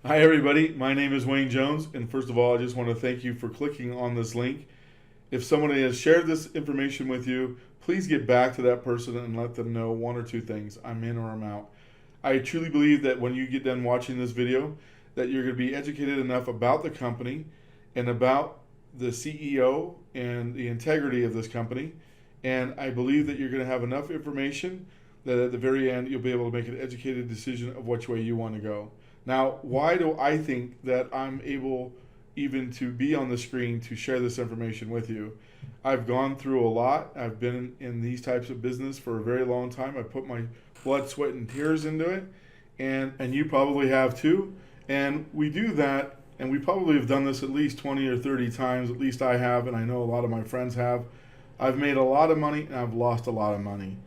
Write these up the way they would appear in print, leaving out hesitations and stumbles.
Hi, everybody. My name is Wayne Jones, and first of all, I just want to thank you for clicking on this link. If someone has shared this information with you, please get back to that person and let them know one or two things. I'm in or I'm out. I truly believe that when you get done watching this video, that you're going to be educated enough about the company and about the CEO and the integrity of this company. And I believe that you're going to have enough information that at the very end, you'll be able to make an educated decision of which way you want to go. Now, why do I think that I'm able even to be on the screen to share this information with you? I've gone through a lot. I've been in these types of business for a very long time. I put my blood, sweat, and tears into it, and you probably have too. And we do that, and we probably have done this at least 20 or 30 times. At least I have, and I know a lot of my friends have. I've made a lot of money, and I've lost a lot of money.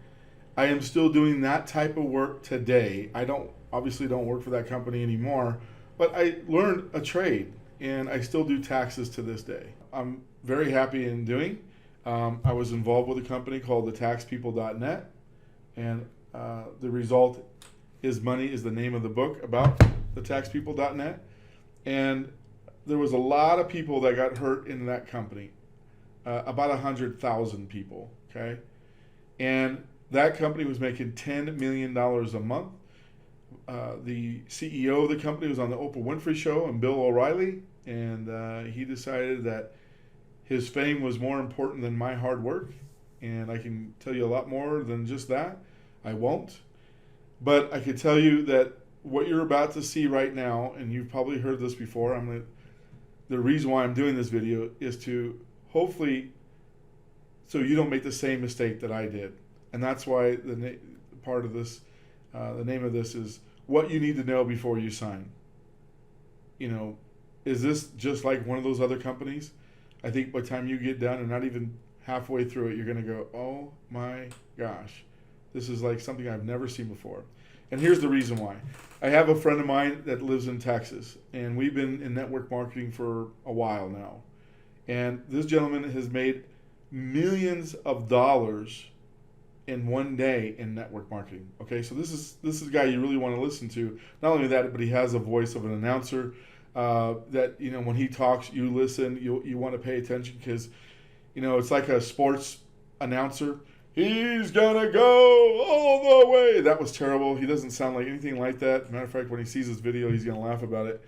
I am still doing that type of work today. I don't obviously don't work for that company anymore, but I learned a trade and I still do taxes to this day. I'm very happy in doing. I was involved with a company called thetaxpeople.net, and the result is money is the name of the book about thetaxpeople.net. And there was a lot of people that got hurt in that company, about 100,000 people. Okay, and that company was making $10 million a month. The CEO of the company was on the Oprah Winfrey Show and Bill O'Reilly, and he decided that his fame was more important than my hard work. And I can tell you a lot more than just that. I won't. But I can tell you that what you're about to see right now, and you've probably heard this before, the reason why I'm doing this video is to hopefully so you don't make the same mistake that I did. And that's why part of this, the name of this is what you need to know before you sign. You know, is this just like one of those other companies? I think by the time you get done and not even halfway through it, you're going to go, oh my gosh, this is like something I've never seen before. And here's the reason why. I have a friend of mine that lives in Texas, and we've been in network marketing for a while now. And this gentleman has made millions of dollars in one day in network marketing. Okay, so this is a guy you really want to listen to. Not only that, but he has a voice of an announcer that when he talks, you listen. You want to pay attention because it's like a sports announcer. He's gonna go all the way. That was terrible. He doesn't sound like anything like that. Matter of fact, when he sees this video, he's gonna laugh about it.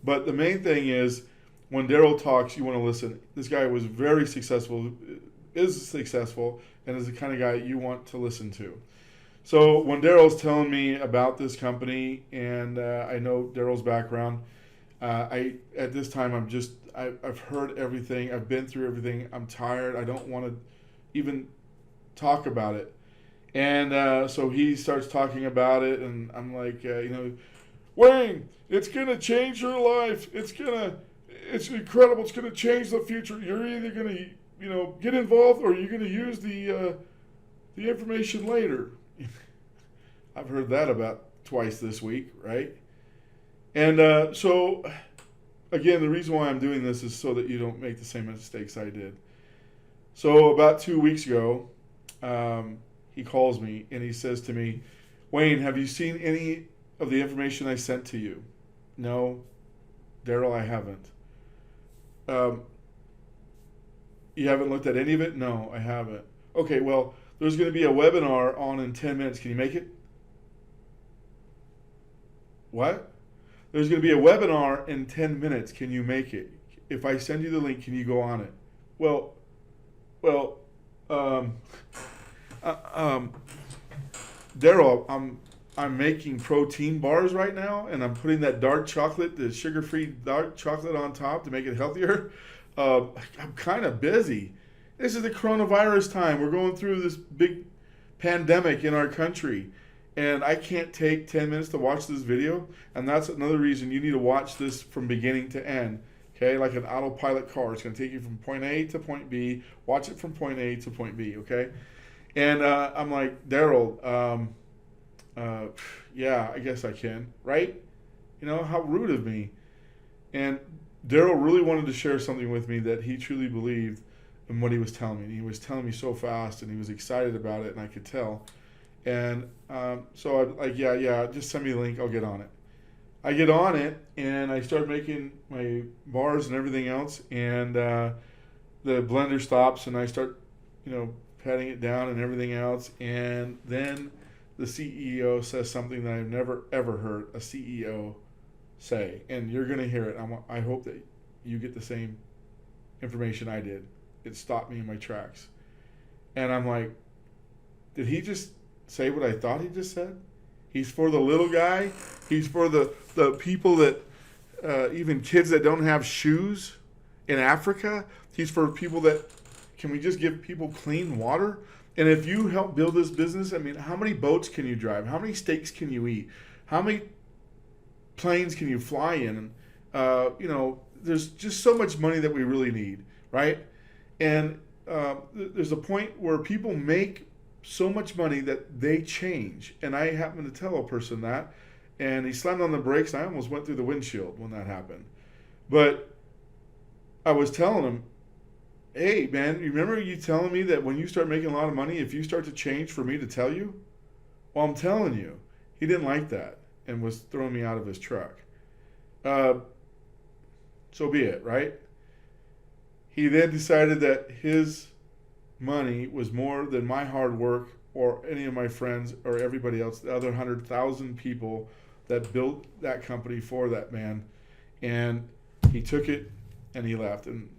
But the main thing is, when Daryl talks, you want to listen. This guy was very successful, is successful, and is the kind of guy you want to listen to. So when Daryl's telling me about this company, and I know Daryl's background, at this time I've heard everything. I've been through everything. I'm tired. I don't want to even talk about it. And so he starts talking about it, and I'm like, Wayne, it's gonna change your life. It's incredible. It's gonna change the future. You're either gonna get involved, or you're going to use the information later. I've heard that about twice this week, right? And so, again, the reason why I'm doing this is so that you don't make the same mistakes I did. So about 2 weeks ago, he calls me and he says to me, Wayne, have you seen any of the information I sent to you? No, Daryl, I haven't. You haven't looked at any of it? No, I haven't. Okay, well, there's going to be a webinar on in 10 minutes. Can you make it? What? There's going to be a webinar in 10 minutes. Can you make it? If I send you the link, can you go on it? Well, um, Daryl, I'm making protein bars right now, and I'm putting that dark chocolate, the sugar-free dark chocolate on top to make it healthier. I'm kind of busy. This is the coronavirus time. We're going through this big pandemic in our country, and I can't take 10 minutes to watch this video. And that's another reason you need to watch this from beginning to end. Okay, like an autopilot car. It's going to take you from point A to point B. Watch it from point A to point B. Okay, and I'm like, Daryl, yeah, I guess I can, right? How rude of me. And Daryl really wanted to share something with me that he truly believed in what he was telling me. He was telling me so fast, and he was excited about it, and I could tell. And so I'm like, yeah, just send me the link. I'll get on it. I get on it and I start making my bars and everything else, and the blender stops, and I start, patting it down and everything else, and then the CEO says something that I've never ever heard a CEO say, and you're gonna hear it. I hope that you get the same information I did. It stopped me in my tracks, and I'm like, did he just say what I thought he just said? He's for the little guy. He's for the people that, even kids that don't have shoes in Africa. He's for people that, can we just give people clean water? And if you help build this business, I mean, how many boats can you drive? How many steaks can you eat? How many planes can you fly in? There's just so much money that we really need, right? And there's a point where people make so much money that they change. And I happened to tell a person that, and he slammed on the brakes, and I almost went through the windshield when that happened. But I was telling him, hey, man, remember you telling me that when you start making a lot of money, if you start to change, for me to tell you? Well, I'm telling you. He didn't like that and was throwing me out of his truck. So be it, right? He then decided that his money was more than my hard work or any of my friends or everybody else, the other 100,000 people that built that company for that man. And he took it and he left. And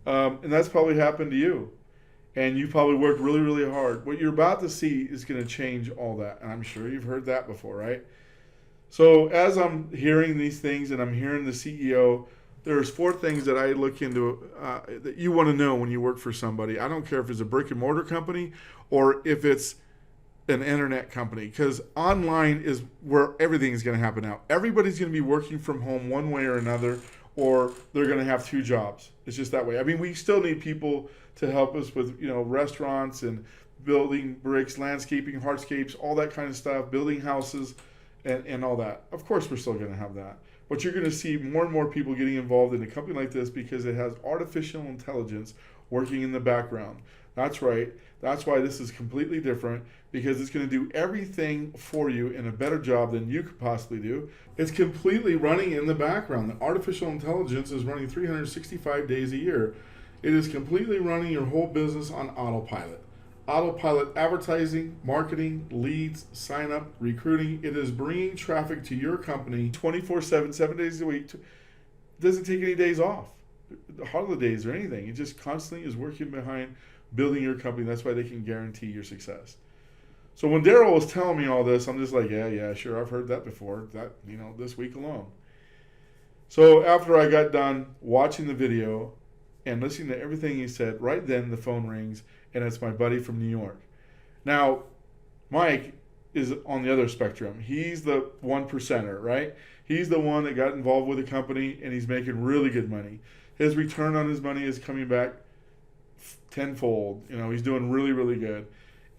that's probably happened to you. And you probably worked really, really hard. What you're about to see is going to change all that. And I'm sure you've heard that before, right? So as I'm hearing these things and I'm hearing the CEO, there's 4 things that I look into that you want to know when you work for somebody. I don't care if it's a brick and mortar company or if it's an internet company, because online is where everything is going to happen now. Everybody's going to be working from home one way or another, or they're going to have 2 jobs. It's just that way. I mean, we still need people to help us with, restaurants and building bricks, landscaping, hardscapes, all that kind of stuff, building houses and all that. Of course, we're still going to have that. But you're going to see more and more people getting involved in a company like this because it has artificial intelligence working in the background. That's right. That's why this is completely different, because it's going to do everything for you in a better job than you could possibly do. It's completely running in the background. The artificial intelligence is running 365 days a year. It is completely running your whole business on autopilot. Autopilot advertising, marketing, leads, sign up, recruiting. It is bringing traffic to your company 24/7, 7 days a week. It doesn't take any days off, holidays or anything. It just constantly is working behind building your company. That's why they can guarantee your success. So when Daryl was telling me all this, I'm just like, yeah, sure, I've heard that before. That, this week alone. So after I got done watching the video and listening to everything he said, right then the phone rings, and it's my buddy from New York. Now, Mike is on the other spectrum. He's the 1%er, right? He's the one that got involved with the company, and he's making really good money. His return on his money is coming back tenfold. He's doing really, really good.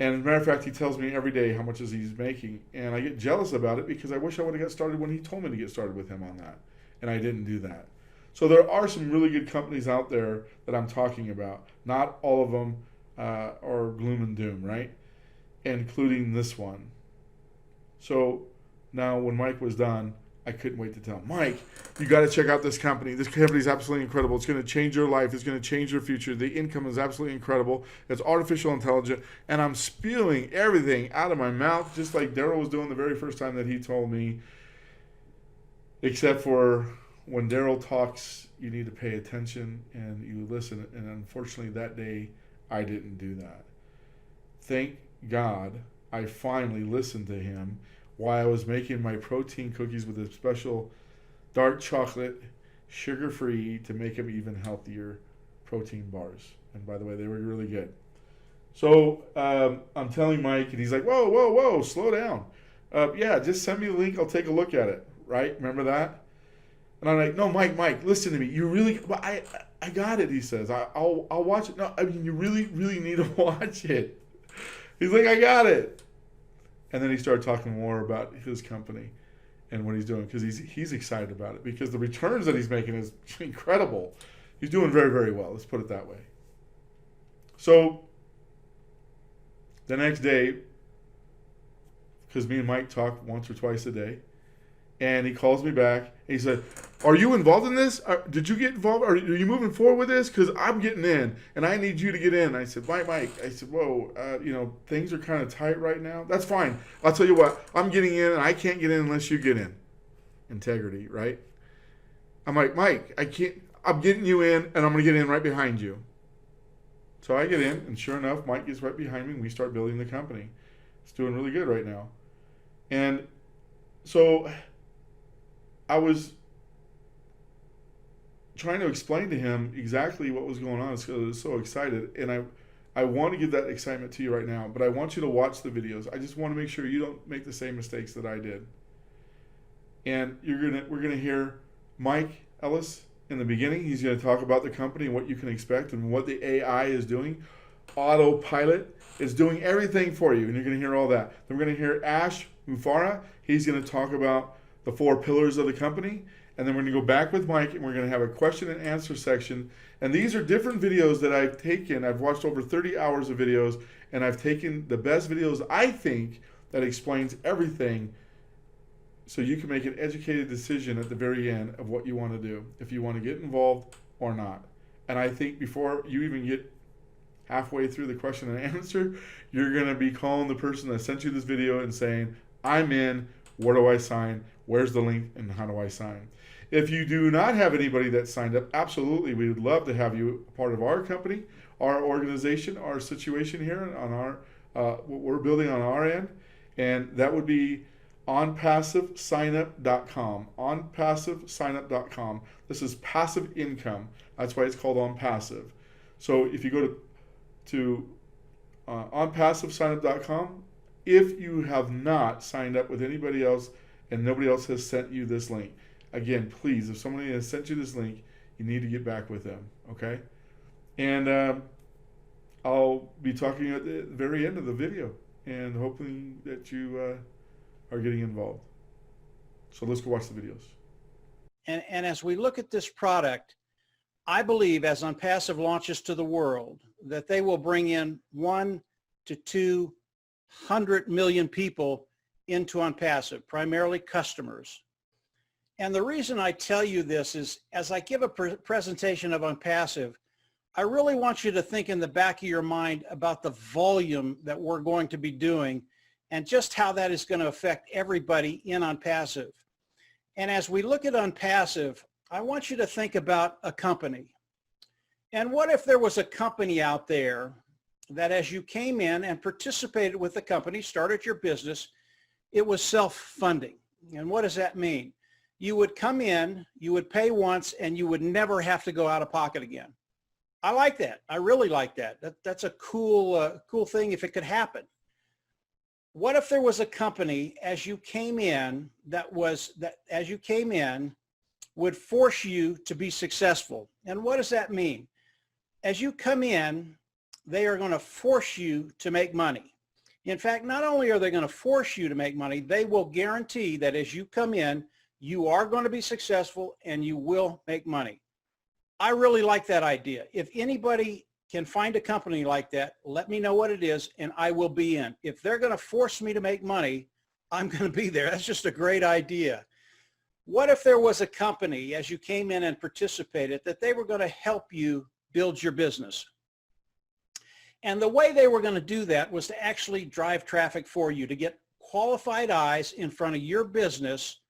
And as a matter of fact, he tells me every day how much he's making. And I get jealous about it because I wish I would have got started when he told me to get started with him on that. And I didn't do that. So there are some really good companies out there that I'm talking about. Not all of them are gloom and doom, right? Including this one. So now when Mike was done, I couldn't wait to tell him, Mike, you got to check out this company. This company is absolutely incredible. It's going to change your life. It's going to change your future. The income is absolutely incredible. It's artificial intelligence. And I'm spewing everything out of my mouth, just like Daryl was doing the very first time that he told me, except for when Daryl talks, you need to pay attention and you listen. And unfortunately, that day, I didn't do that. Thank God I finally listened to him while I was making my protein cookies with a special dark chocolate, sugar-free, to make them even healthier protein bars. And by the way, they were really good. So I'm telling Mike, and he's like, whoa, slow down. Yeah, just send me the link. I'll take a look at it. Right? Remember that? And I'm like, no, Mike, listen to me. You really, I got it, he says. I'll watch it. No, I mean, you really, really need to watch it. He's like, I got it. And then he started talking more about his company and what he's doing, because he's excited about it, because the returns that he's making is incredible. He's doing very, very well. Let's put it that way. So the next day, because me and Mike talk once or twice a day, And he calls me back. And he said, "Are you involved in this? Did you get involved? Are you moving forward with this? Because I'm getting in, and I need you to get in." I said, "Mike." I said, "Whoa, things are kind of tight right now. That's fine. I'll tell you what. I'm getting in, and I can't get in unless you get in. Integrity, right?" I'm like, "Mike, I can't. I'm getting you in, and I'm going to get in right behind you." So I get in, and sure enough, Mike gets right behind me, and we start building the company. It's doing really good right now. And so I was trying to explain to him exactly what was going on because I was so excited. And I want to give that excitement to you right now, but I want you to watch the videos. I just want to make sure you don't make the same mistakes that I did. And we're gonna hear Mike Ellis in the beginning. He's going to talk about the company and what you can expect and what the AI is doing. Autopilot is doing everything for you, and you're going to hear all that. Then we're going to hear Ash Mufara. He's going to talk about the 4 pillars of the company. And then we're going to go back with Mike, and we're going to have a question and answer section. And these are different videos that I've taken. I've watched over 30 hours of videos, and I've taken the best videos I think that explains everything so you can make an educated decision at the very end of what you want to do, if you want to get involved or not. And I think before you even get halfway through the question and answer, you're going to be calling the person that sent you this video and saying, "I'm in, where do I sign? Where's the link, and how do I sign?" If you do not have anybody that signed up, absolutely, we would love to have you a part of our company, our organization, our situation here on our what we're building on our end. And that would be OnPassiveSignup.com. OnPassiveSignup.com. This is passive income. That's why it's called OnPassive. So if you go to OnPassiveSignup.com, if you have not signed up with anybody else and nobody else has sent you this link, again, please, if somebody has sent you this link, you need to get back with them, okay? And I'll be talking at the very end of the video and hoping that you are getting involved. So let's go watch the videos. And as we look at this product, I believe as OnPassive launches to the world, that they will bring in 1 to 200 million people into OnPassive, primarily customers. And the reason I tell you this is, as I give a presentation of OnPassive, I really want you to think in the back of your mind about the volume that we're going to be doing and just how that is going to affect everybody in OnPassive. And as we look at OnPassive, I want you to think about a company. And what if there was a company out there that as you came in and participated with the company, started your business, it was self-funding? And what does that mean? You would come in, you would pay once, and you would never have to go out of pocket again. I like that. I really like that. That's a cool thing if it could happen. What if there was a company as you came in would force you to be successful? And what does that mean? As you come in, they are going to force you to make money. In fact, not only are they going to force you to make money, they will guarantee that as you come in, you are going to be successful and you will make money. I really like that idea. If anybody can find a company like that, let me know what it is and I will be in. If they're going to force me to make money, I'm going to be there. That's just a great idea. What if there was a company as you came in and participated that they were going to help you build your business? And the way they were going to do that was to actually drive traffic for you, to get qualified eyes in front of your business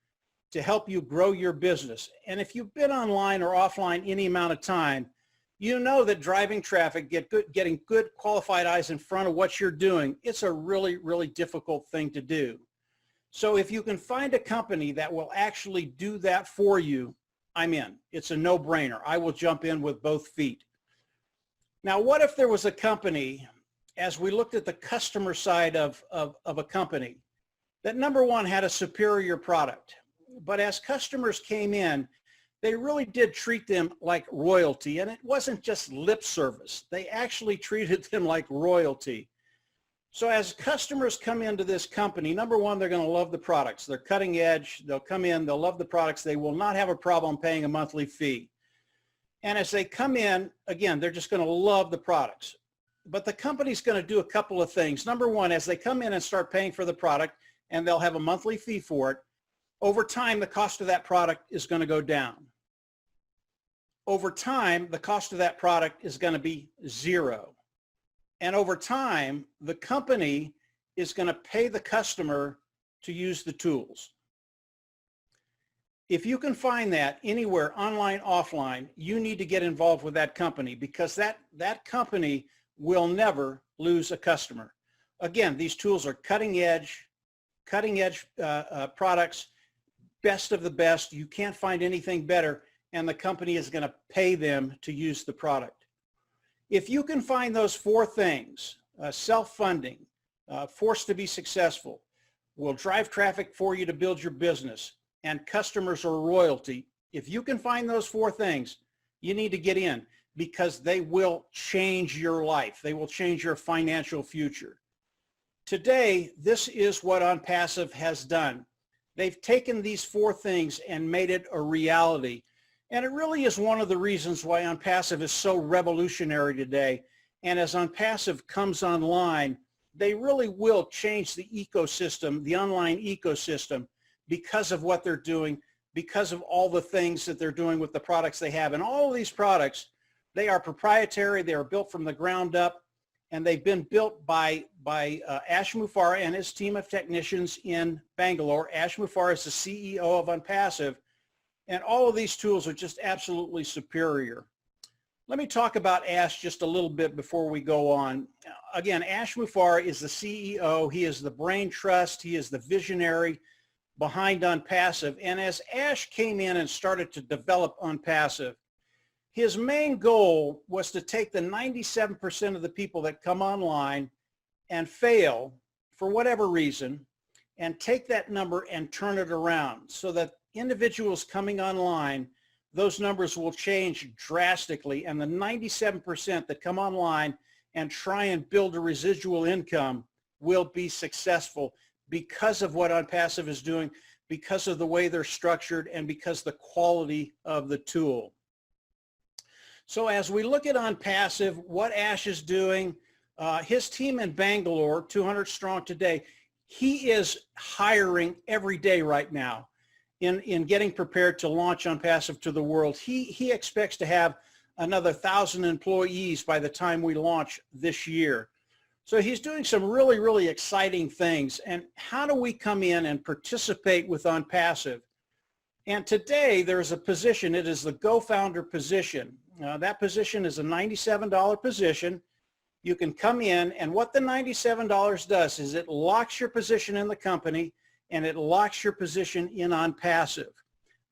to help you grow your business. And if you've been online or offline any amount of time, you know that driving traffic, getting good qualified eyes in front of what you're doing, it's a really, really difficult thing to do. So if you can find a company that will actually do that for you, I'm in. It's a no-brainer. I will jump in with both feet. Now, what if there was a company, as we looked at the customer side of a company, that number one had a superior product, but as customers came in, they really did treat them like royalty, and it wasn't just lip service. They actually treated them like royalty. So as customers come into this company, number one, they're going to love the products. They're cutting edge. They'll come in. They'll love the products. They will not have a problem paying a monthly fee. And as they come in, again, they're just going to love the products. But the company's going to do a couple of things. Number one, as they come in and start paying for the product, and they'll have a monthly fee for it, Over time, the cost of that product is going to go down. Over time, the cost of that product is going to be zero. And over time, the company is going to pay the customer to use the tools. If you can find that anywhere, online, offline, you need to get involved with that company, because that company will never lose a customer. Again, these tools are cutting edge products, best of the best. You can't find anything better, and the company is going to pay them to use the product. If you can find those four things, self-funding, forced to be successful, will drive traffic for you to build your business, and customers or royalty, if you can find those four things, you need to get in, because they will change your life. They will change your financial future. Today, this is what OnPassive has done. They've taken these four things and made it a reality. And it really is one of the reasons why OnPassive is so revolutionary today. And as OnPassive comes online, they really will change the ecosystem, the online ecosystem, because of what they're doing, because of all the things that they're doing with the products they have. And all of these products, they are proprietary. They are built from the ground up, and they've been built by Ash Mufareh and his team of technicians in Bangalore. Ash Mufareh is the CEO of OnPassive, and all of these tools are just absolutely superior. Let me talk about Ash just a little bit before we go on. Again, Ash Mufareh is the CEO. He is the brain trust. He is the visionary behind OnPassive. And as Ash came in and started to develop OnPassive, his main goal was to take the 97% of the people that come online and fail for whatever reason, and take that number and turn it around so that individuals coming online, those numbers will change drastically, and the 97% that come online and try and build a residual income will be successful because of what OnPassive is doing, because of the way they're structured, and because the quality of the tool. So as we look at OnPassive, what Ash is doing, his team in Bangalore, 200 strong today, he is hiring every day right now in getting prepared to launch OnPassive to the world. He expects to have another 1,000 employees by the time we launch this year. So he's doing some really, really exciting things. And how do we come in and participate with OnPassive? And today there's a position. It is the Go Founder position. That position is a $97 position. You can come in, and what the $97 does is it locks your position in the company, and it locks your position in OnPassive.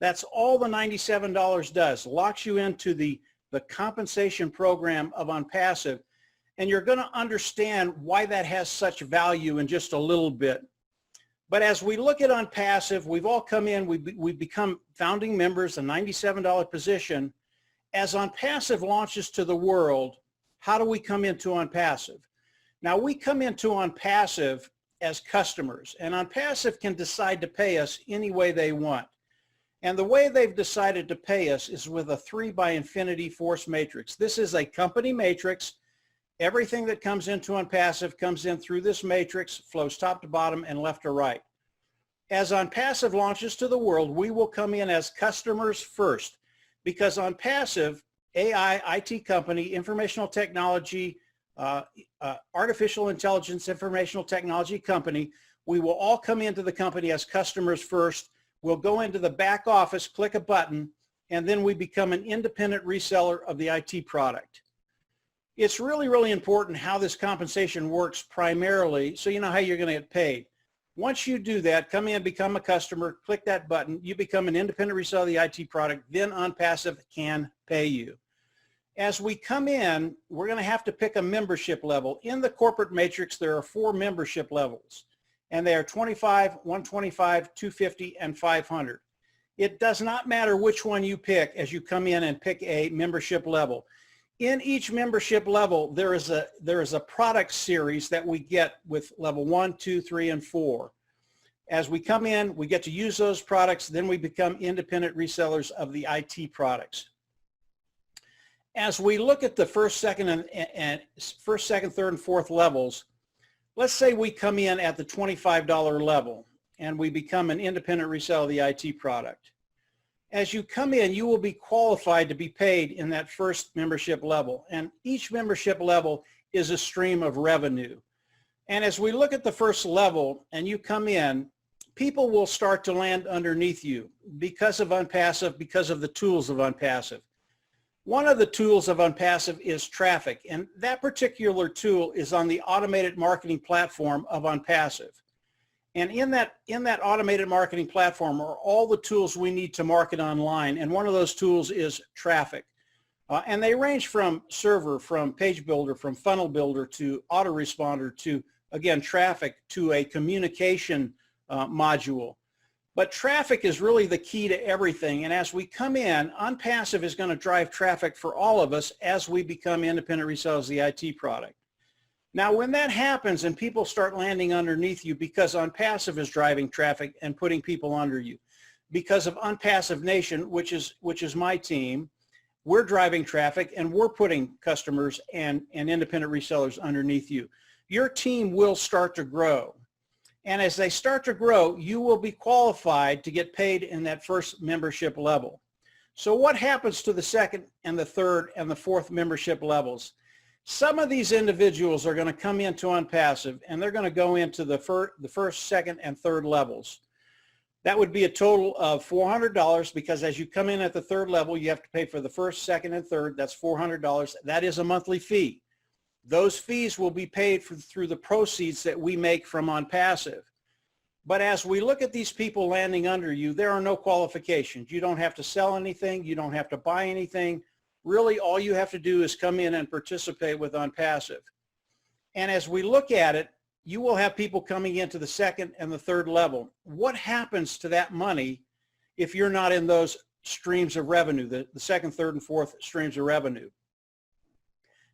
That's all the $97 does, locks you into the compensation program of OnPassive. And you're going to understand why that has such value in just a little bit. But as we look at OnPassive, we've all come in, we've become founding members, a $97 position. As OnPassive launches to the world, how do we come into OnPassive? Now, we come into OnPassive as customers, and OnPassive can decide to pay us any way they want. And the way they've decided to pay us is with a 3x force matrix. This is a company matrix. Everything that comes into OnPassive comes in through this matrix, flows top to bottom and left to right. As OnPassive launches to the world, we will come in as customers first, because OnPassive, AI, IT company, informational technology, artificial intelligence, informational technology company, we will all come into the company as customers first. We'll go into the back office, click a button, and then we become an independent reseller of the IT product. It's really, really important how this compensation works primarily, so you know how you're going to get paid. Once you do that, come in, become a customer, click that button, you become an independent reseller of the IT product, then OnPassive can pay you. As we come in, we're going to have to pick a membership level. In the corporate matrix, there are 4 membership levels, and they are 25, 125, 250, and 500. It does not matter which one you pick as you come in and pick a membership level. In each membership level, there is a product series that we get with level 1, 2, 3, and 4. As we come in, we get to use those products, then we become independent resellers of the IT products. As we look at the first, second, third, and fourth levels, let's say we come in at the $25 level. and we become an independent reseller of the IT product. As you come in, you will be qualified to be paid in that first membership level, and each membership level is a stream of revenue. And as we look at the first level and you come in, people will start to land underneath you because of OnPassive, because of the tools of OnPassive. One of the tools of OnPassive is traffic, and that particular tool is on the automated marketing platform of OnPassive. And in that automated marketing platform are all the tools we need to market online, and one of those tools is traffic. And they range from server, from page builder, from funnel builder, to autoresponder, to, again, traffic, to a communication module. But traffic is really the key to everything. And as we come in, OnPassive is going to drive traffic for all of us as we become independent resellers of the IT product. Now, when that happens and people start landing underneath you because OnPassive is driving traffic and putting people under you, because of OnPassive Nation, which is my team, we're driving traffic and we're putting customers and independent resellers underneath you. Your team will start to grow. And as they start to grow, you will be qualified to get paid in that first membership level. So what happens to the second and the third and the fourth membership levels? Some of these individuals are going to come into OnPassive and they're going to go into the first, second, and third levels. That would be a total of $400, because as you come in at the third level, you have to pay for the first, second, and third. That's $400. That is a monthly fee. Those fees will be paid through the proceeds that we make from OnPassive. But as we look at these people landing under you, there are no qualifications. You don't have to sell anything. You don't have to buy anything. Really, all you have to do is come in and participate with OnPassive. And as we look at it, you will have people coming into the second and the third level. What happens to that money if you're not in those streams of revenue, the second, third, and fourth streams of revenue?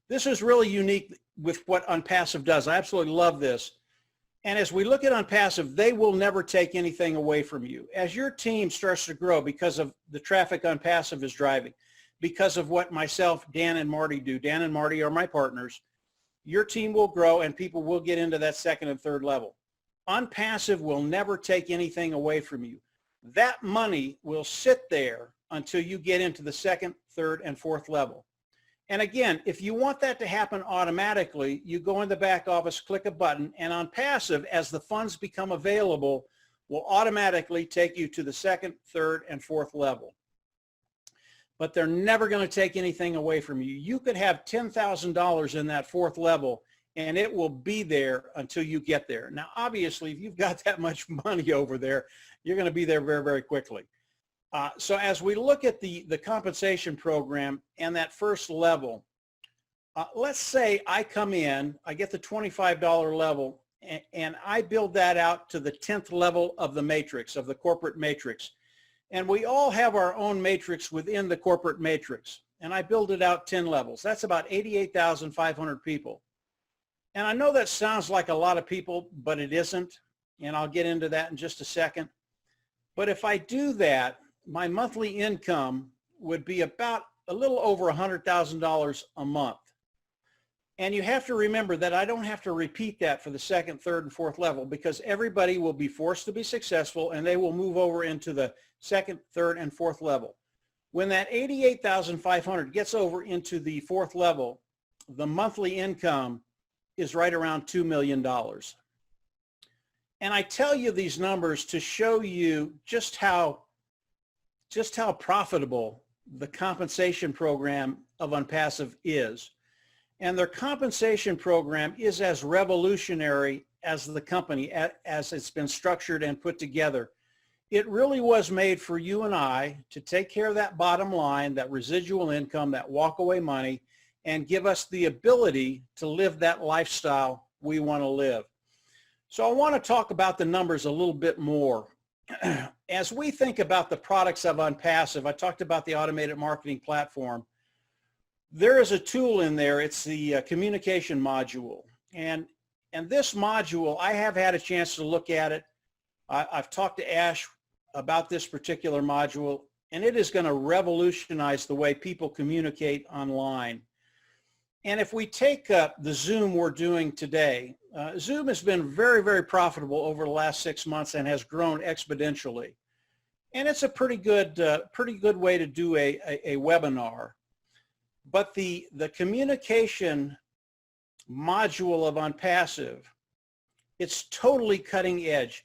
This is really unique with what OnPassive does. I absolutely love this. And as we look at OnPassive, they will never take anything away from you. As your team starts to grow because of the traffic OnPassive is driving, because of what myself, Dan, and Marty do. Dan and Marty are my partners. Your team will grow and people will get into that second and third level. OnPassive will never take anything away from you. That money will sit there until you get into the second, third, and fourth level. And again, if you want that to happen automatically, you go in the back office, click a button, and OnPassive, as the funds become available, will automatically take you to the second, third, and fourth level. But they're never going to take anything away from you. You could have $10,000 in that fourth level, and it will be there until you get there. Now, obviously, if you've got that much money over there, you're going to be there very, very quickly. So as we look at the compensation program and that first level, let's say I come in, I get the $25 level, and I build that out to the 10th level of the matrix, of the corporate matrix. And we all have our own matrix within the corporate matrix. And I build it out 10 levels. That's about 88,500 people. And I know that sounds like a lot of people, but it isn't. And I'll get into that in just a second. But if I do that, my monthly income would be about a little over $100,000 a month. And you have to remember that I don't have to repeat that for the second, third, and fourth level, because everybody will be forced to be successful and they will move over into the second, third, and fourth level. When that 88,500 gets over into the fourth level, the monthly income is right around $2 million. And I tell you these numbers to show you just how profitable the compensation program of OnPassive is. And their compensation program is as revolutionary as the company, as it's been structured and put together. It really was made for you and I to take care of that bottom line, that residual income, that walkaway money, and give us the ability to live that lifestyle we want to live. So I want to talk about the numbers a little bit more. As we think about the products of OnPassive, I talked about the automated marketing platform. There is a tool in there. It's the communication module. And this module, I have had a chance to look at it. I've talked to Ash about this particular module, and it is going to revolutionize the way people communicate online. And if we take the Zoom we're doing today, Zoom has been very, very profitable over the last 6 months and has grown exponentially. And it's a pretty good way to do a webinar. But the communication module of OnPassive, it's totally cutting edge.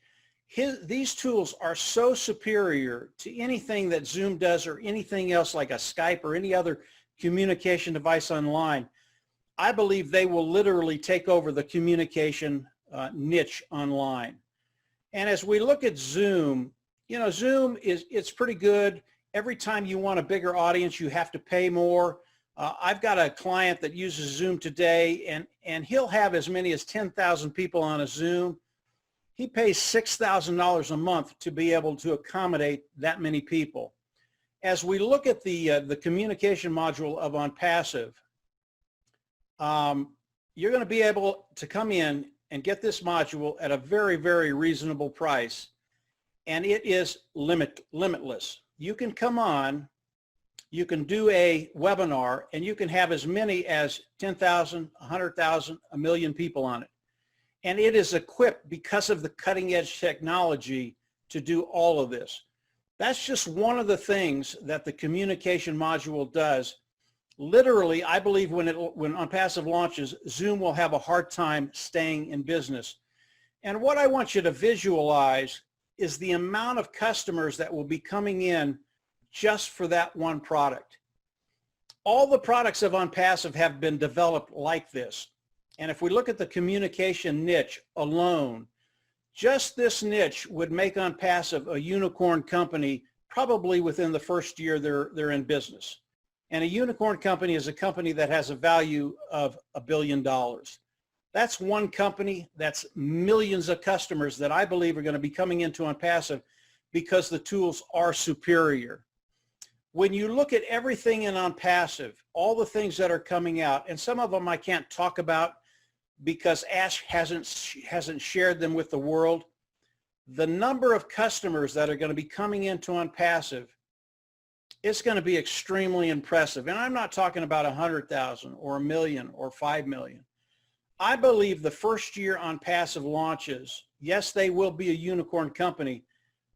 These tools are so superior to anything that Zoom does or anything else like a Skype or any other communication device online. I believe they will literally take over the communication niche online. And as we look at Zoom, Zoom it's pretty good. Every time you want a bigger audience, you have to pay more. I've got a client that uses Zoom today, and he'll have as many as 10,000 people on a Zoom. He pays $6,000 a month to be able to accommodate that many people. As we look at the communication module of OnPassive, you're going to be able to come in and get this module at a very, very reasonable price, and it is limitless. You can come on, you can do a webinar, and you can have as many as 10,000, 100,000, a million people on it. And it is equipped because of the cutting edge technology to do all of this. That's just one of the things that the communication module does. Literally, I believe when OnPassive launches, Zoom will have a hard time staying in business. And what I want you to visualize is the amount of customers that will be coming in just for that one product. All the products of OnPassive have been developed like this. And if we look at the communication niche alone, just this niche would make OnPassive a unicorn company probably within the first year they're in business. And a unicorn company is a company that has a value of $1 billion. That's one company, that's millions of customers that I believe are going to be coming into OnPassive because the tools are superior. When you look at everything in OnPassive, all the things that are coming out, and some of them I can't talk about because Ash hasn't shared them with the world, the number of customers that are going to be coming into OnPassive, it's going to be extremely impressive. And I'm not talking about 100,000 or 1 million or 5 million. I believe the first year OnPassive launches, yes, they will be a unicorn company.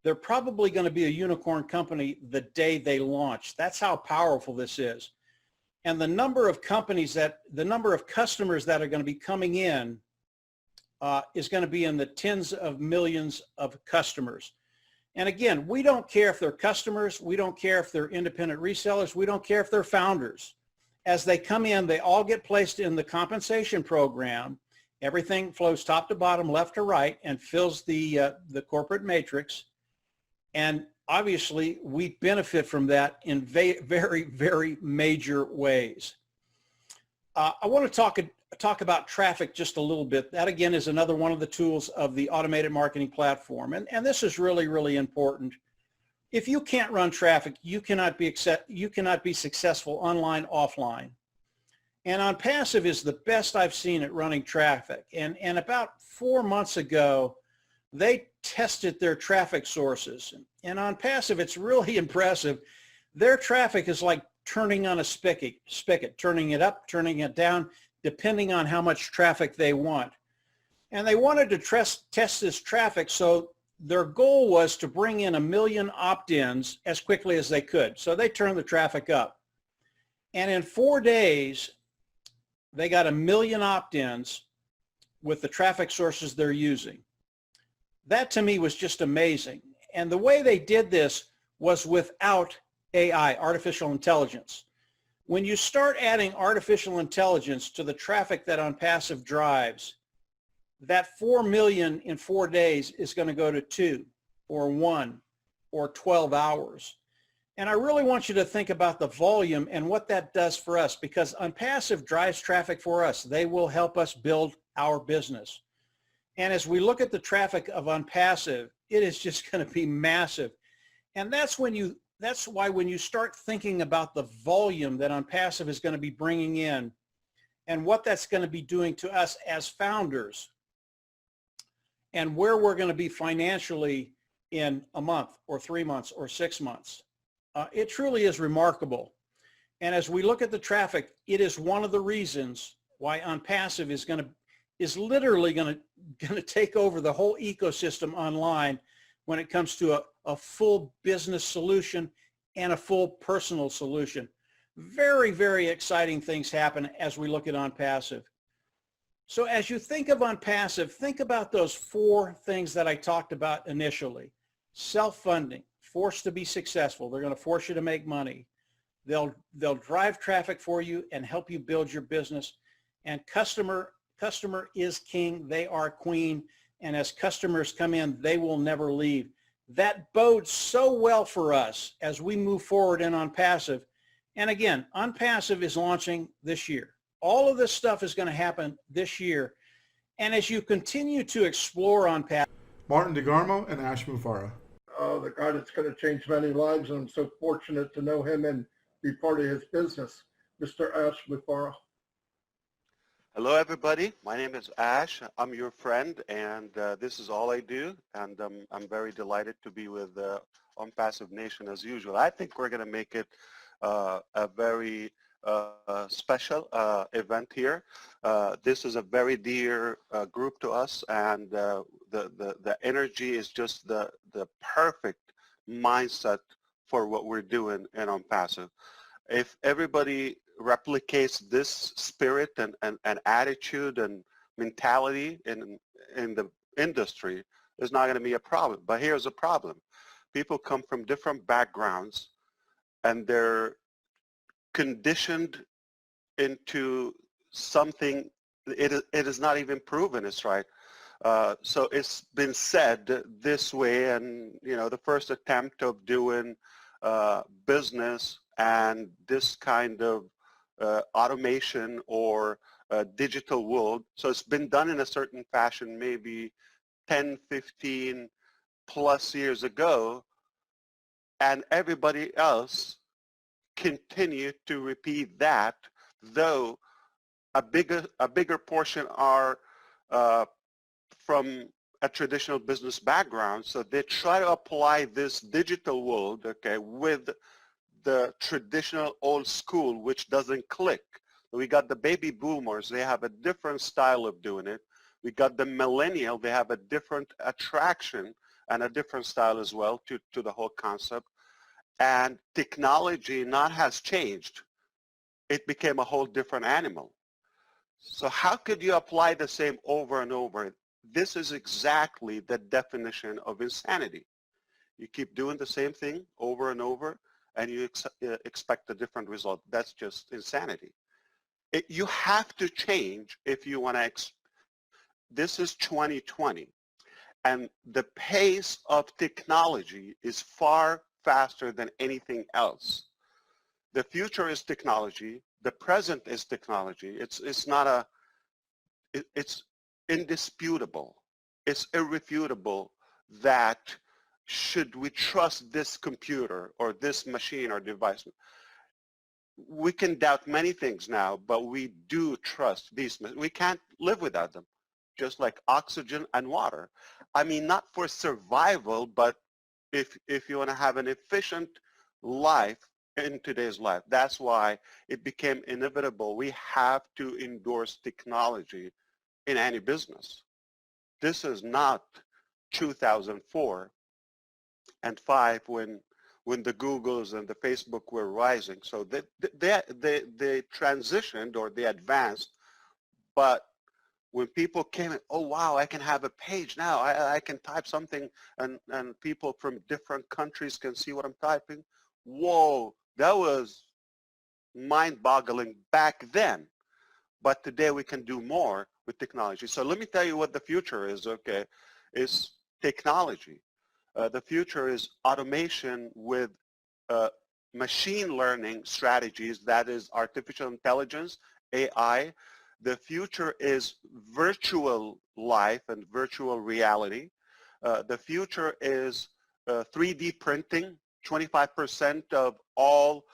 They're probably going to be a unicorn company the day they launch. That's how powerful this is. And the number of customers that are going to be coming in is going to be in the tens of millions of customers. And again, we don't care if they're customers. We don't care if they're independent resellers. We don't care if they're founders. As they come in, they all get placed in the compensation program. Everything flows top to bottom, left to right, and fills the corporate matrix. And obviously, we benefit from that in very, very major ways. I want to talk about traffic just a little bit. That, again, is another one of the tools of the automated marketing platform. And this is really, really important. If you can't run traffic, you cannot be successful online, offline. And OnPassive is the best I've seen at running traffic. And about 4 months ago, they tested their traffic sources. And OnPassive, it's really impressive. Their traffic is like turning on a spigot, turning it up, turning it down, depending on how much traffic they want. And they wanted to test this traffic, so their goal was to bring in 1 million opt-ins as quickly as they could. So they turned the traffic up. And in 4 days, they got 1 million opt-ins with the traffic sources they're using. That to me was just amazing. And the way they did this was without AI, artificial intelligence. When you start adding artificial intelligence to the traffic that OnPassive drives, that 4 million in 4 days is going to go to 2 or 1 or 12 hours. And I really want you to think about the volume and what that does for us, because OnPassive drives traffic for us. They will help us build our business. And as we look at the traffic of OnPassive, it is just going to be massive. And that's why when you start thinking about the volume that OnPassive is going to be bringing in and what that's going to be doing to us as founders and where we're going to be financially in a month or 3 months or 6 months, it truly is remarkable. And as we look at the traffic, it is one of the reasons why OnPassive is literally going to take over the whole ecosystem online when it comes to a full business solution and a full personal solution. Very, very exciting things happen as we look at OnPassive. So as you think of OnPassive, think about those 4 things that I talked about initially. Self-funding, forced to be successful. They're going to force you to make money. They'll drive traffic for you and help you build your business. And customer is king. They are queen. And as customers come in, they will never leave. That bodes so well for us as we move forward in OnPassive. And again, OnPassive is launching this year. All of this stuff is going to happen this year. And as you continue to explore OnPassive, Martin DeGarmo and Ash Mufara. The guy that's going to change many lives, and I'm so fortunate to know him and be part of his business, Mr. Ash Mufara. Hello, everybody. My name is Ash. I'm your friend, and this is all I do. And I'm very delighted to be with OnPassive Nation as usual. I think we're going to make it a very special event here. This is a very dear group to us, and the energy is just the perfect mindset for what we're doing in OnPassive. If everybody replicates this spirit and attitude and mentality in the industry, there's not going to be a problem. But here's a problem. People come from different backgrounds, and they're conditioned into something it is not even proven it's right. So it's been said this way, and the first attempt of doing business and this kind of automation or digital world. So it's been done in a certain fashion maybe 10, 15 plus years ago, and everybody else continue to repeat that, though a bigger portion are from a traditional business background. So they try to apply this digital world, okay, with the traditional old school, which doesn't click. We got the baby boomers, they have a different style of doing it. We got the millennial, they have a different attraction and a different style as well to the whole concept. And technology not has changed. It became a whole different animal. So how could you apply the same over and over? This is exactly the definition of insanity. You keep doing the same thing over and over, and you expect a different result. That's just insanity. You have to change if you want to. This is 2020, and the pace of technology is far faster than anything else. The future is technology. The present is technology. It's not a. It's indisputable. It's irrefutable that should we trust this computer or this machine or device? We can doubt many things now, but we do trust these. We can't live without them, just like oxygen and water. I mean, not for survival, but if you want to have an efficient life in today's life. That's why it became inevitable. We have to endorse technology in any business. This is not 2004 and 5 when the Googles and the Facebook were rising. So they transitioned or they advanced, but when people came in, oh wow, I can have a page now. I can type something and people from different countries can see what I'm typing. Whoa, that was mind-boggling back then. But today we can do more with technology. So let me tell you what the future is, okay, is technology. The future is automation with machine learning strategies, that is artificial intelligence, AI. The future is virtual life and virtual reality. The future is 3D printing. 25% of all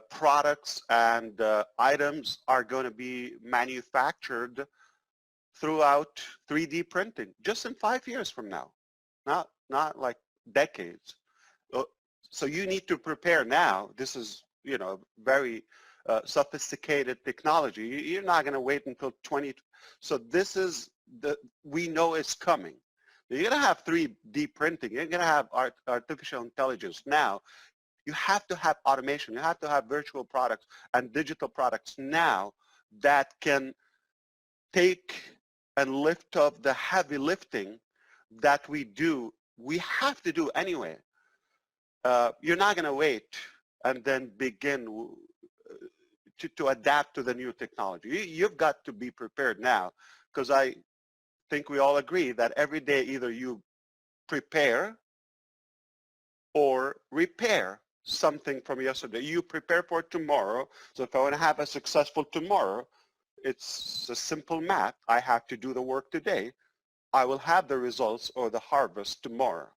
products and items are going to be manufactured throughout 3D printing just in 5 years from now, not like decades. So you need to prepare now. This is, very sophisticated technology. You're not going to wait until 20. So this is we know it's coming. You're going to have 3D printing. You're going to have artificial intelligence. Now, you have to have automation. You have to have virtual products and digital products now that can take and lift up the heavy lifting that we have to do anyway. You're not going to wait and then begin to adapt to the new technology. You've got to be prepared now, because I think we all agree that every day either you prepare or repair something from yesterday. You prepare for tomorrow. So if I want to have a successful tomorrow, it's a simple math. I have to do the work today. I will have the results or the harvest tomorrow.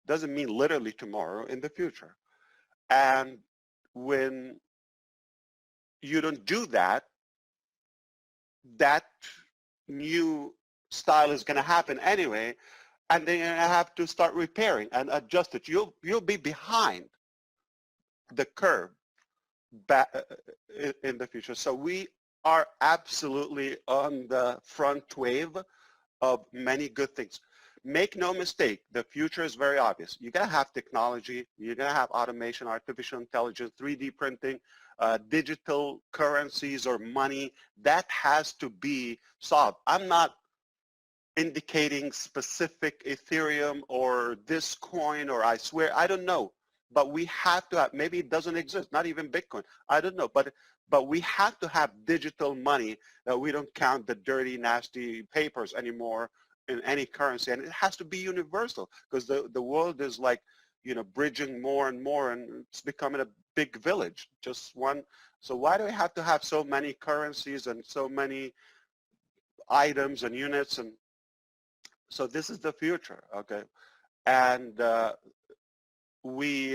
Doesn't mean literally tomorrow, in the future. And when you don't do that, that new style is going to happen anyway, and then you have to start repairing and adjust it. You'll be behind the curve in the future. So we are absolutely on the front wave of many good things. Make no mistake, the future is very obvious. You're going to have technology, you're going to have automation, artificial intelligence, 3D printing, digital currencies or money. That has to be solved. I'm not indicating specific Ethereum or this coin, or I swear, I don't know. But we have to have, maybe it doesn't exist, not even Bitcoin. I don't know, but we have to have digital money that we don't count the dirty, nasty papers anymore in any currency. And it has to be universal, because the world is like, you know, bridging more and more, and it's becoming a big village, just one. So why do we have to have so many currencies and so many items and units? And so this is the future, okay? And we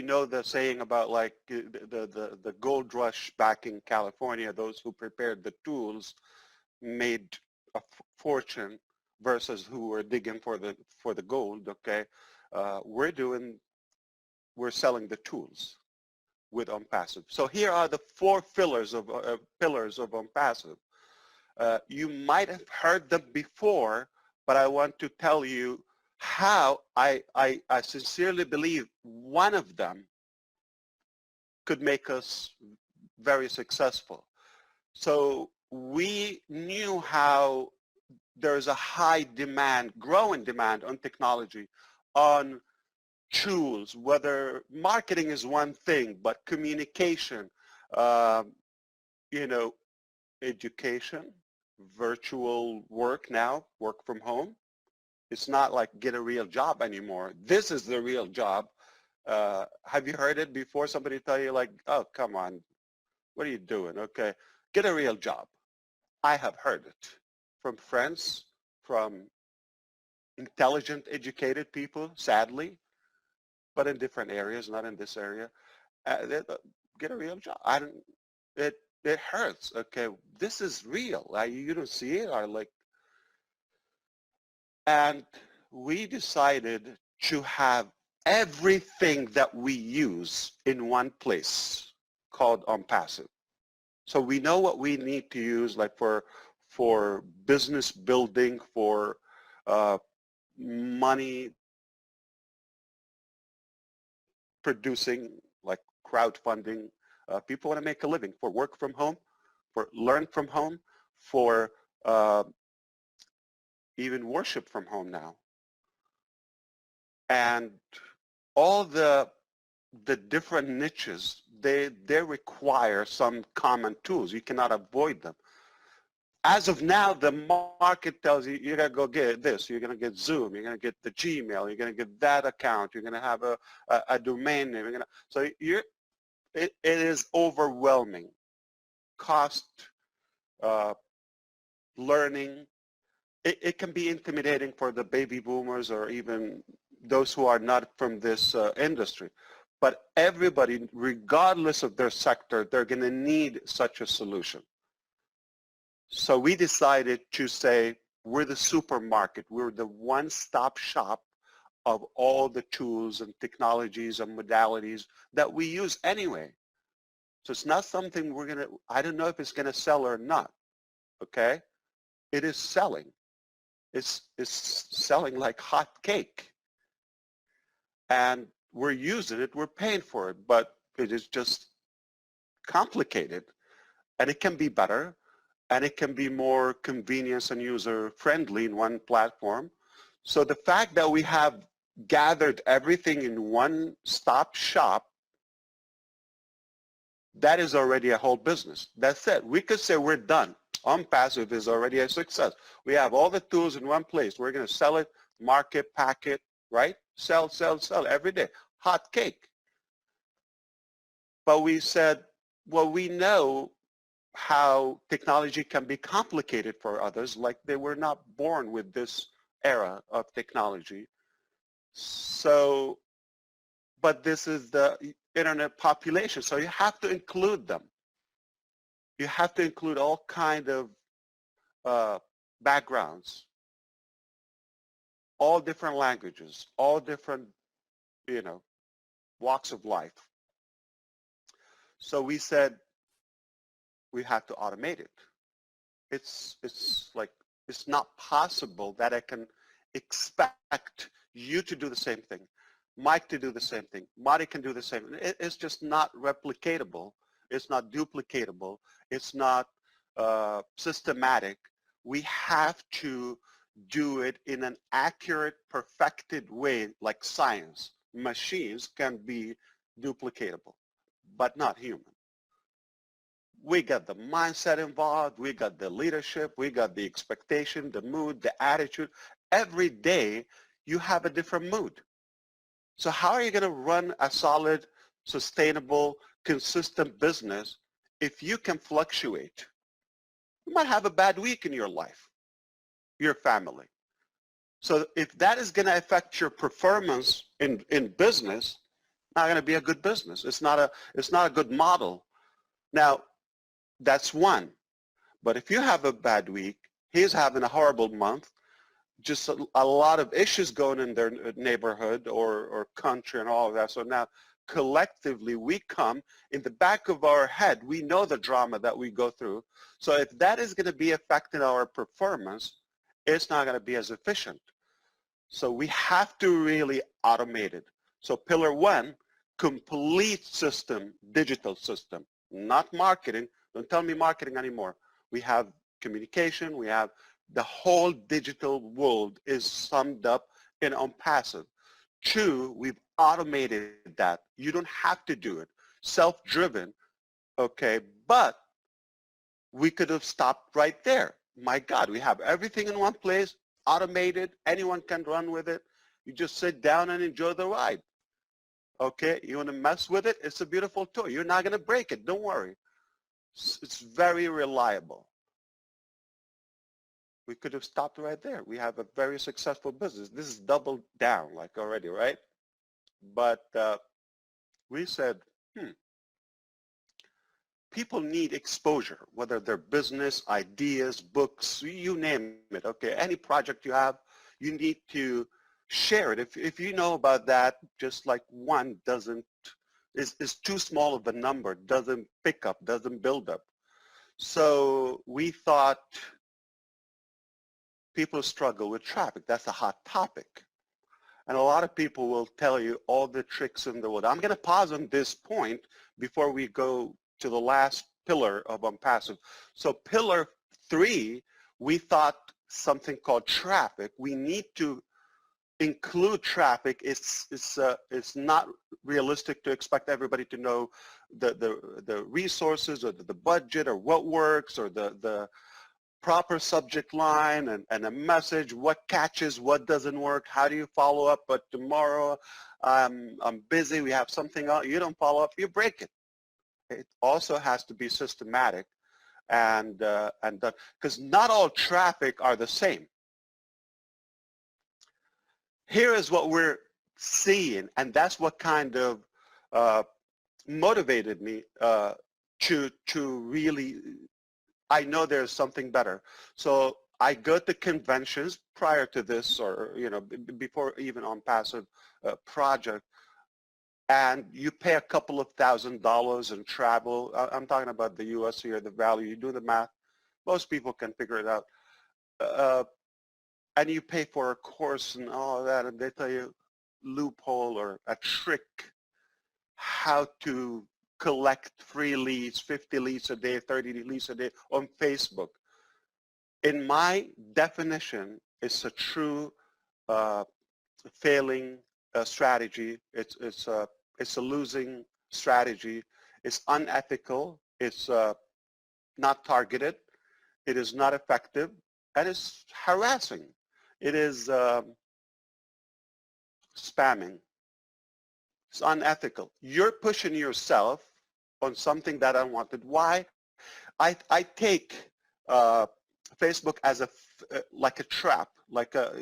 know the saying about like the gold rush back in California. Those who prepared the tools made a fortune versus who were digging for the gold. Okay, we're selling the tools with OnPassive. So here are the 4 pillars of OnPassive. You might have heard them before, but I want to tell you how I sincerely believe one of them could make us very successful. So we knew how there's a high demand, growing demand on technology, on tools, whether marketing is one thing, but communication, you know, education, virtual work now, work from home. It's not like get a real job anymore. This is the real job. Have you heard it before? Somebody tell you like, oh, come on, what are you doing? Okay, get a real job. I have heard it from friends, from intelligent, educated people, sadly, but in different areas, not in this area. Get a real job. It hurts. Okay, this is real. You don't see it, or like. And we decided to have everything that we use in one place called OnPassive. So we know what we need to use, like for business building, for money producing, like crowdfunding. People want to make a living, for work from home, for learn from home, for even worship from home now. And all the different niches, they require some common tools. You cannot avoid them. As of now, the market tells you, you're going to go get this, you're going to get Zoom, you're going to get the Gmail, you're going to get that account, you're going to have a domain name. So it is overwhelming. Cost, learning, it can be intimidating for the baby boomers or even those who are not from this industry. But everybody, regardless of their sector, they're going to need such a solution. So we decided to say, we're the supermarket. We're the one-stop shop of all the tools and technologies and modalities that we use anyway. So it's not something I don't know if it's gonna sell or not, okay? It is selling. It's selling like hot cake. And we're using it, we're paying for it, but it is just complicated. And it can be better, and it can be more convenience and user-friendly in one platform. So the fact that we have gathered everything in one-stop shop, that is already a whole business. That's it. We could say we're done. OnPassive is already a success. We have all the tools in one place. We're going to sell it, market, pack it, right? Sell, sell, sell every day. Hot cake. But we said, well, we know how technology can be complicated for others, like they were not born with this era of technology. So, but this is the internet population, so you have to include them. You have to include all kind of backgrounds, all different languages, all different, walks of life. So we said we have to automate it. It's not possible that I can expect you to do the same thing, Mike to do the same thing, Marty can do the same thing. It's just not replicatable. It's not duplicatable. It's not systematic. We have to do it in an accurate, perfected way, like science. Machines can be duplicatable, but not human. We got the mindset involved, we got the leadership, we got the expectation, the mood, the attitude. Every day you have a different mood. So how are you going to run a solid, sustainable, consistent business if you can fluctuate? You might have a bad week in your life, your family. So if that is going to affect your performance in business, not going to be a good business. It's not a good model. Now, that's one. But if you have a bad week, he's having a horrible month, just a lot of issues going in their neighborhood or country and all of that. So now collectively we come in the back of our head, we know the drama that we go through. So if that is going to be affecting our performance, it's not going to be as efficient. So we have to really automate it. So pillar one, complete system, digital system, not marketing. Don't tell me marketing anymore. We have communication. We have the whole digital world is summed up in OnPassive. Two, we've automated that. You don't have to do it. Self-driven, okay, but we could have stopped right there. My God, we have everything in one place, automated. Anyone can run with it. You just sit down and enjoy the ride. Okay, you want to mess with it? It's a beautiful toy. You're not going to break it. Don't worry. It's very reliable. We could have stopped right there. We have a very successful business. This is doubled down like already, right? But we said, people need exposure, whether they're business, ideas, books, you name it, okay? Any project you have, you need to share it. If you know about that, just like one is too small of a number, doesn't pick up, doesn't build up. So we thought people struggle with traffic. That's a hot topic. And a lot of people will tell you all the tricks in the world. I'm going to pause on this point before we go to the last pillar of OnPassive. So pillar 3, we thought something called traffic. We need to include traffic. It's not realistic to expect everybody to know the resources or the budget or what works or the proper subject line and a message, what catches, what doesn't work, how do you follow up, but tomorrow I'm busy, we have something else, you don't follow up, you break it. It also has to be systematic and because not all traffic are the same. Here is what we're seeing, and that's what kind of motivated me to really, I know there's something better. So I go to conventions prior to this, or before even OnPassive project, and you pay a couple of $1,000s in travel. I'm talking about the US here, the value. You do the math. Most people can figure it out. And you pay for a course and all of that, and they tell you loophole or a trick how to collect free leads, 50 leads a day, 30 leads a day on Facebook. In my definition, it's a true failing strategy. It's a losing strategy. It's unethical. It's not targeted. It is not effective, and it's harassing. It is spamming. It's unethical. You're pushing yourself on something that I wanted. Why? I take Facebook as like a trap, like a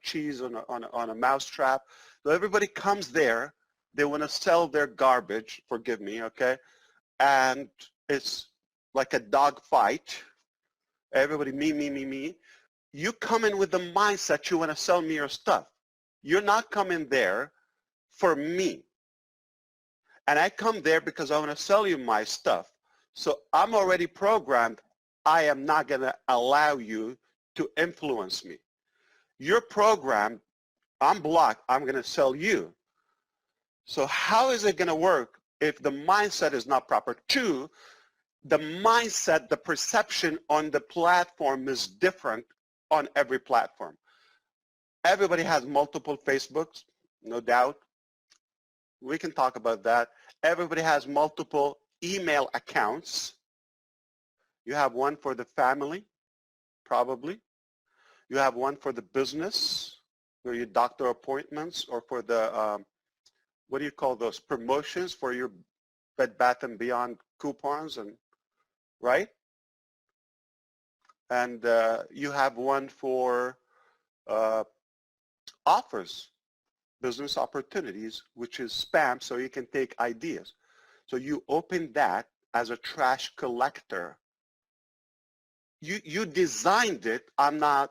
cheese on a mouse trap. So everybody comes there. They want to sell their garbage. Forgive me, okay? And it's like a dog fight. Everybody me. You come in with the mindset you want to sell me your stuff. You're not coming there for me. And I come there because I want to sell you my stuff. So I'm already programmed. I am not going to allow you to influence me. You're programmed. I'm blocked. I'm going to sell you. So how is it going to work if the mindset is not proper? Two, the mindset, the perception on the platform is different on every platform. Everybody has multiple Facebooks, no doubt. We can talk about that. Everybody has multiple email accounts. You have one for the family, probably. You have one for the business, for your doctor appointments, or for the, what do you call those, promotions for your Bed Bath & Beyond coupons, and right? And you have one for offers, business opportunities, which is spam, so you can take ideas. So you open that as a trash collector. You designed it. I'm not,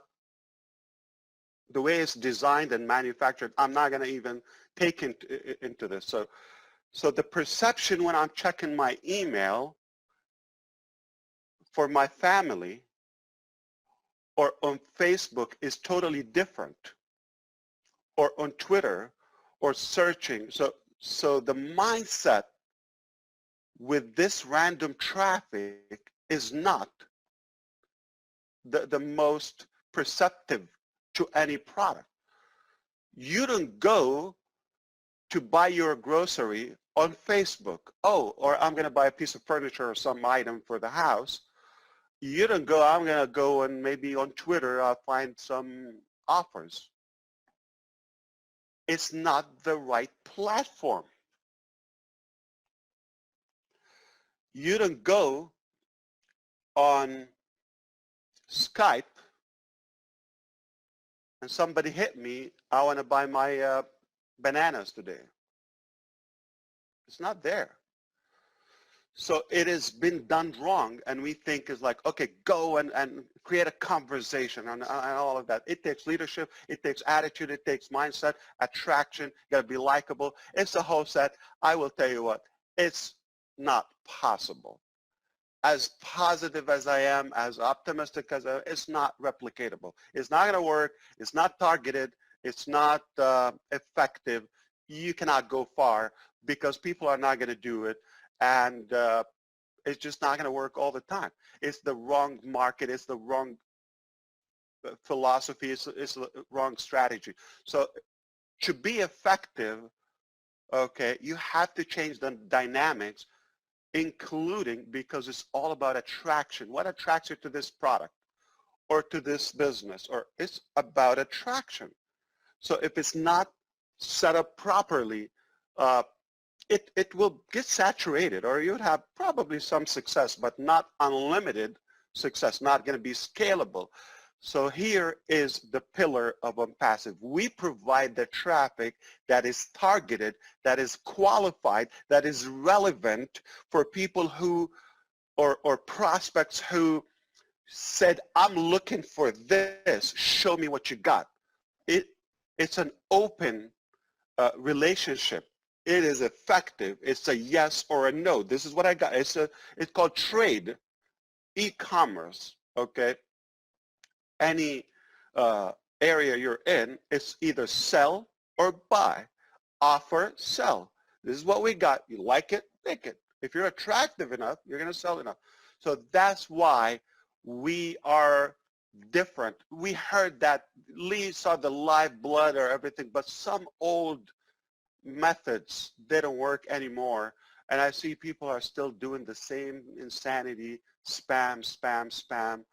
the way it's designed and manufactured, I'm not going to even take into this. So the perception when I'm checking my email for my family or on Facebook is totally different, or on Twitter, or searching. So the mindset with this random traffic is not the most perceptive to any product. You don't go to buy your grocery on Facebook. Oh, or I'm going to buy a piece of furniture or some item for the house. You don't go, I'm going to go and maybe on Twitter I'll find some offers. It's not the right platform. You don't go on Skype and somebody hit me, I want to buy my bananas today. It's not there. So it has been done wrong, and we think it's like, okay, go and create a conversation and all of that. It takes leadership, it takes attitude, it takes mindset, attraction, you got to be likable. It's a whole set. I will tell you what, it's not possible. As positive as I am, as optimistic as I am, it's not replicatable. It's not going to work. It's not targeted. It's not effective. You cannot go far because people are not going to do it. And it's just not going to work all the time. It's the wrong market. It's the wrong philosophy. It's the wrong strategy. So to be effective, okay, you have to change the dynamics, including, because it's all about attraction. What attracts you to this product or to this business? Or it's about attraction. So if it's not set up properly, it will get saturated, or you would have probably some success, but not unlimited success, not going to be scalable. So here is the pillar of OnPassive. We provide the traffic that is targeted, that is qualified, that is relevant for people who, or prospects who said, I'm looking for this, show me what you got. It's an open relationship. it is effective. It's a yes or a no. This is what I got. It's called trade, e-commerce, okay? Any area you're in, it's either sell or buy, offer, sell. This is what we got. You like it, take it. If you're attractive enough, you're going to sell enough. So that's why we are different. We heard that Lee saw the live blood or everything, but some old methods didn't work anymore. And I see people are still doing the same insanity, spam, spam, spam.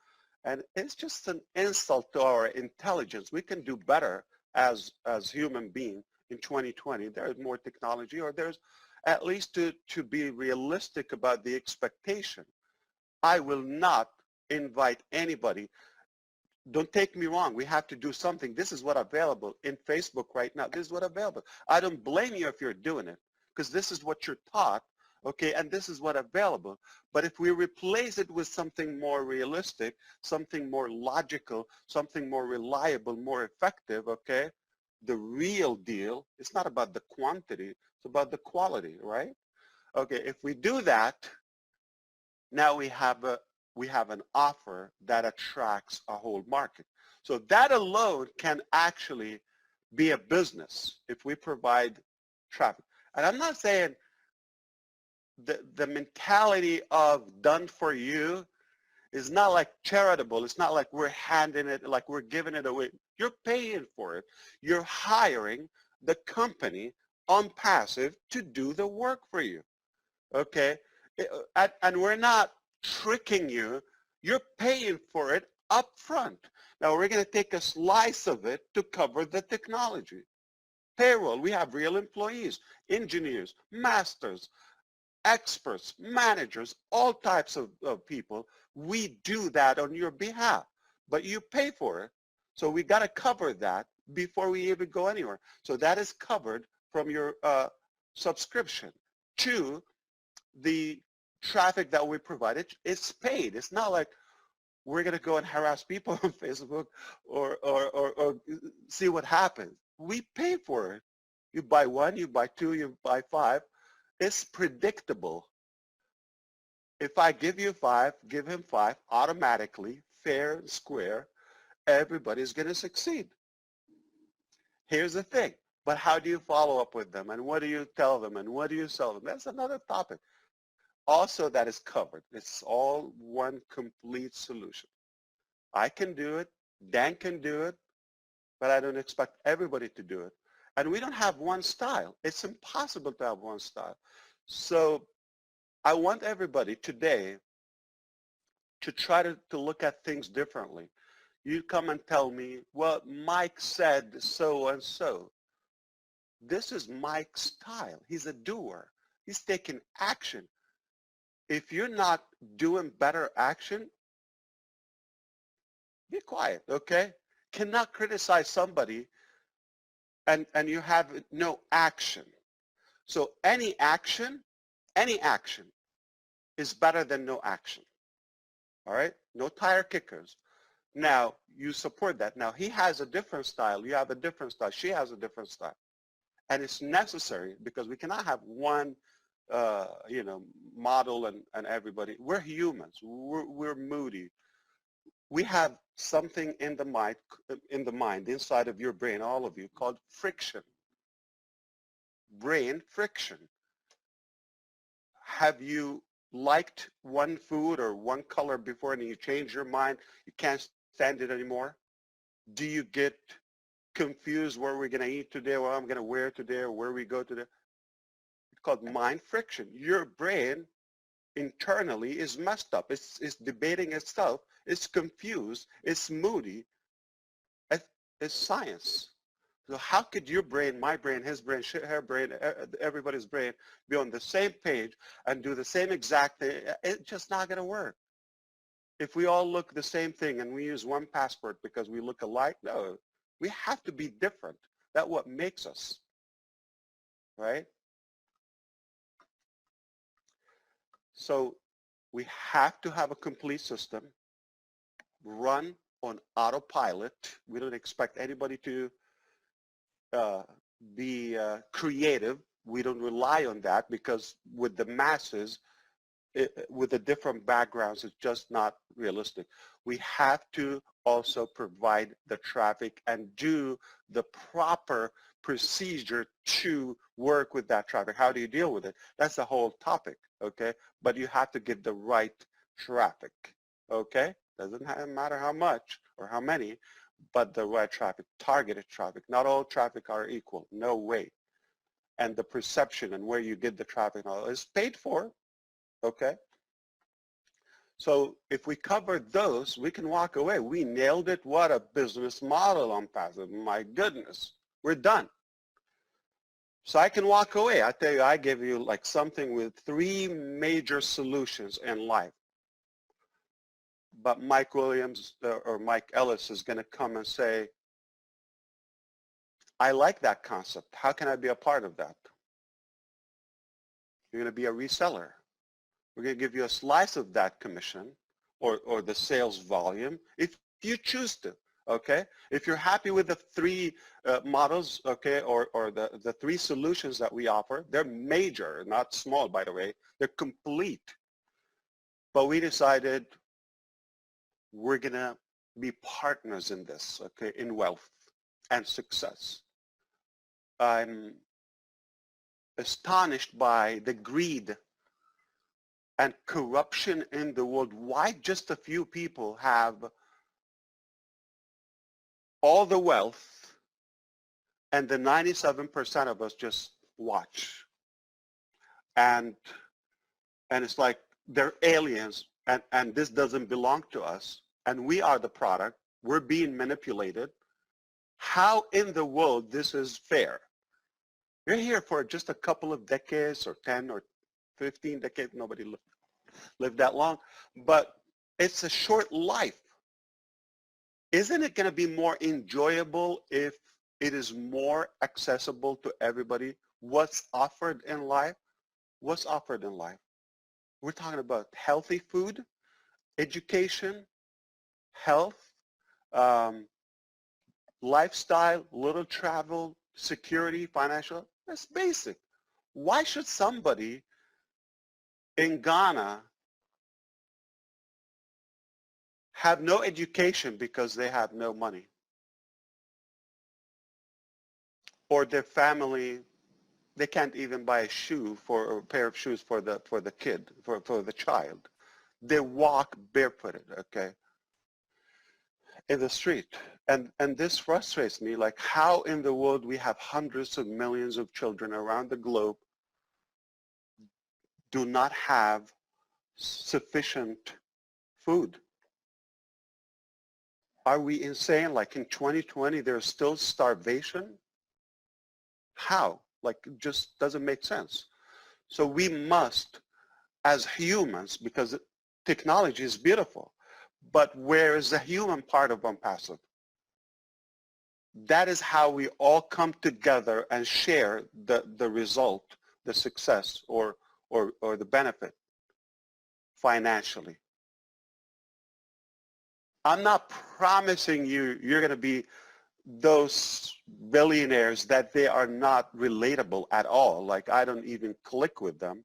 And it's just an insult to our intelligence. We can do better as human beings in 2020. There's more technology, or there's at least to be realistic about the expectation. I will not invite anybody. Don't take me wrong. We have to do something. This is what's available in Facebook right now. This is what's available. I don't blame you if you're doing it, because this is what you're taught, okay, and this is what's available. But if we replace it with something more realistic, something more logical, something more reliable, more effective, okay, the real deal, it's not about the quantity, it's about the quality, right? Okay, if we do that, now we have an offer that attracts a whole market. So that alone can actually be a business if we provide traffic. And I'm not saying the mentality of done for you is not like charitable. It's not like we're handing it, like we're giving it away. You're paying for it. You're hiring the company OnPassive to do the work for you, okay? And we're not tricking you. You're paying for it up front. Now we're going to take a slice of it to cover the technology. Payroll, we have real employees, engineers, masters, experts, managers, all types of people. We do that on your behalf, but you pay for it. So we got to cover that before we even go anywhere. So that is covered from your subscription to the traffic that we provided. It's paid. It's not like we're going to go and harass people on Facebook or see what happens. We pay for it. You buy one, you buy two, you buy five. It's predictable. If I give you five, give him five, automatically, fair and square, everybody's going to succeed. Here's the thing. But how do you follow up with them? And what do you tell them? And what do you sell them? That's another topic. Also, that is covered. It's all one complete solution. I can do it. Dan can do it. But I don't expect everybody to do it. And we don't have one style. It's impossible to have one style. So I want everybody today to try to look at things differently. You come and tell me, well, Mike said so and so. This is Mike's style. He's a doer. He's taking action. If you're not doing better action, be quiet, okay? Cannot criticize somebody and you have no action. So any action is better than no action, all right? No tire kickers. Now, you support that. Now, he has a different style. You have a different style. She has a different style. And it's necessary because we cannot have one, model and everybody. We're humans. We're moody. We have something in the mind, inside of your brain, all of you, called friction. Brain friction. Have you liked one food or one color before and you change your mind? You can't stand it anymore? Do you get confused where we're going to eat today, what I'm going to wear today, or where we go today? It's called mind friction. Your brain internally is messed up. It's debating itself. It's confused. It's moody. It's science. So how could your brain, my brain, his brain, her brain, everybody's brain be on the same page and do the same exact thing? It's just not going to work. If we all look the same thing and we use one passport because we look alike, no. We have to be different. That's what makes us, right? So we have to have a complete system, run on autopilot. We don't expect anybody to be creative. we don't rely on that because with the masses, with the different backgrounds, it's just not realistic. We have to also provide the traffic and do the proper procedure to work with that traffic. How do you deal with it? That's the whole topic, okay? But you have to get the right traffic, okay? Doesn't matter how much or how many, but the right traffic, targeted traffic. Not all traffic are equal, no way. And the perception and where you get the traffic and all is paid for, okay? So if we cover those, we can walk away. We nailed it. What a business model OnPassive. My goodness, we're done. So I can walk away. I tell you, I give you like something with 3 major solutions in life. But Mike Williams or Mike Ellis is going to come and say, I like that concept. How can I be a part of that? You're going to be a reseller. We're going to give you a slice of that commission or the sales volume if you choose to, okay? If you're happy with the 3 models, okay, or the 3 solutions that we offer, they're major, not small, by the way. They're complete. But we decided we're going to be partners in this, okay, in wealth and success. I'm astonished by the greed and corruption in the world. Why just a few people have all the wealth and the 97% of us just watch? And it's like they're aliens and this doesn't belong to us and we are the product. We're being manipulated. How in the world this is fair? You're here for just a couple of decades or 10 or 15 decades. Nobody lived that long, but it's a short life. Isn't it going to be more enjoyable if it is more accessible to everybody? What's offered in life? What's offered in life? We're talking about healthy food, education, health, lifestyle, little travel, security, financial. That's basic. Why should somebody in Ghana have no education because they have no money? Or their family, they can't even buy a shoe or a pair of shoes for the kid, for the child. They walk barefooted, okay, in the street. And this frustrates me, like how in the world we have hundreds of millions of children around the globe do not have sufficient food. Are we insane? Like in 2020, there's still starvation? How? Like it just doesn't make sense. So we must, as humans, because technology is beautiful, but where is the human part of OnPassive? That is how we all come together and share the result, the success, or the benefit financially. I'm not promising you're going to be those billionaires that they are not relatable at all. Like I don't even click with them.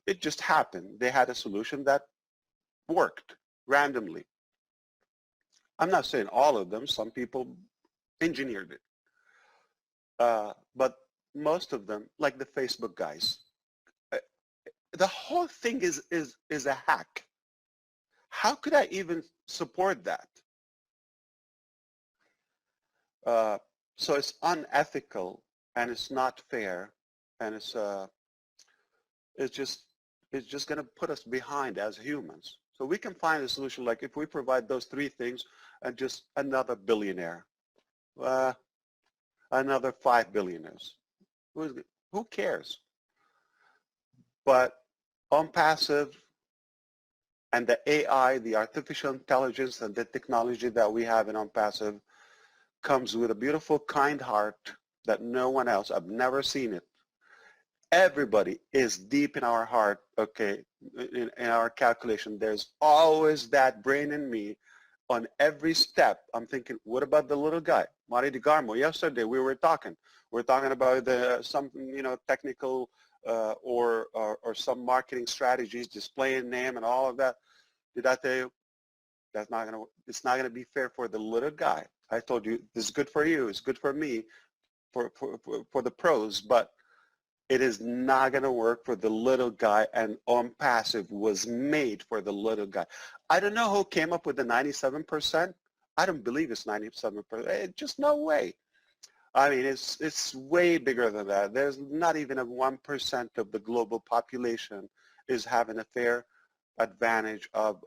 It just happened. They had a solution that worked randomly. I'm not saying all of them. Some people engineered it. But most of them, like the Facebook guys, the whole thing is a hack. How could I even support that? So it's unethical and it's not fair, and it's just going to put us behind as humans. So we can find a solution like if we provide those 3 things and just another billionaire, another 5 billionaires. Who cares? But OnPassive and the AI, the artificial intelligence and the technology that we have in OnPassive comes with a beautiful, kind heart that no one else, I've never seen it. Everybody is deep in our heart, okay, in our calculation. There's always that brain in me on every step. I'm thinking, what about the little guy, Mari DeGarmo? Yesterday we were talking. We're talking about some, technical or some marketing strategies, displaying name and all of that. Did I tell you it's not gonna be fair for the little guy? I told you this is good for you, it's good for me, for the pros, but it is not going to work for the little guy, and OnPassive was made for the little guy. I don't know who came up with the 97%. I don't believe it's 97%. Just no way. I mean, it's way bigger than that. There's not even a 1% of the global population is having a fair advantage of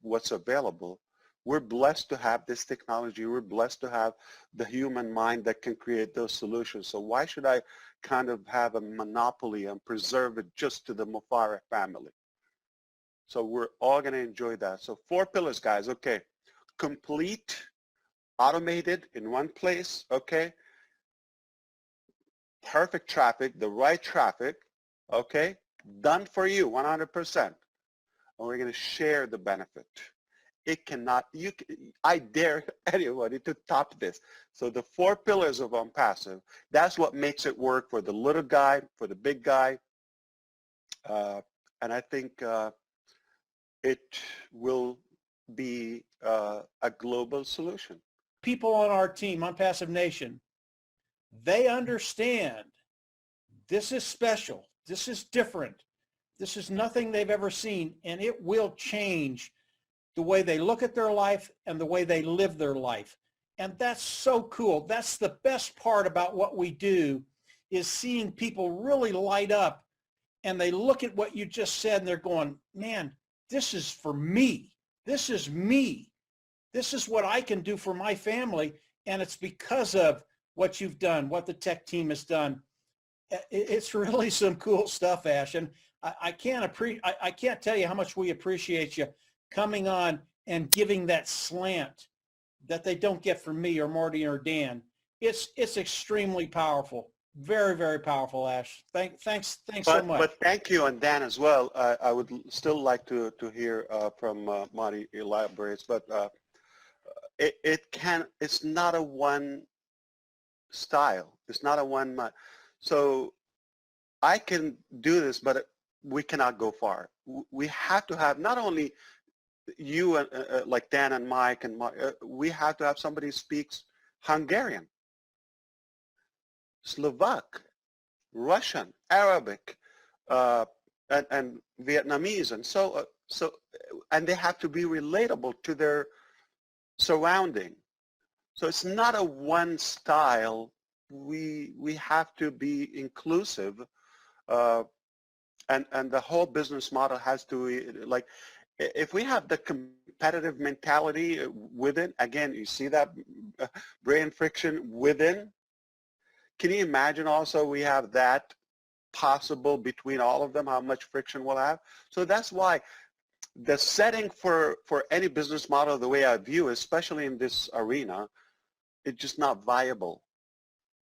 what's available. We're blessed to have this technology. We're blessed to have the human mind that can create those solutions. So why should I kind of have a monopoly and preserve it just to the Mufara family? So we're all going to enjoy that. So 4 pillars, guys. Okay. Complete, automated in one place. Okay. Perfect traffic, the right traffic. Okay. Done for you 100%. And we're going to share the benefit. It cannot, I dare anybody to top this. So the 4 pillars of OnPassive, that's what makes it work for the little guy, for the big guy. And I think it will be a global solution. People on our team, OnPassive Nation, they understand this is special. This is different. This is nothing they've ever seen, and it will change the way they look at their life and the way they live their life. And that's so cool. That's the best part about what we do, is seeing people really light up, and they look at what you just said and they're going, man, this is for me. This is me. This is what I can do for my family. And it's because of what you've done, what the tech team has done. It's really some cool stuff, Ash. And I can't tell you how much we appreciate you coming on and giving that slant that they don't get from me or Marty or Dan. It's extremely powerful. Very, very powerful, Ash. Thanks so much. But thank you, and Dan as well. I would still like to hear from Marty elaborates, but it's not a one style. It's not a one. So I can do this, but we cannot go far. We have to have not only you and like Dan and Mike and Mark, we have to have somebody who speaks Hungarian, Slovak, Russian, Arabic, and Vietnamese, and so and they have to be relatable to their surrounding. So it's not a one style. We have to be inclusive, and the whole business model has to, like, if we have the competitive mentality within, again, you see that brain friction within. Can you imagine also we have that possible between all of them, how much friction we'll have? So that's why the setting for any business model, the way I view, especially in this arena, it's just not viable.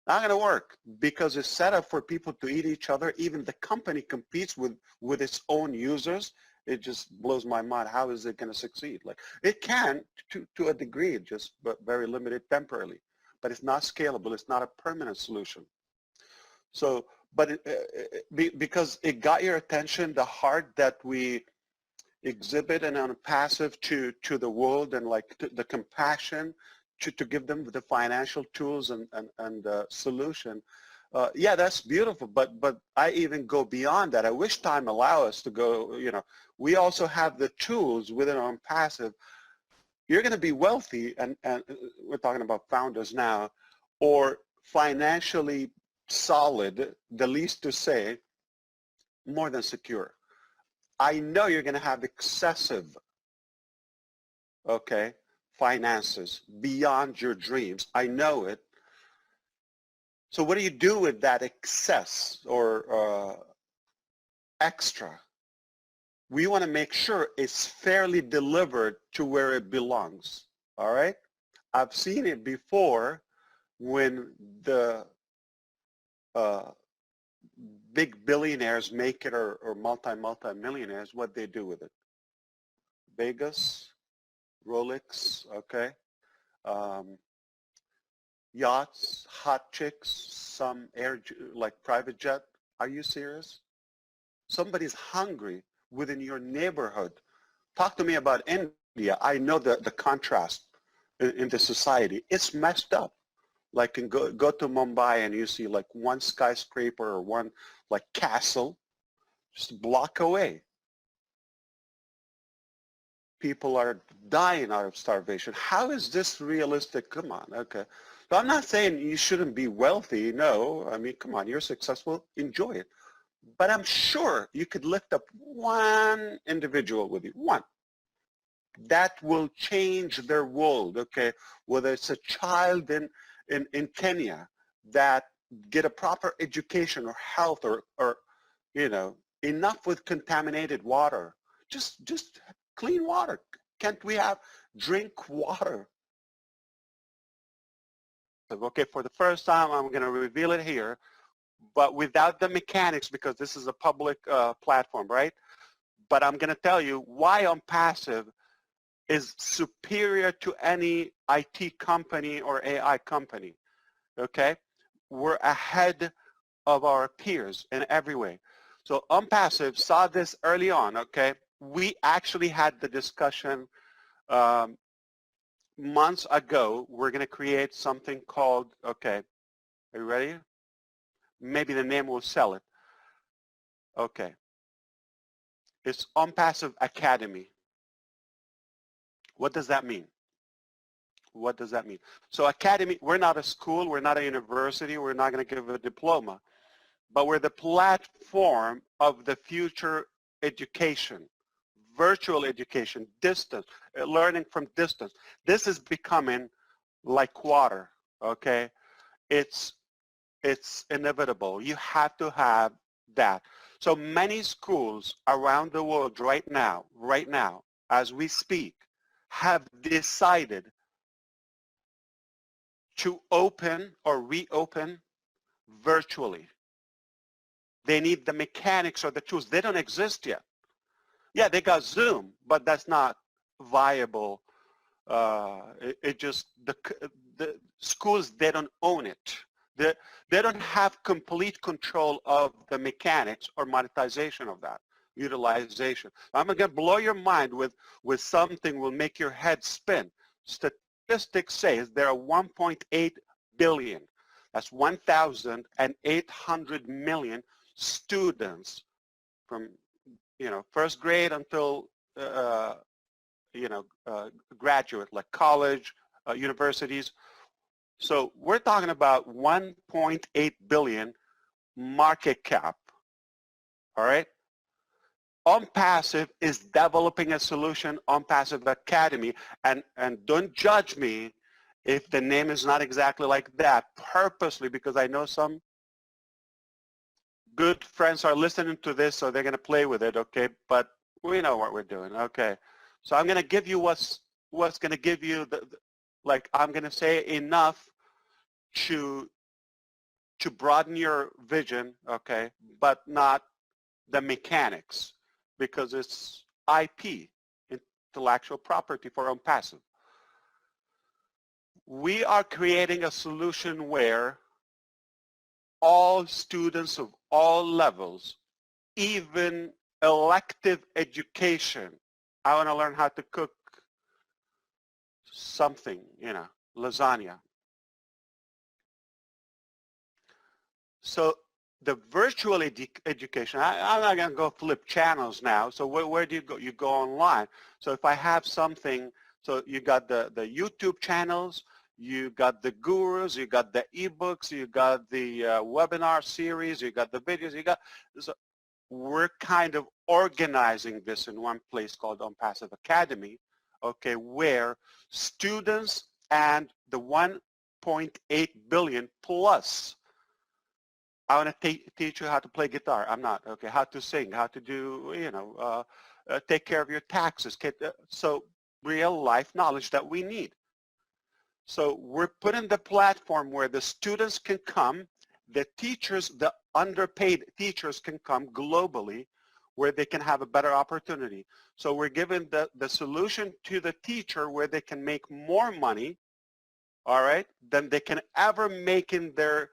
Not going to work, because it's set up for people to eat each other. Even the company competes with its own users. It just blows my mind. How is it going to succeed? Like, it can to a degree, just but very limited temporarily. But it's not scalable. It's not a permanent solution. So, but because it got your attention, the heart that we exhibit and OnPassive to the world, and like the compassion to give them the financial tools and solution. Yeah, that's beautiful, but I even go beyond that. I wish time allow us to go, we also have the tools within OnPassive. You're going to be wealthy, and we're talking about founders now, or financially solid, the least to say, more than secure. I know you're going to have excessive, finances beyond your dreams. I know it. So what do you do with that excess or extra? We want to make sure it's fairly delivered to where it belongs. All right? I've seen it before when the big billionaires make it, or multi-millionaires, what they do with it. Vegas, Rolex, yachts, hot chicks, some like private jet. Are you serious? Somebody's hungry within your neighborhood. Talk to me about India. I know the contrast in the society. It's messed up. Like go to Mumbai and you see like one skyscraper or one like castle just a block away. People are dying out of starvation. How is this realistic? Come on, okay. So I'm not saying you shouldn't be wealthy. No, I mean, come on, you're successful, enjoy it. But I'm sure you could lift up one individual with you, one. That will change their world, okay? Whether it's a child in Kenya that get a proper education or health or you know, enough with contaminated water. Just clean water. Can't we have drink water? Okay, for the first time, I'm going to reveal it here, but without the mechanics because this is a public platform, right? But I'm going to tell you why OnPassive is superior to any IT company or AI company, okay? We're ahead of our peers in every way. So OnPassive saw this early on, okay? We actually had the discussion months ago. We're going to create something called, okay, are you ready? Maybe the name will sell it. Okay. It's OnPassive Academy. What does that mean? What does that mean? So academy, we're not a school, we're not a university, we're not going to give a diploma, but we're the platform of the future education, virtual education, distance, learning from distance. This is becoming like water, okay? It's inevitable. You have to have that. So many schools around the world right now, as we speak, have decided to open or reopen virtually. They need the mechanics or the tools. They don't exist yet. Yeah, they got Zoom, but that's not viable. It just, the schools, they don't own it. They don't have complete control of the mechanics or monetization of that, utilization. I'm going to blow your mind with something will make your head spin. Statistics say there are 1.8 billion, that's 1,800 million students from, you know, first grade until, graduate, like college, universities. So we're talking about 1.8 billion market cap, all right? OnPassive is developing a solution, OnPassive Academy, and don't judge me if the name is not exactly like that, purposely, because I know some good friends are listening to this, so they're going to play with it, okay? But we know what we're doing, okay? So I'm going to give you what's going to give you like I'm going to say enough to broaden your vision, okay, but not the mechanics, because it's IP, intellectual property for OnPassive. We are creating a solution where all students of all levels, even elective education, I want to learn how to cook something, you know, lasagna. So the virtual education, I'm not going to go flip channels now. So where do you go? You go online. So if I have something, so you got the YouTube channels, you got the gurus, you got the ebooks, you got the webinar series, you got the videos, you got, so we're kind of organizing this in one place called OnPassive Academy, okay, where students and the 1.8 billion plus, I want to teach you how to play guitar. I'm not, okay, how to sing, how to do, you know, take care of your taxes. So real life knowledge that we need. So we're putting the platform where the students can come, the teachers, the underpaid teachers can come globally where they can have a better opportunity. So we're giving the solution to the teacher where they can make more money all right, than they can ever make in their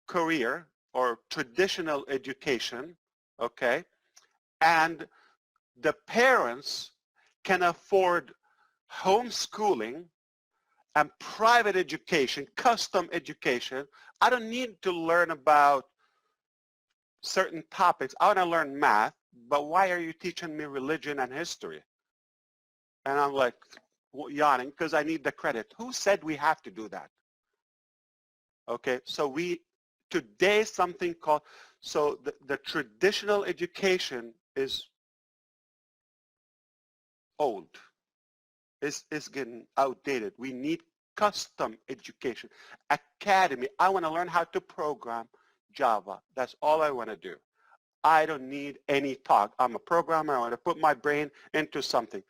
career or traditional education, okay? And the parents can afford homeschooling and private education, custom education. I don't need to learn about certain topics. I want to learn math, but why are you teaching me religion and history? And I'm like yawning because I need the credit. Who said we have to do that? Okay, so today something called, so the traditional education is old, is getting outdated. We need custom education, academy. I want to learn how to program Java. That's all I want to do. I don't need any talk. I'm a programmer. I want to put my brain into something.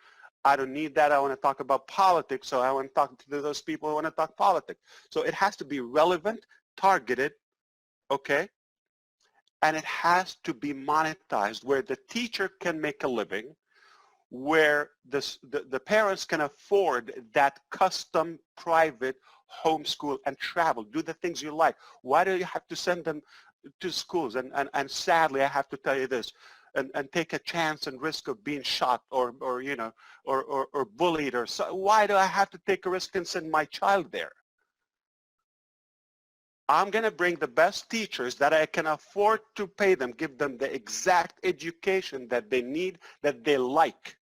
I don't need that. I want to talk about politics, so I want to talk to those people who want to talk politics. So it has to be relevant, targeted, okay? And it has to be monetized where the teacher can make a living, where the parents can afford that custom private homeschool and travel, do the things you like. Why do you have to send them to schools? And sadly, I have to tell you this, and take a chance and risk of being shot or you know, or bullied or so. Why do I have to take a risk and send my child there? I'm going to bring the best teachers that I can afford to pay them, give them the exact education that they need, that they like.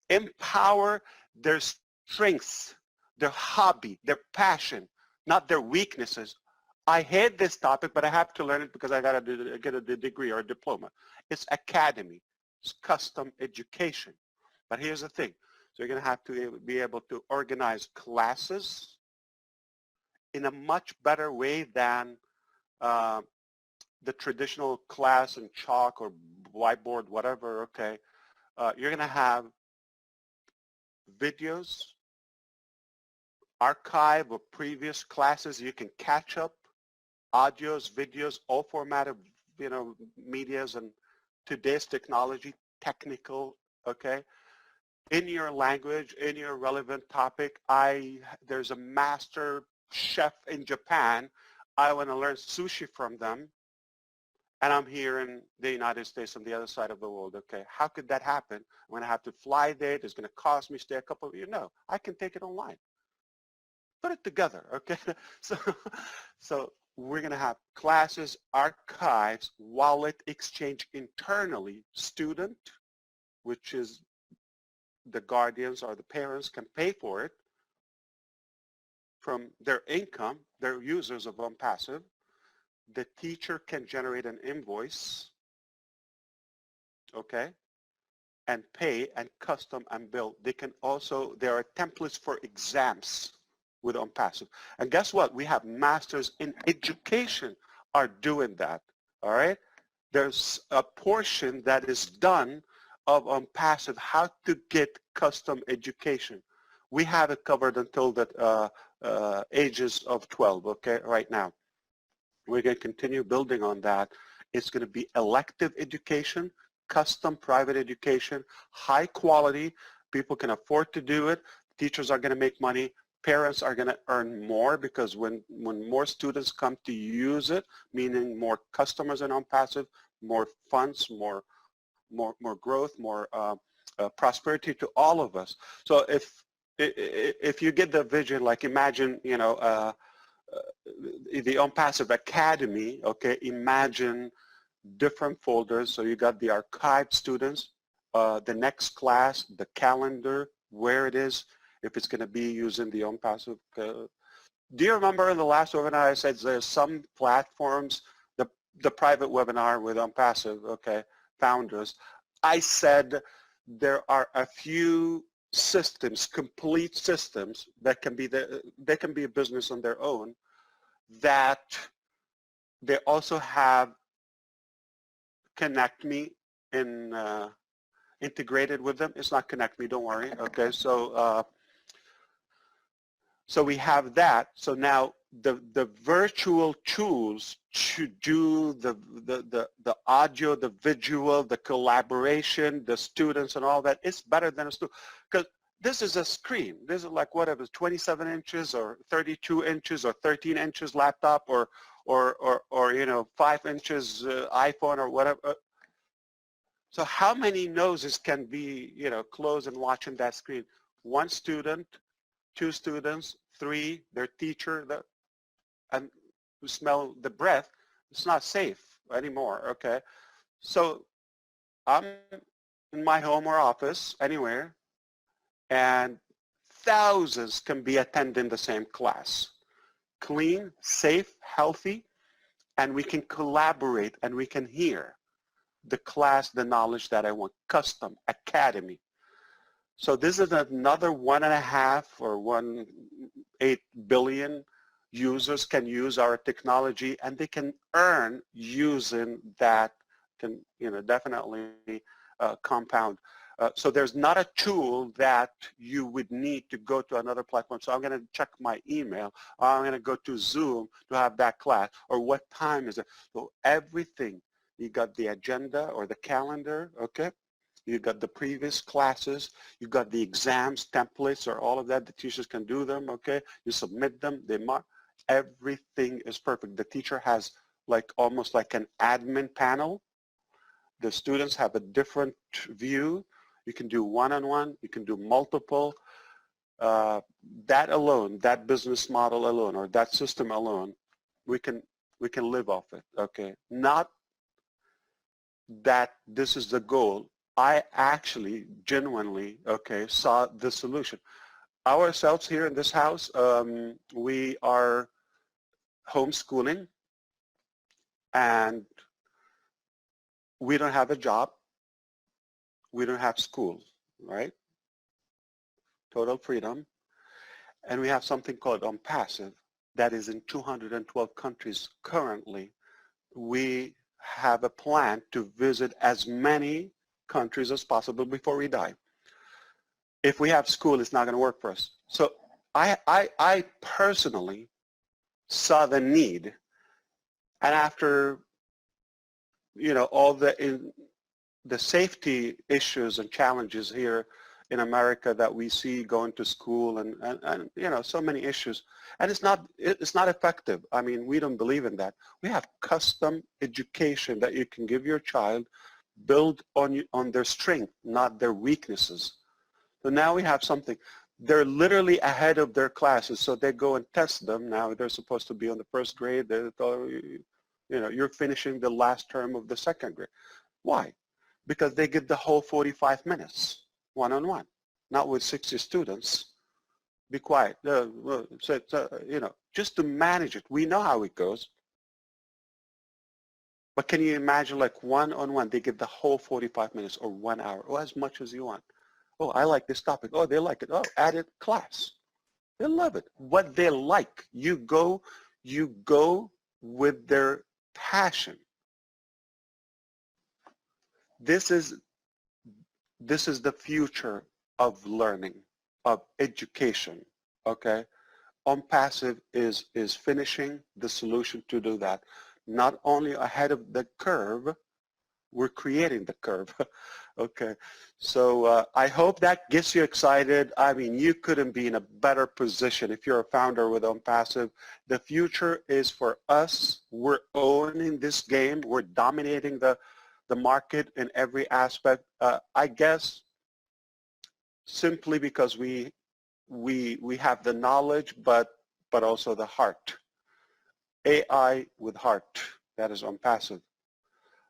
Empower their strengths, their hobby, their passion, not their weaknesses. I hate this topic, but I have to learn it because I got to get a degree or a diploma. It's academy. It's custom education. But here's the thing. So you're going to have to be able to organize classes in a much better way than the traditional class in chalk or whiteboard, whatever, okay. You're going to have videos, archive of previous classes. You can catch up, audios, videos, all formatted, you know, medias and today's technology, technical, okay, in your language, in your relevant topic. There's a master chef in Japan. I want to learn sushi from them, and I'm here in the United States on the other side of the world. Okay, how could that happen? I'm going to have to fly there. It's going to cost me stay a couple of years. No, I can take it online. Put it together, okay? So we're going to have classes, archives, wallet exchange internally. Student, which is the guardians or the parents, can pay for it from their income. They're users of OnPassive. The teacher can generate an invoice, okay, and pay and custom and build. They can also, there are templates for exams with OnPassive. And guess what? We have masters in education are doing that, all right? There's a portion that is done of OnPassive, how to get custom education. We have it covered until the ages of 12, okay, right now. We're going to continue building on that. It's going to be elective education, custom private education, high quality. People can afford to do it. Teachers are going to make money. Parents are going to earn more because when more students come to use it, meaning more customers in OnPassive, more funds, more growth, more prosperity to all of us. So if you get the vision, like imagine, you know, the OnPassive Academy, okay, imagine different folders. So you got the archived students, the next class, the calendar, where it is, if it's going to be using the OnPassive. Do you remember in the last webinar I said there's some platforms, the private webinar with OnPassive, okay, founders, I said there are a few systems, complete systems that can be they can be a business on their own, that they also have Connect Me in integrated with them. It's not Connect Me, don't worry. Okay, so so we have that. So now the virtual tools to do the audio, the visual, the collaboration, the students and all that, it's better than a student. Because This is a screen. This is like whatever, 27 inches or 32 inches or 13 inches laptop or you know, 5 inches iPhone or whatever. So how many noses can be, you know, closed and watching that screen? One student, two students, three, their teacher, and who smell the breath. It's not safe anymore, okay? So I'm in my home or office, anywhere, and thousands can be attending the same class. Clean, safe, healthy, and we can collaborate and we can hear the class, the knowledge that I want, custom, academy. So this is another 1.5 or 1.8 billion users can use our technology, and they can earn using that, can, you know, definitely compound. So there's not a tool that you would need to go to another platform. So I'm going to check my email, or I'm going to go to Zoom to have that class, or what time is it? So everything, you got the agenda or the calendar, okay? You got the previous classes, you got the exams, templates, or all of that. The teachers can do them, okay? You submit them, they mark. Everything is perfect. The teacher has like almost like an admin panel. The students have a different view. You can do one-on-one, you can do multiple. That alone, that business model alone, or that system alone, we can live off it, okay? Not that this is the goal. I actually genuinely, okay, saw the solution. Ourselves here in this house, we are homeschooling, and we don't have a job. We don't have school, right? Total freedom. And we have something called OnPassive that is in 212 countries currently. We have a plan to visit as many countries as possible before we die. If we have school, it's not going to work for us. So I personally saw the need, and after, you know, all the safety issues and challenges here in America that we see going to school, and you know, so many issues, and it's not effective. I mean, we don't believe in that. We have custom education that you can give your child, build on their strength, not their weaknesses. So now we have something. They're literally ahead of their classes, so they go and test them. Now they're supposed to be on the first grade. You know, you're finishing the last term of the second grade. Why? Because they get the whole 45 minutes one-on-one, not with 60 students. Be quiet. You know, just to manage it. We know how it goes. But can you imagine, like, one-on-one, they get the whole 45 minutes or 1 hour, or as much as you want. Oh, I like this topic. Oh, they like it. Oh, added class. They love it. What they like. You go with their passion. This is the future of learning, of education, okay? OnPassive is finishing the solution to do that. Not only ahead of the curve, we're creating the curve. Okay, so I hope that gets you excited. I mean, you couldn't be in a better position if you're a founder with OnPassive. The future is for us. We're owning this game. We're dominating the market in every aspect. I guess simply because we have the knowledge, but also the heart. AI with heart. That is OnPassive.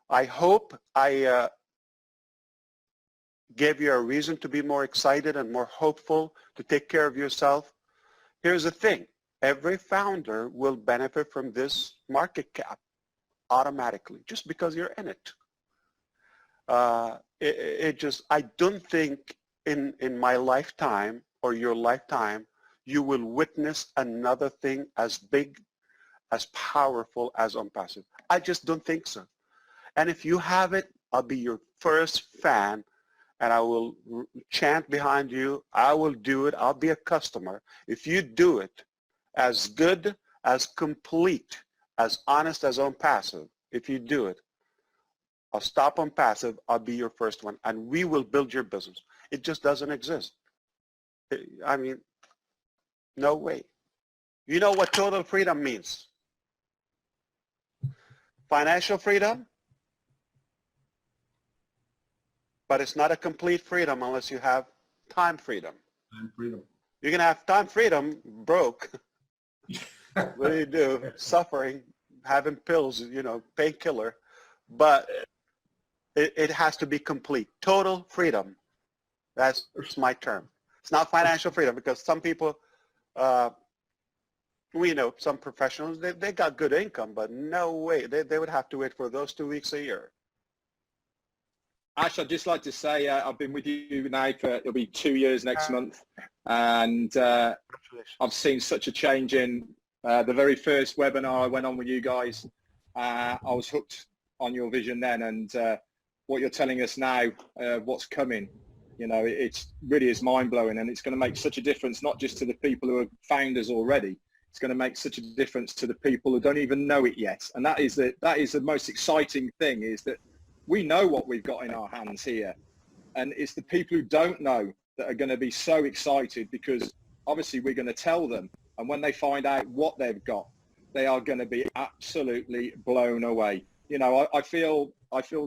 I hope I gave you a reason to be more excited and more hopeful, to take care of yourself. Here's the thing. Every founder will benefit from this market cap automatically just because you're in it. I don't think in my lifetime or your lifetime, you will witness another thing as big, as powerful as OnPassive. I just don't think so. And if you have it, I'll be your first fan, and I will chant behind you. I will do it. I'll be a customer. If you do it as good, as complete, as honest as OnPassive, if you do it, I'll stop OnPassive. I'll be your first one, and we will build your business. It just doesn't exist. I mean, no way. You know what total freedom means? Financial freedom, but it's not a complete freedom unless you have time freedom. Time freedom. You're going to have time freedom broke. What do you do? Suffering, having pills, you know, painkiller. But it has to be complete. Total freedom. That's my term. It's not financial freedom because some people, we know some professionals, they got good income, but no way. They would have to wait for those 2 weeks a year. Ash, I'd just like to say I've been with you now for, it'll be 2 years next month. And I've seen such a change in the very first webinar I went on with you guys. I was hooked on your vision then, and what you're telling us now, what's coming, you know, it really is mind-blowing, and it's going to make such a difference, not just to the people who are founders already. It's going to make such a difference to the people who don't even know it yet. And that is the most exciting thing, is that we know what we've got in our hands here. And it's the people who don't know that are going to be so excited, because obviously we're going to tell them. And when they find out what they've got, they are going to be absolutely blown away. You know, I feel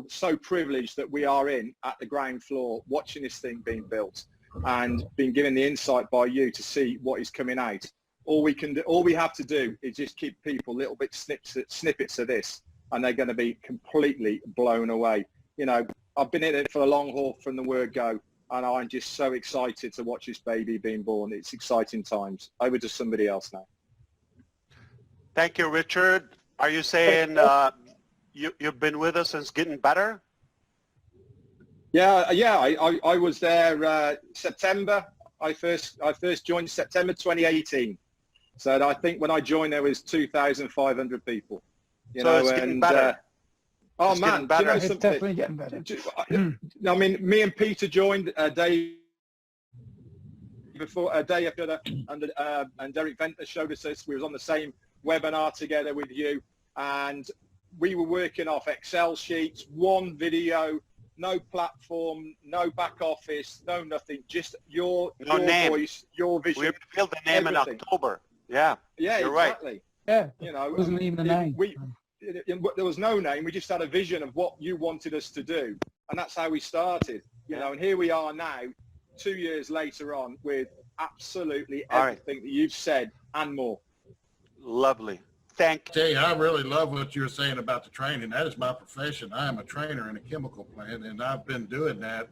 so privileged that we are at the ground floor watching this thing being built and being given the insight by you to see what is coming out. All we have to do is just keep people little bit snippets of this, and they're going to be completely blown away. You know, I've been in it for a long haul from the word go, and I'm just so excited to watch this baby being born. It's exciting times. Over to somebody else now. Thank you, Richard. Are you saying you've been with us and it's getting better? Yeah. I was there September. I first joined September 2018. So I think when I joined there was 2,500 people. You so know, it's getting better. Oh it's man, better. do you know It's something? definitely getting better. I mean, me and Peter joined a day before, a day after that, and Derek Venter showed us this. We was on the same webinar together with you, and we were working off Excel sheets, one video, no platform, no back office, no nothing, just your voice, your vision. We revealed the name everything. in October. Yeah, Yeah, you're exactly. right. Yeah, You know, wasn't even a name. There was no name. We just had a vision of what you wanted us to do, and that's how we started. You know, and here we are now, 2 years later on, with absolutely everything that you've said and more. Lovely. Thank you. Jay, I really love what you were saying about the training. That is my profession. I am a trainer in a chemical plant, and I've been doing that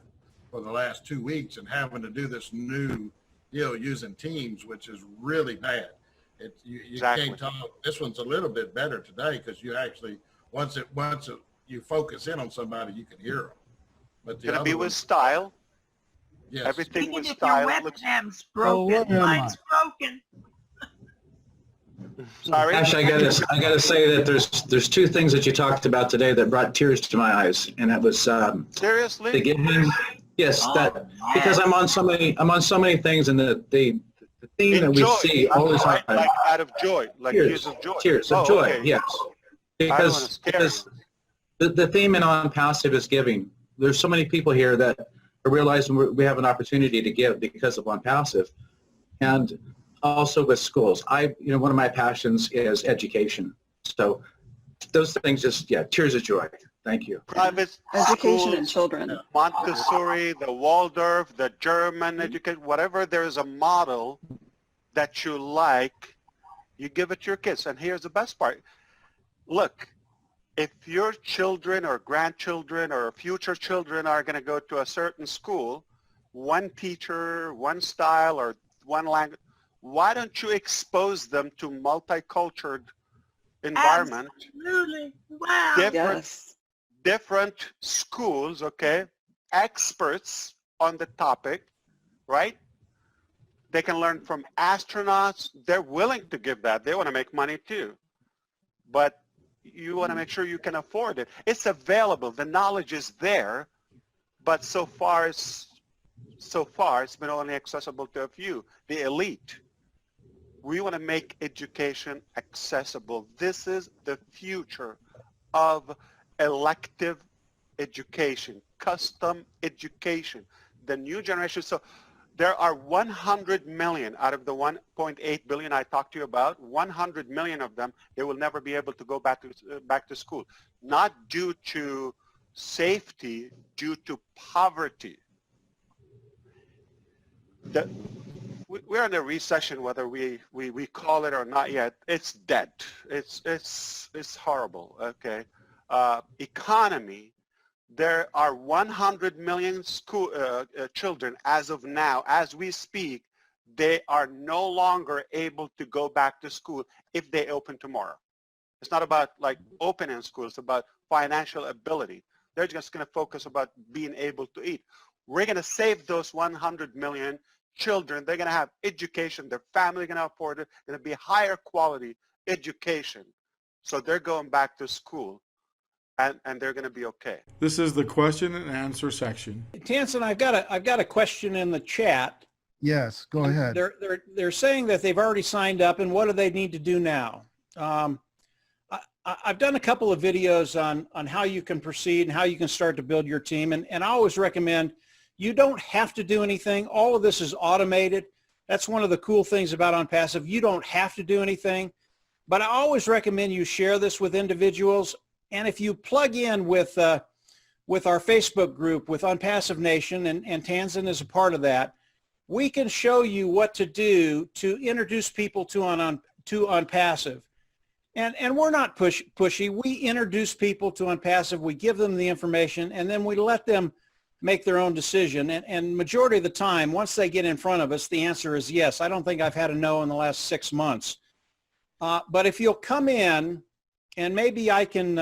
for the last 2 weeks and having to do this new deal using Teams, which is really bad. You Exactly. can't talk. This one's a little bit better today because you actually, once you focus in on somebody, you can hear them. But the Gonna other be one, with style. yes. Everything Even with if style. your webcam's broken, where am I? mine's broken. Sorry. Ash, I gotta say that there's two things that you talked about today that brought tears to my eyes, and that was the Seriously? giving. Yes, that because I'm on so many things, and the theme that we Enjoy. see all the time. Like out of joy, like tears of joy. Tears of joy. Okay. Yes, I don't wanna scare because the theme in OnPassive is giving. There's so many people here that are realizing we have an opportunity to give because of OnPassive, and also with schools. One of my passions is education. So those things just, tears of joy. Thank you. Private Education schools, and children. Montessori, the Waldorf, the German education, whatever there is a model that you like, you give it to your kids. And here's the best part. Look, if your children or grandchildren or future children are going to go to a certain school, one teacher, one style, or one language, why don't you expose them to multicultural environment? Absolutely. Wow. Yes. Different schools, okay, experts on the topic, right? They can learn from astronauts. They're willing to give that. They want to make money too. But you want to make sure you can afford it. It's available. The knowledge is there, but so far it's been only accessible to a few, the elite. We want to make education accessible. This is the future of elective education, custom education, the new generation. So There are 100 million out of the 1.8 billion I talked to you about. 100 million of them, they will never be able to go back to school, not due to safety, due to poverty. We're in a recession, whether we call it or not yet. It's dead. It's horrible. Okay, economy. There are 100 million school children as of now, as we speak. They are no longer able to go back to school if they open tomorrow. It's not about like opening school. It's about financial ability. They're just going to focus about being able to eat. We're going to save those 100 million children. They're going to have education. Their family are going to afford it. Going to be higher quality education. So they're going back to school. And they're going to be okay. This is the question and answer section. Tansen, I've got a question in the chat. Yes, go ahead. They're saying that they've already signed up, and what do they need to do now? I've done a couple of videos on how you can proceed and how you can start to build your team, and I always recommend you don't have to do anything. All of this is automated. That's one of the cool things about OnPassive. You don't have to do anything, but I always recommend you share this with individuals. And if you plug in with our Facebook group, with OnPassive Nation, and Tansen is a part of that, we can show you what to do to introduce people to OnPassive. And we're not pushy. We introduce people to OnPassive. We give them the information, and then we let them make their own decision. And majority of the time, once they get in front of us, the answer is yes. I don't think I've had a no in the last 6 months. But if you'll come in, and maybe I can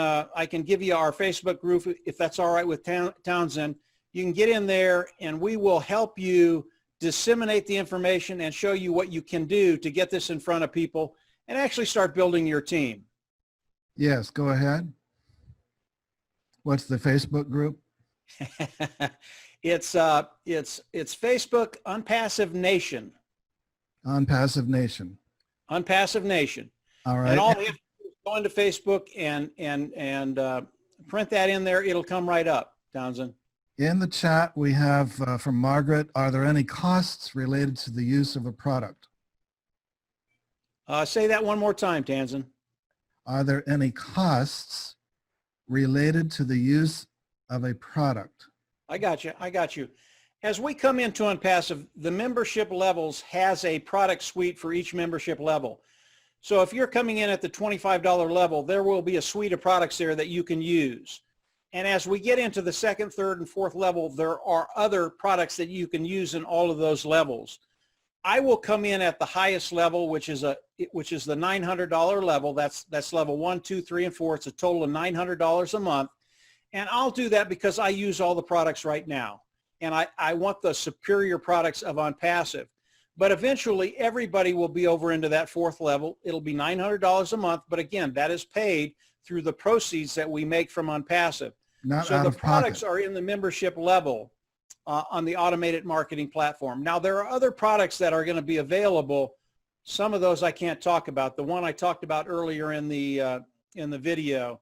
give you our Facebook group if that's all right with Townsend. You can get in there, and we will help you disseminate the information and show you what you can do to get this in front of people and actually start building your team. Yes, go ahead. What's the Facebook group? It's Facebook OnPassive Nation. OnPassive Nation. OnPassive Nation. All right. And all you have to do is go into Facebook and print that in there. It'll come right up, Townsend. In the chat, we have from Margaret, are there any costs related to the use of a product? Say that one more time, Townsend. Are there any costs related to the use of a product? I got you. As we come into OnPassive, the membership levels has a product suite for each membership level. So if you're coming in at the $25 level, there will be a suite of products there that you can use. And as we get into the second, third, and fourth level, there are other products that you can use in all of those levels. I will come in at the highest level, which is the $900 level. That's level 1, 2, 3, and 4. It's a total of $900 a month. And I'll do that because I use all the products right now. And I want the superior products of OnPassive. But eventually, everybody will be over into that fourth level. It'll be $900 a month. But again, that is paid through the proceeds that we make from OnPassive. Not so out the of products pocket. are in the membership level on the automated marketing platform. Now, there are other products that are going to be available. Some of those I can't talk about. The one I talked about earlier in the video,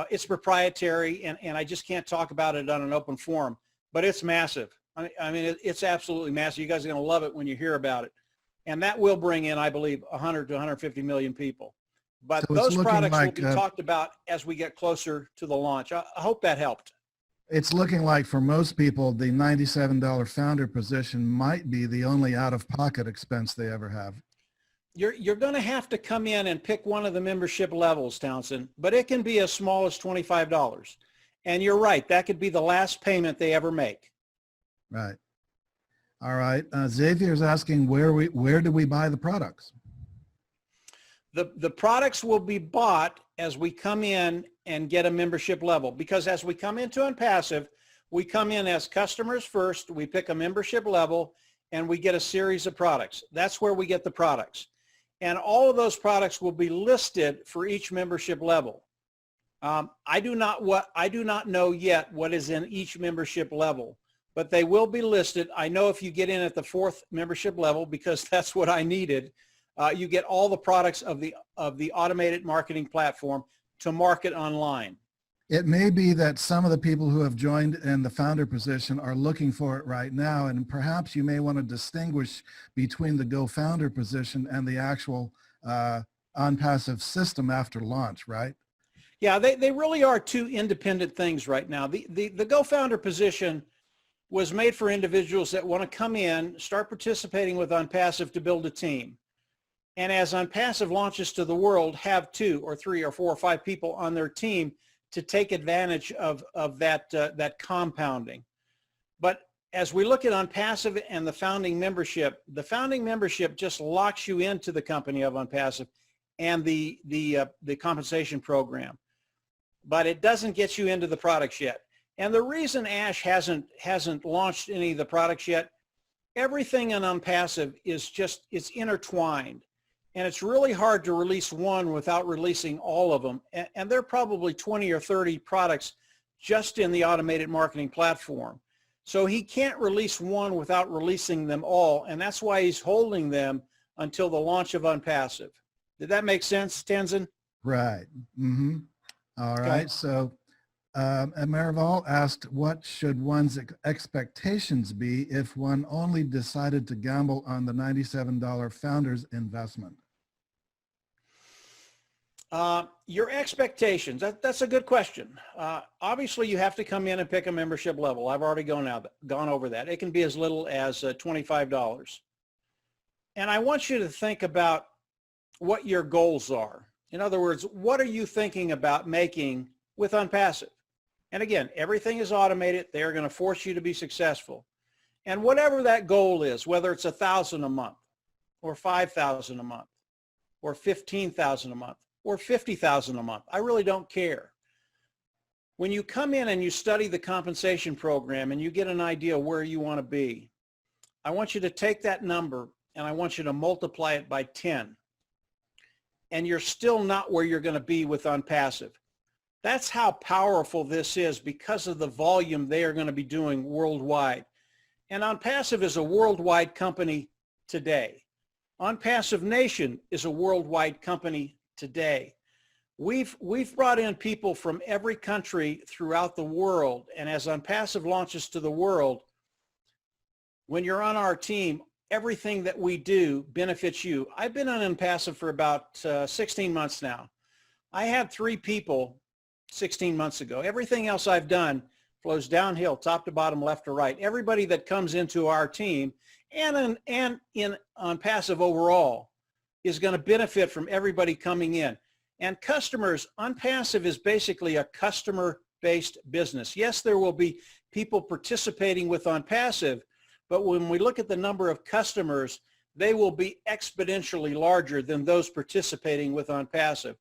it's proprietary, and I just can't talk about it on an open forum. But it's massive. I mean, it's absolutely massive. You guys are going to love it when you hear about it. And that will bring in, I believe, 100 to 150 million people. But So those products like, will be talked about as we get closer to the launch. I hope that helped. It's looking like for most people, the $97 founder position might be the only out-of-pocket expense they ever have. You're going to have to come in and pick one of the membership levels, Townsend, but it can be as small as $25. And you're right, that could be the last payment they ever make. Right. All right. Xavier's asking where do we buy the products? The products will be bought as we come in and get a membership level, because as we come into OnPassive, we come in as customers first, we pick a membership level, and we get a series of products. That's where we get the products. And all of those products will be listed for each membership level. I do not know yet what is in each membership level, but they will be listed. I know if you get in at the fourth membership level, because that's what I needed, you get all the products of the automated marketing platform to market online. It may be that some of the people who have joined in the founder position are looking for it right now, and perhaps you may want to distinguish between the Go Founder position and the actual OnPassive system after launch, right? Yeah, they really are two independent things right now. The Go Founder position was made for individuals that want to come in, start participating with OnPassive to build a team. And as OnPassive launches to the world, have 2 or 3 or 4 or 5 people on their team to take advantage of that compounding. But as we look at OnPassive and the founding membership just locks you into the company of OnPassive and the compensation program. But it doesn't get you into the products yet. And the reason Ash hasn't launched any of the products yet, everything in OnPassive it's intertwined. And it's really hard to release one without releasing all of them. And there are probably 20 or 30 products just in the automated marketing platform. So he can't release one without releasing them all. And that's why he's holding them until the launch of OnPassive. Did that make sense, Tenzin? Right. Mm-hmm. All right. Okay. So Marival asked, what should one's expectations be if one only decided to gamble on the $97 founder's investment? Your expectations, that's a good question. Obviously, you have to come in and pick a membership level. I've already gone over that. It can be as little as $25. And I want you to think about what your goals are. In other words, what are you thinking about making with OnPassive? And again, everything is automated. They are going to force you to be successful. And whatever that goal is, whether it's $1,000 a month or $5,000 a month or $15,000 a month or $50,000 a month, I really don't care. When you come in and you study the compensation program and you get an idea where you want to be, I want you to take that number and I want you to multiply it by 10. And you're still not where you're going to be with OnPassive. That's how powerful this is because of the volume they are going to be doing worldwide. And OnPassive is a worldwide company today. OnPassive Nation is a worldwide company today. We've brought in people from every country throughout the world. And as OnPassive launches to the world, when you're on our team, everything that we do benefits you. I've been on OnPassive for about 16 months now. I had 3 people 16 months ago. Everything else I've done flows downhill, top to bottom, left to right. Everybody that comes into our team and in OnPassive overall is going to benefit from everybody coming in. And customers, OnPassive is basically a customer-based business. Yes, there will be people participating with OnPassive, but when we look at the number of customers, they will be exponentially larger than those participating with OnPassive.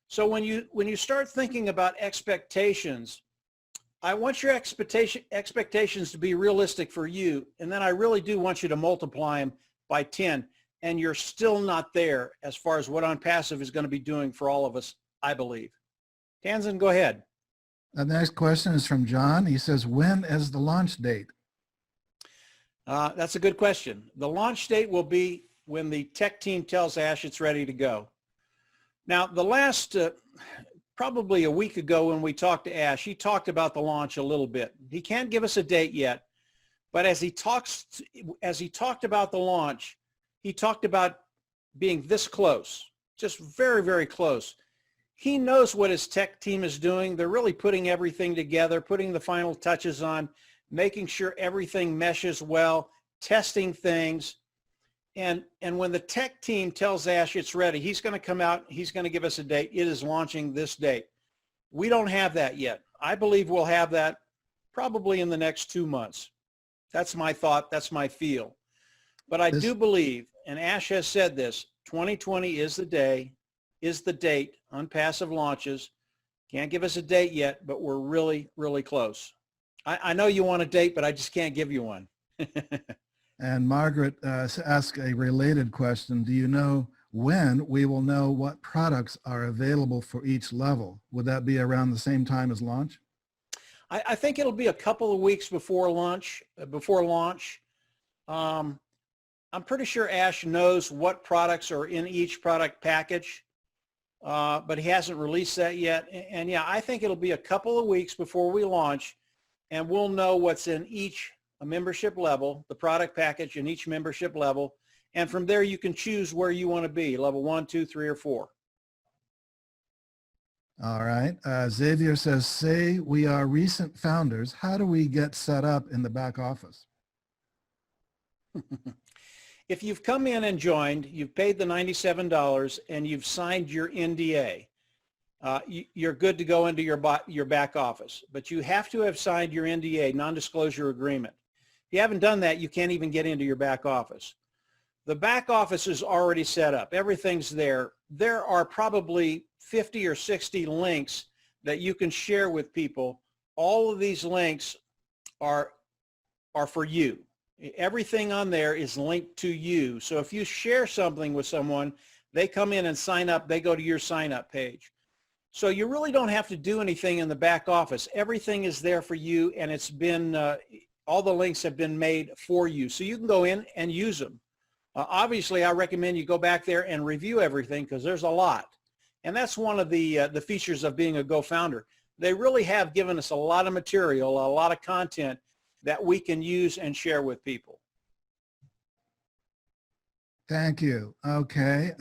So when you start thinking about expectations, I want your expectations to be realistic for you, and then I really do want you to multiply them by 10, and you're still not there as far as what OnPassive is going to be doing for all of us, I believe. Tanzan, go ahead. The next question is from John. He says, when is the launch date? That's a good question. The launch date will be when the tech team tells Ash it's ready to go. Now, the last, probably a week ago when we talked to Ash, he talked about the launch a little bit. He can't give us a date yet, but as he talked about the launch, he talked about being this close, just very, very close. He knows what his tech team is doing. They're really putting everything together, putting the final touches on, making sure everything meshes well, testing things. And when the tech team tells Ash it's ready, he's going to come out, he's going to give us a date. It is launching this date. We don't have that yet. I believe we'll have that probably in the next 2 months. That's my thought. That's my feel. But I do believe, and Ash has said this, 2020 is the date OnPassive launches. Can't give us a date yet, but we're really, really close. I know you want a date, but I just can't give you one. And Margaret asked a related question. Do you know when we will know what products are available for each level? Would that be around the same time as launch? I think it'll be a couple of weeks before launch. I'm pretty sure Ash knows what products are in each product package. but he hasn't released that yet. And yeah, I think it'll be a couple of weeks before we launch, and we'll know what's in each membership level, the product package in each membership level. And from there, you can choose where you want to be, level 1, 2, 3, or 4. All right. Xavier says, say we are recent founders. How do we get set up in the back office? If you've come in and joined, you've paid the $97 and you've signed your NDA, you're good to go into your back office. But you have to have signed your NDA, non-disclosure agreement. If you haven't done that, you can't even get into your back office. The back office is already set up. Everything's there. There are probably 50 or 60 links that you can share with people. All of these links are for you. Everything on there is linked to you. So if you share something with someone, they come in and sign up, they go to your sign up page. So you really don't have to do anything in the back office. Everything is there for you, and it's been, all the links have been made for you. So you can go in and use them. Obviously, I recommend you go back there and review everything because there's a lot. And that's one of the features of being a Go Founder. They really have given us a lot of material, a lot of content that we can use and share with people. Thank you. Okay.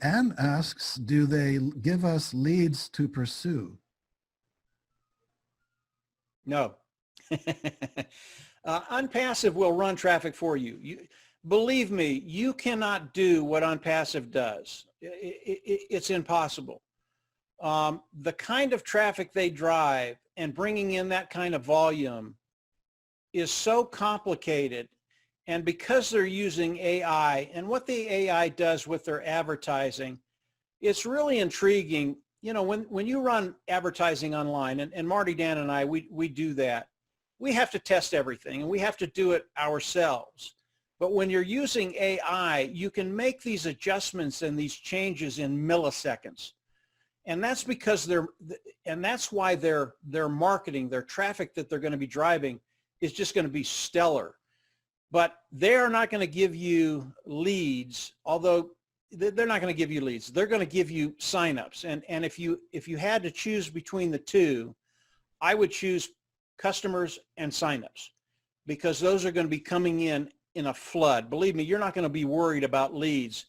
Anne asks, do they give us leads to pursue? No. OnPassive will run traffic for you. Believe me, you cannot do what OnPassive does. It's impossible. The kind of traffic they drive and bringing in that kind of volume is so complicated. And because they're using AI, and what the AI does with their advertising, it's really intriguing. You know, when you run advertising online, and Marty, Dan, and I, we do that, we have to test everything, and we have to do it ourselves. But when you're using AI, you can make these adjustments and these changes in milliseconds. And that's because that's why their marketing, their traffic that they're going to be driving is just going to be stellar. But they are not going to give you leads, although they're not going to give you leads. They're going to give you signups. And if you had to choose between the two, I would choose customers and signups, because those are going to be coming in a flood. Believe me, you're not going to be worried about leads.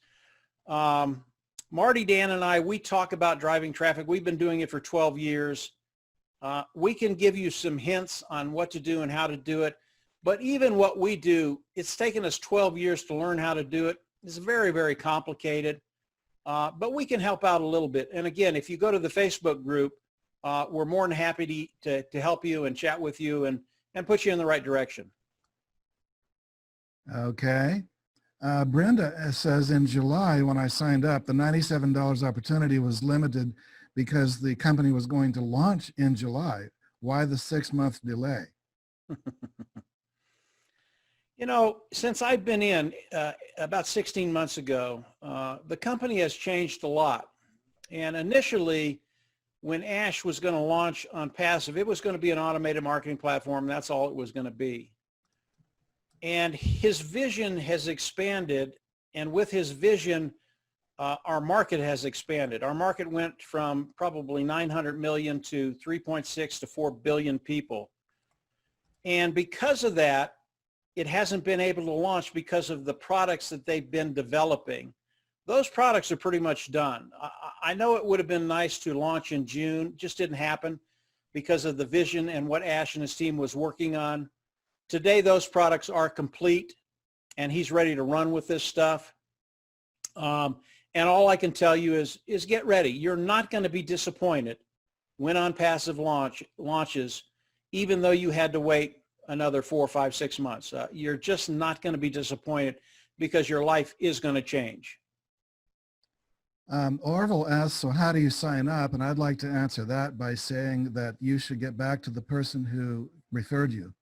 Marty, Dan, and I, we talk about driving traffic. We've been doing it for 12 years. We can give you some hints on what to do and how to do it. But even what we do, it's taken us 12 years to learn how to do it. It's very, very complicated, but we can help out a little bit. And again, if you go to the Facebook group, we're more than happy to help you and chat with you and put you in the right direction. Okay. Brenda says, in July, when I signed up, the $97 opportunity was limited because the company was going to launch in July. Why the 6-month delay? You know, since I've been in about 16 months ago, the company has changed a lot. And initially, when Ash was going to launch OnPassive, it was going to be an automated marketing platform. That's all it was going to be. And his vision has expanded. And with his vision, our market has expanded. Our market went from probably 900 million to 3.6 to 4 billion people. And because of that, it hasn't been able to launch because of the products that they've been developing. Those products are pretty much done. I know it would have been nice to launch in June, just didn't happen because of the vision and what Ash and his team was working on. Today, those products are complete, and he's ready to run with this stuff. And all I can tell you is get ready. You're not going to be disappointed when OnPassive launches, even though you had to wait another 4, 5, 6 months. You're just not going to be disappointed because your life is going to change. Orville asks, so how do you sign up? And I'd like to answer that by saying that you should get back to the person who referred you.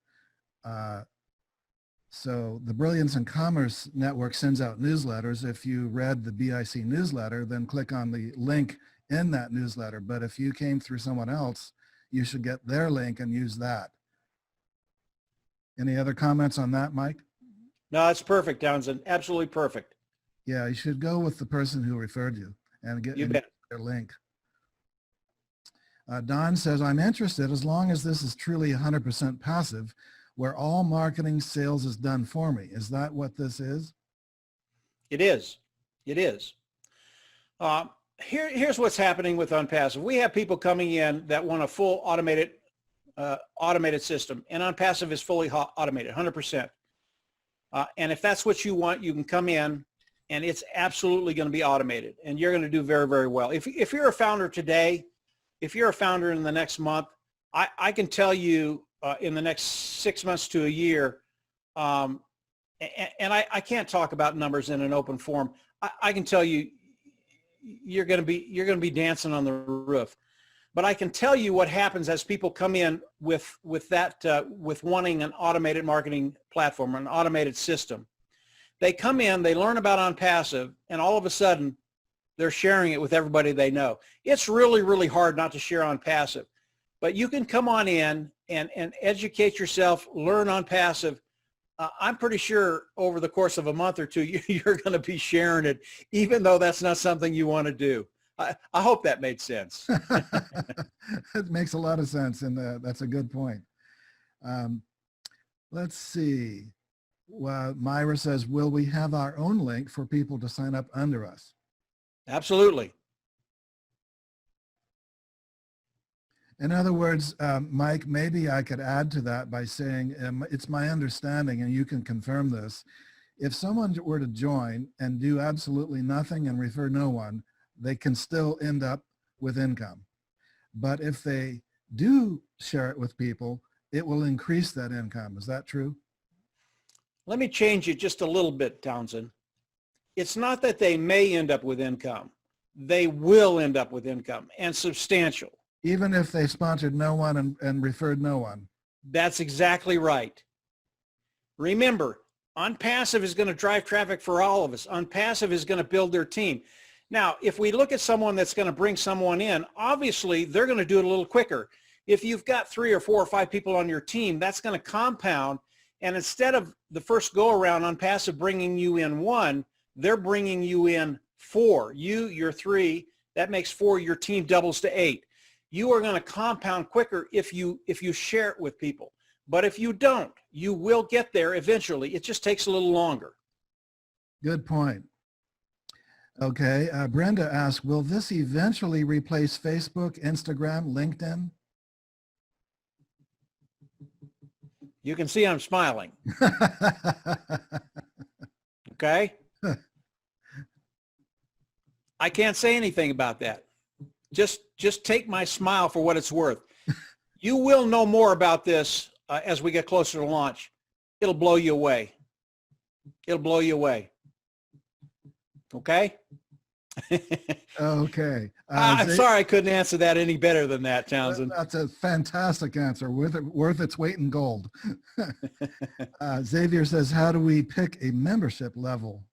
So the Brilliance in Commerce Network sends out newsletters. If you read the BIC newsletter, then click on the link in that newsletter. But if you came through someone else, you should get their link and use that. Any other comments on that, Mike? No, it's perfect, Townsend. Absolutely perfect. Yeah, you should go with the person who referred you and get You bet. their link. Don says, I'm interested as long as this is truly 100% passive, where all marketing sales is done for me. Is that what this is? It is. It is. Here's what's happening with OnPassive. We have people coming in that want a full automated system, and OnPassive is fully automated, 100%. And if that's what you want, you can come in, and it's absolutely going to be automated, and you're going to do very, very well. If you're a founder today, if you're a founder in the next month, I can tell you in the next 6 months to a year, and I can't talk about numbers in an open forum. I can tell you, you're going to be dancing on the roof. But I can tell you what happens as people come in with wanting an automated marketing platform, an automated system. They come in, they learn about OnPassive, and all of a sudden, they're sharing it with everybody they know. It's really, really hard not to share OnPassive. But you can come on in and educate yourself, learn OnPassive. I'm pretty sure over the course of a month or two, you're going to be sharing it, even though that's not something you want to do. I hope that made sense. It makes a lot of sense, and that's a good point. Let's see. Well, Myra says, will we have our own link for people to sign up under us? Absolutely. In other words, Mike, maybe I could add to that by saying it's my understanding, and you can confirm this, if someone were to join and do absolutely nothing and refer no one, they can still end up with income. But if they do share it with people, it will increase that income. Is that true? Let me change it just a little bit, Townsend. It's not that they may end up with income. They will end up with income, and substantial. Even if they sponsored no one and referred no one. That's exactly right. Remember, OnPassive is going to drive traffic for all of us. OnPassive is going to build their team. Now, if we look at someone that's going to bring someone in, obviously they're going to do it a little quicker. If you've got 3 or 4 or 5 people on your team, that's going to compound. And instead of the first go around OnPassive bringing you in 1, they're bringing you in 4. You're 3. That makes 4. Your team doubles to 8. You are going to compound quicker if you share it with people. But if you don't, you will get there eventually. It just takes a little longer. Good point. Okay, Brenda asked, will this eventually replace Facebook, Instagram, LinkedIn? You can see I'm smiling. Okay? I can't say anything about that. Just take my smile for what it's worth. You will know more about this as we get closer to launch. It'll blow you away. It'll blow you away. Okay? Okay. I'm sorry I couldn't answer that any better than that, Townsend. That's a fantastic answer, worth its weight in gold. Xavier says, how do we pick a membership level?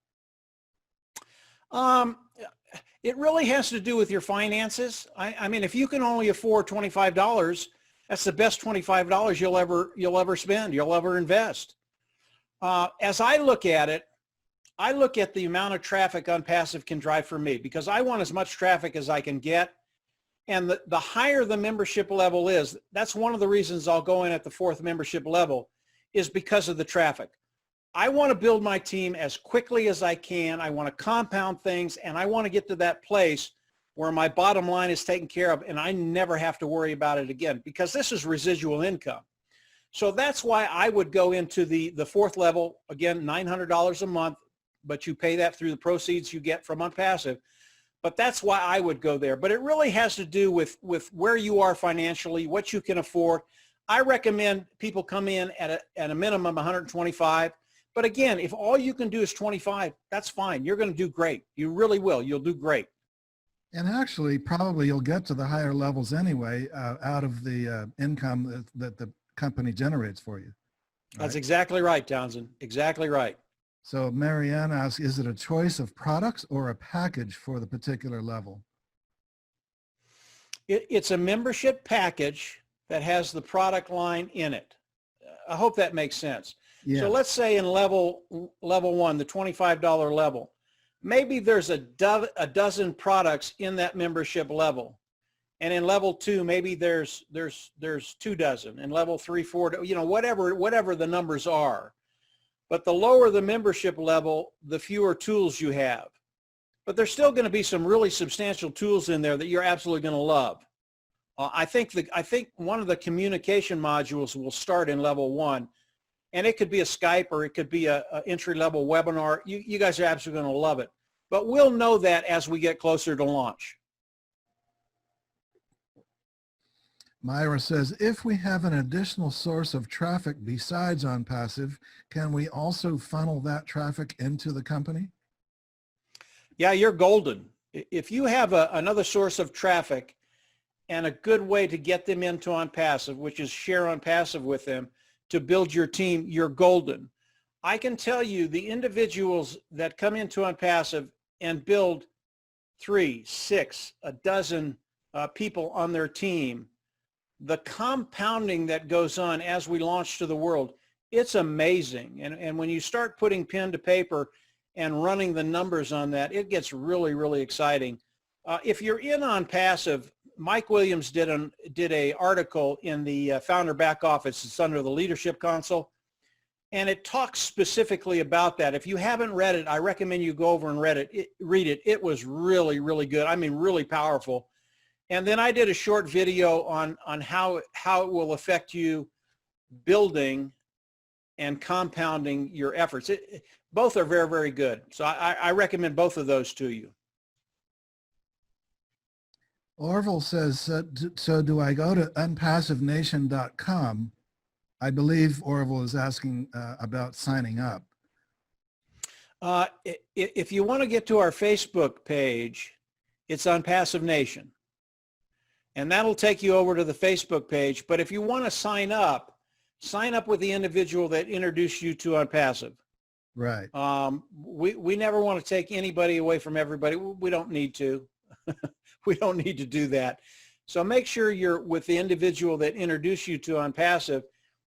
It really has to do with your finances. I mean, if you can only afford $25, that's the best $25 you'll ever spend, you'll ever invest. As I look at it, I look at the amount of traffic OnPassive can drive for me because I want as much traffic as I can get. And the higher the membership level is, that's one of the reasons I'll go in at the 4th membership level, is because of the traffic. I want to build my team as quickly as I can. I want to compound things, and I want to get to that place where my bottom line is taken care of and I never have to worry about it again, because this is residual income. So that's why I would go into the 4th level, again, $900 a month, but you pay that through the proceeds you get from OnPassive. But that's why I would go there. But it really has to do with where you are financially, what you can afford. I recommend people come in at a minimum 125. But again, if all you can do is 25, that's fine. You're going to do great. You really will. You'll do great. And actually, probably you'll get to the higher levels anyway out of the income that the company generates for you. Right? That's exactly right, Townsend. Exactly right. So Marianne asks, is it a choice of products or a package for the particular level? It's a membership package that has the product line in it. I hope that makes sense. Yeah. So let's say in level 1, the $25 level, maybe there's a dozen products in that membership level. And in level 2, maybe there's 2 dozen. In level 3, 4, you know, whatever the numbers are. But the lower the membership level, the fewer tools you have. But there's still going to be some really substantial tools in there that you're absolutely going to love. I think one of the communication modules will start in level 1, and it could be a Skype or it could be a entry-level webinar. You guys are absolutely going to love it. But we'll know that as we get closer to launch. Myra says, if we have an additional source of traffic besides OnPassive, can we also funnel that traffic into the company? Yeah, you're golden. If you have another source of traffic and a good way to get them into OnPassive, which is share OnPassive with them to build your team, you're golden. I can tell you the individuals that come into OnPassive and build 3, 6, a dozen people on their team, the compounding that goes on as we launch to the world, it's amazing. And when you start putting pen to paper and running the numbers on that, it gets really, really exciting. If you're in OnPassive, Mike Williams did a article in the Founder Back Office. It's under the Leadership Console, and it talks specifically about that. If you haven't read it, I recommend you go over and read it. It was really, really good. I mean, really powerful. And then I did a short video on how it will affect you building and compounding your efforts. Both are very, very good. So I recommend both of those to you. Orville says, so do I go to unpassivenation.com? I believe Orville is asking about signing up. If you want to get to our Facebook page, it's OnPassive Nation. And that'll take you over to the Facebook page. But if you want to sign up with the individual that introduced you to OnPassive. Right. We never want to take anybody away from everybody. We don't need to. We don't need to do that. So make sure you're with the individual that introduced you to OnPassive,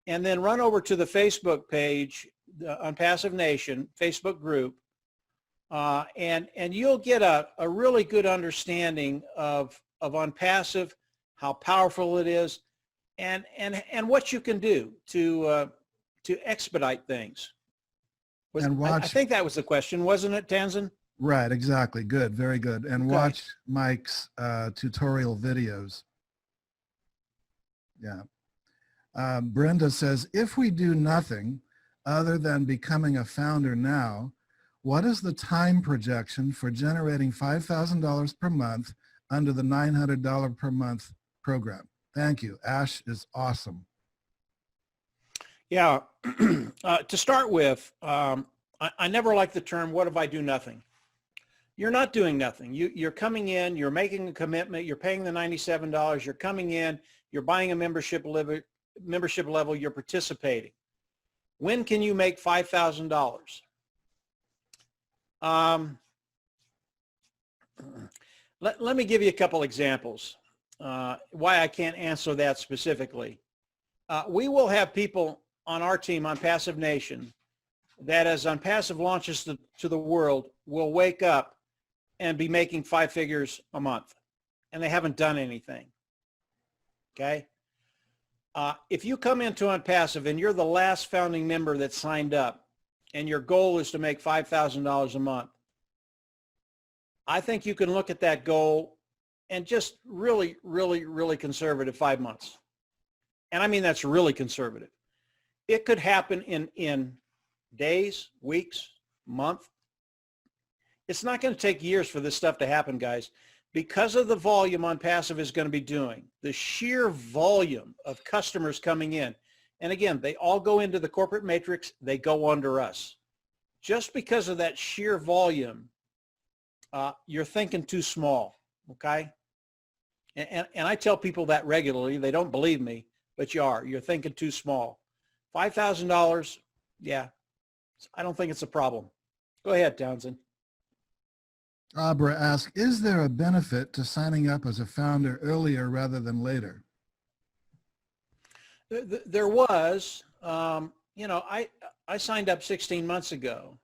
and then run over to the Facebook page, the OnPassive Nation Facebook group, and you'll get a really good understanding of OnPassive, how powerful it is, and what you can do to expedite things. I think that was the question, wasn't it, Tanzan? Right, exactly. Good, very good. And Okay. watch Mike's tutorial videos. Yeah. Brenda says, if we do nothing other than becoming a founder now, what is the time projection for generating $5,000 per month under the $900 per month program? Thank you. Ash is awesome. Yeah. To start with, I never like the term, what if I do nothing? You're not doing nothing. You're coming in, you're making a commitment, you're paying the $97, you're coming in, you're buying a membership level, you're participating. When can you make $5,000? Let me give you a couple examples why I can't answer that specifically. We will have people on our team, OnPassive Nation, that as OnPassive launches to the world, will wake up and be making 5 figures a month, and they haven't done anything. Okay? If you come into OnPassive and you're the last founding member that signed up, and your goal is to make $5,000 a month, I think you can look at that goal and just really, really, really conservative 5 months. And I mean, that's really conservative. It could happen in days, weeks, month. It's not going to take years for this stuff to happen, guys, because of the volume OnPassive is going to be doing, the sheer volume of customers coming in. And again, they all go into the corporate matrix. They go under us. Just because of that sheer volume, you're thinking too small, okay? And I tell people that regularly. They don't believe me, but you are. You're thinking too small. $5,000, yeah, I don't think it's a problem. Go ahead, Townsend. Abra asks, is there a benefit to signing up as a founder earlier rather than later? There was, you know, I signed up 16 months ago.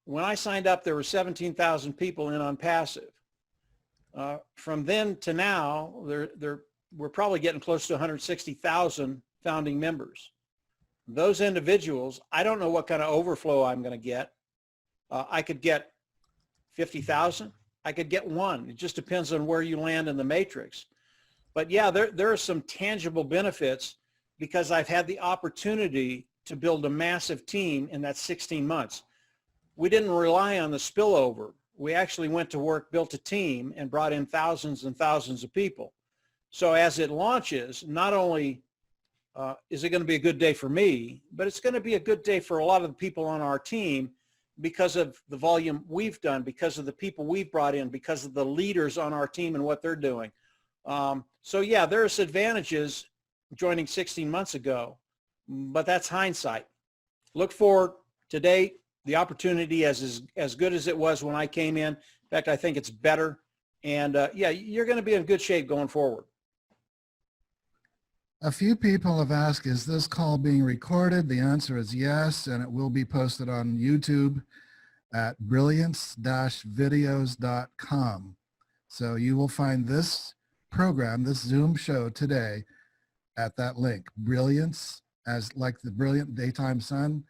When I signed up, there were 17,000 people in OnPassive. From then to now, we're probably getting close to 160,000 founding members. Those individuals, I don't know what kind of overflow I'm going to get. I could get 50,000. I could get one. It just depends on where you land in the matrix. But yeah, there are some tangible benefits because I've had the opportunity to build a massive team in that 16 months. We didn't rely on the spillover. We actually went to work, built a team, and brought in thousands and thousands of people. So as it launches, not only is it going to be a good day for me, but it's going to be a good day for a lot of the people on our team because of the volume we've done, because of the people we've brought in, because of the leaders on our team and what they're doing. So yeah, there's advantages joining 16 months ago, but that's hindsight. Look forward. Today, the opportunity is as good as it was when I came in. In fact, I think it's better. And yeah, you're going to be in good shape going forward. A few people have asked, is this call being recorded? The answer is yes, and it will be posted on YouTube at brilliance-videos.com. So you will find this program, this Zoom show today at that link, Brilliance, as like the brilliant daytime sun,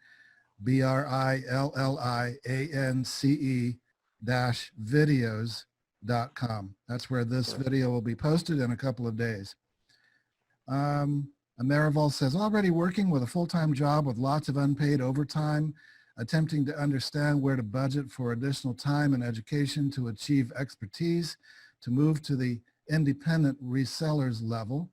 BRILLIANCE-videos.com. That's where this video will be posted in a couple of days. Amerival says, already working with a full-time job with lots of unpaid overtime, attempting to understand where to budget for additional time and education to achieve expertise, to move to the independent resellers level.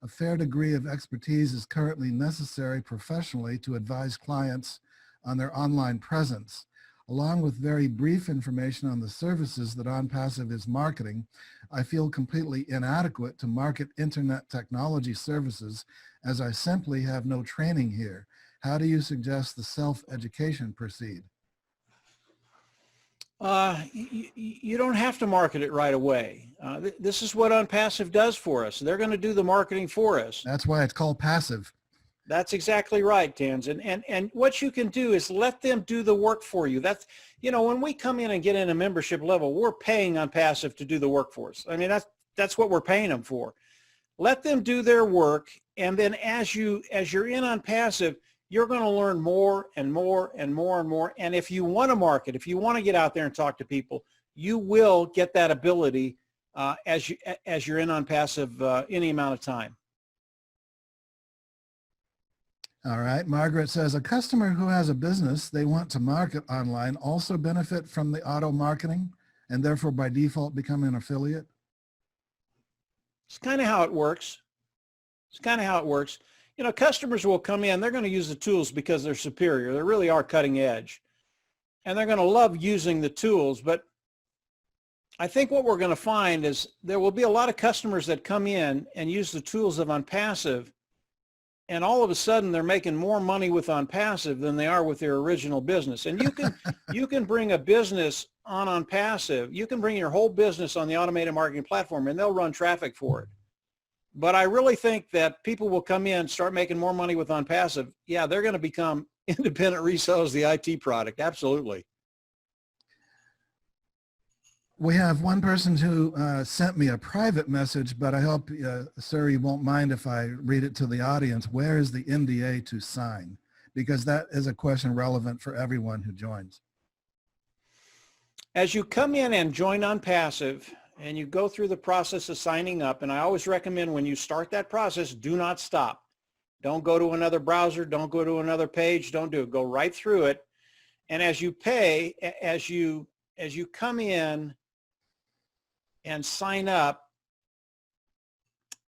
A fair degree of expertise is currently necessary professionally to advise clients on their online presence. Along with very brief information on the services that OnPassive is marketing, I feel completely inadequate to market internet technology services as I simply have no training here. How do you suggest the self-education proceed? You don't have to market it right away. This is what OnPassive does for us. They're going to do the marketing for us. That's why it's called passive. That's exactly right, Tans. And what you can do is let them do the work for you. That's, you know, when we come in and get in a membership level, we're paying OnPassive to do the work for us. I mean, that's what we're paying them for. Let them do their work. And then as you're in OnPassive, you're going to learn more and more and more and more. And if you want to market, if you want to get out there and talk to people, you will get that ability as you're in OnPassive any amount of time. All right. Margaret says, a customer who has a business they want to market online also benefit from the auto marketing and therefore by default become an affiliate? It's kind of how it works. It's kind of how it works. You know, customers will come in, they're going to use the tools because they're superior. They really are cutting edge. And they're going to love using the tools. But I think what we're going to find is there will be a lot of customers that come in and use the tools of OnPassive, and all of a sudden they're making more money with OnPassive than they are with their original business. And you can bring a business on OnPassive. You can bring your whole business on the automated marketing platform and they'll run traffic for it. But I really think that people will come in, start making more money with OnPassive. Yeah, they're going to become independent resellers of the IT product. Absolutely. We have one person who sent me a private message, but I hope, sir, you won't mind if I read it to the audience. Where is the NDA to sign? Because that is a question relevant for everyone who joins. As you come in and join OnPassive and you go through the process of signing up, and I always recommend when you start that process, do not stop. Don't go to another browser. Don't go to another page. Don't do it. Go right through it. And as you pay, as you come in and sign up,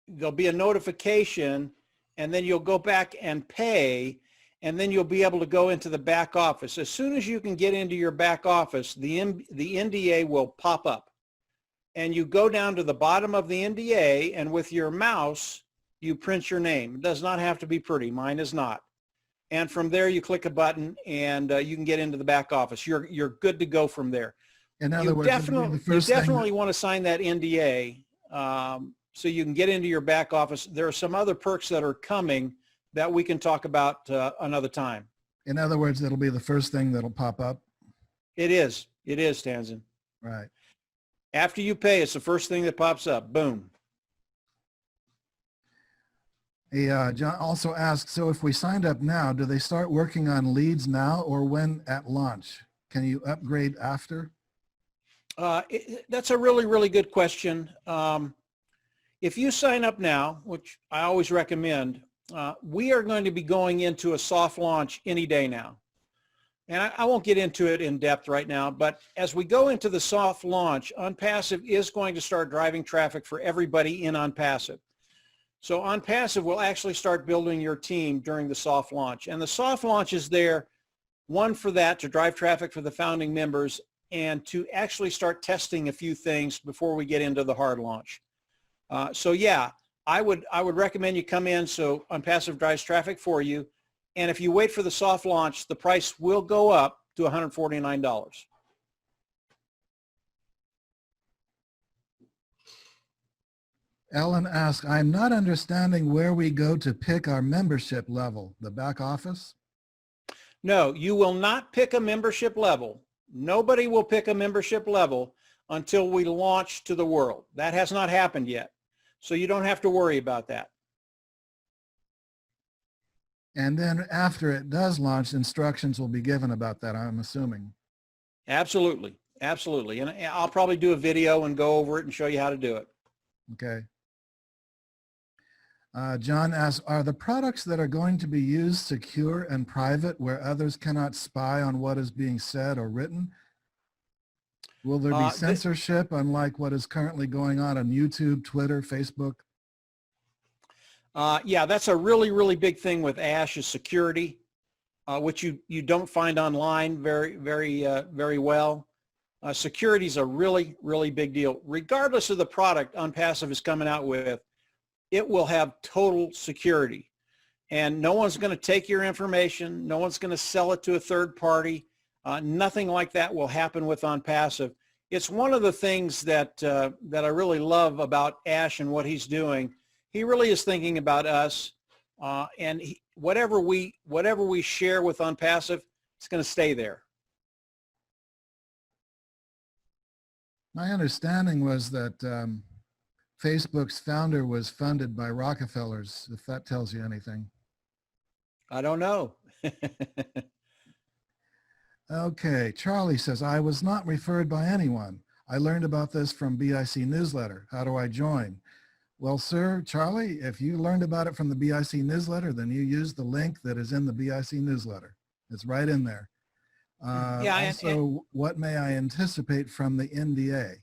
there'll be a notification, and then you'll go back and pay, and then you'll be able to go into the back office. As soon as you can get into your back office, the NDA will pop up, and you go down to the bottom of the NDA, and with your mouse, you print your name. It does not have to be pretty. Mine is not. And from there, you click a button, and you can get into the back office. You're good to go from there. In other words, you definitely want to sign that NDA so you can get into your back office. There are some other perks that are coming that we can talk about another time. In other words, it'll be the first thing that'll pop up. It is. It is, Tanzan. Right. After you pay, it's the first thing that pops up. Boom. He, John also asked, so if we signed up now, do they start working on leads now or when at launch? Can you upgrade after? That's a really, really good question. If you sign up now, which I always recommend, we are going to be going into a soft launch any day now. And I won't get into it in depth right now, but as we go into the soft launch, OnPassive is going to start driving traffic for everybody in OnPassive. So OnPassive will actually start building your team during the soft launch. And the soft launch is there, one, for that, to drive traffic for the founding members, and to actually start testing a few things before we get into the hard launch. So yeah, I would recommend you come in so OnPassive drives traffic for you. And if you wait for the soft launch, the price will go up to $149. Ellen asked, I'm not understanding where we go to pick our membership level, the back office? No, you will not pick a membership level. Nobody will pick a membership level until we launch to the world. That has not happened yet. So you don't have to worry about that. And then after it does launch, instructions will be given about that, I'm assuming. Absolutely. Absolutely. And I'll probably do a video and go over it and show you how to do it. Okay. John asks, are the products that are going to be used secure and private where others cannot spy on what is being said or written? Will there be censorship unlike what is currently going on YouTube, Twitter, Facebook? Yeah, that's a really, really big thing with Ash is security, which you don't find online very well. Security is a really, really big deal. Regardless of the product OnPassive is coming out with, it will have total security. And no one's going to take your information. No one's going to sell it to a third party. Nothing like that will happen with OnPassive. It's one of the things that I really love about Ash and what he's doing. He really is thinking about us, and whatever we share with OnPassive, it's going to stay there. My understanding was that Facebook's founder was funded by Rockefellers, if that tells you anything. I don't know. Okay, Charlie says, I was not referred by anyone. I learned about this from BIC newsletter. How do I join? Well, sir, Charlie, if you learned about it from the BIC newsletter, then you use the link that is in the BIC newsletter. It's right in there. Yeah, also, what may I anticipate from the NDA?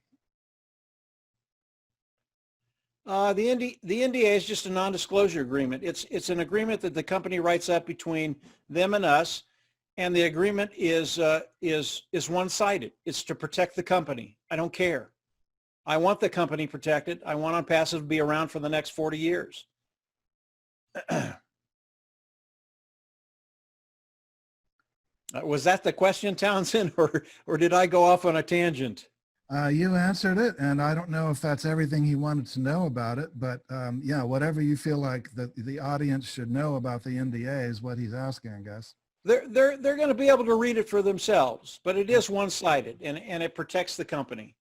The NDA is just a non-disclosure agreement. It's an agreement that the company writes up between them and us, and the agreement is one-sided. It's to protect the company. I don't care. I want the company protected. I want OnPassive to be around for the next 40 years. Was that the question, Townsend, or did I go off on a tangent? You answered it, and I don't know if that's everything he wanted to know about it, but yeah, whatever you feel like the audience should know about the NDA is what he's asking, I guess. They're going to be able to read it for themselves, but it is one-sided, and it protects the company.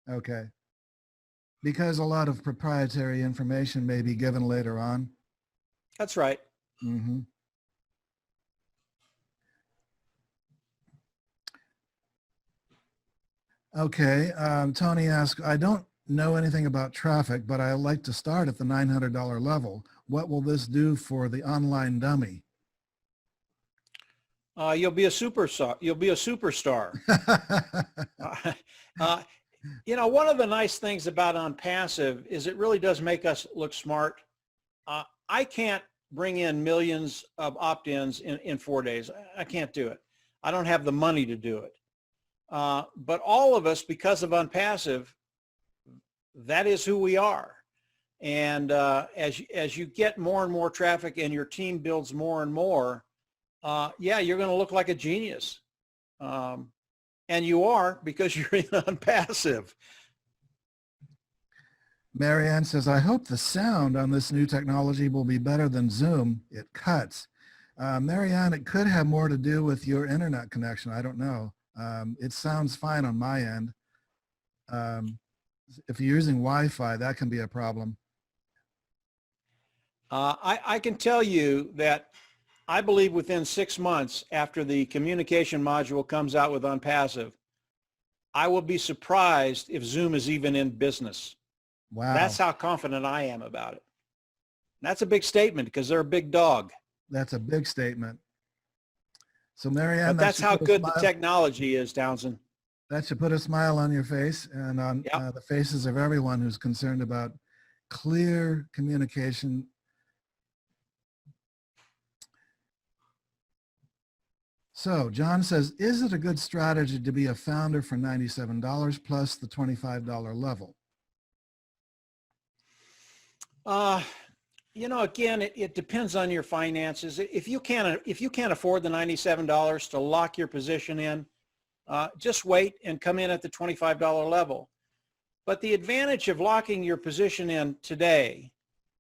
Okay. Because a lot of proprietary information may be given later on. That's right. Mm-hmm. Okay, Tony asked, I don't know anything about traffic, but I like to start at the $900 level. What will this do for the online dummy? You'll be a superstar. You'll be a superstar. You know, one of the nice things about OnPassive is it really does make us look smart. I can't bring in millions of opt-ins in 4 days. I can't do it. I don't have the money to do it. But all of us, because of OnPassive, that is who we are. And as you get more and more traffic and your team builds more and more, yeah, you're going to look like a genius. And you are, because you're in OnPassive. Marianne says, I hope the sound on this new technology will be better than Zoom. It cuts. Marianne, it could have more to do with your internet connection. I don't know. It sounds fine on my end. If you're using Wi-Fi, that can be a problem. I can tell you that I believe within 6 months after the communication module comes out with OnPassive, I will be surprised if Zoom is even in business. Wow. That's how confident I am about it. That's a big statement because they're a big dog. That's a big statement. So Marianne, But that's how good the technology is, Townsend. that should put a smile on your face and on Yep. the faces of everyone who's concerned about clear communication. So John says, is it a good strategy to be a founder for $97 plus the $25 level? You know, again, it depends on your finances. If you can't afford the $97 to lock your position in, just wait and come in at the $25 level. But the advantage of locking your position in today,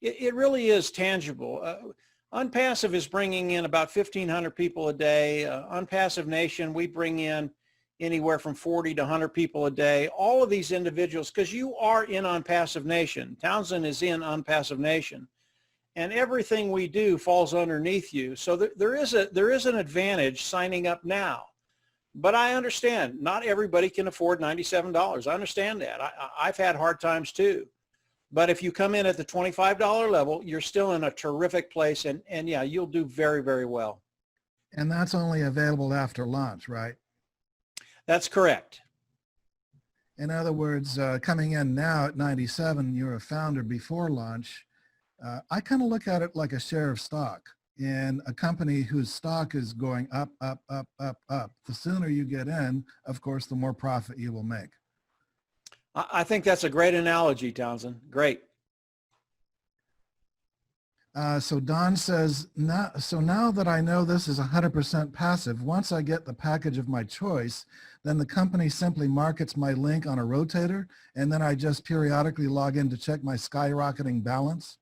it really is tangible. OnPassive is bringing in about 1,500 people a day. OnPassive Nation, we bring in anywhere from 40 to 100 people a day. All of these individuals, because you are in OnPassive Nation. Townsend is in OnPassive Nation. And everything we do falls underneath you. So there is an advantage signing up now. But I understand not everybody can afford $97. I understand that. I've had hard times too. But if you come in at the $25 level, you're still in a terrific place. And yeah, you'll do very, very well. And that's only available after launch, right? That's correct. In other words, coming in now at 97, you're a founder before launch. I kind of look at it like a share of stock in a company whose stock is going up, up, up, up, up. The sooner you get in, of course, the more profit you will make. I think that's a great analogy, Townsend. Great. So Don says, now that I know this is 100% passive, once I get the package of my choice, then the company simply markets my link on a rotator, and then I just periodically log in to check my skyrocketing balance.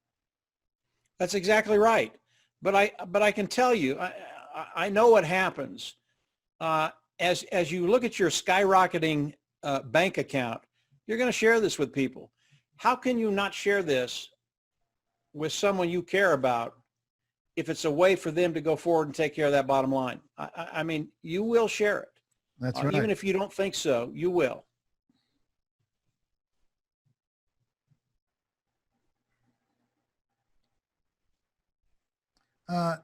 That's exactly right. But I can tell you, I know what happens. As you look at your skyrocketing bank account, you're going to share this with people. How can you not share this with someone you care about if it's a way for them to go forward and take care of that bottom line? I mean, you will share it. That's right. Even if you don't think so, you will.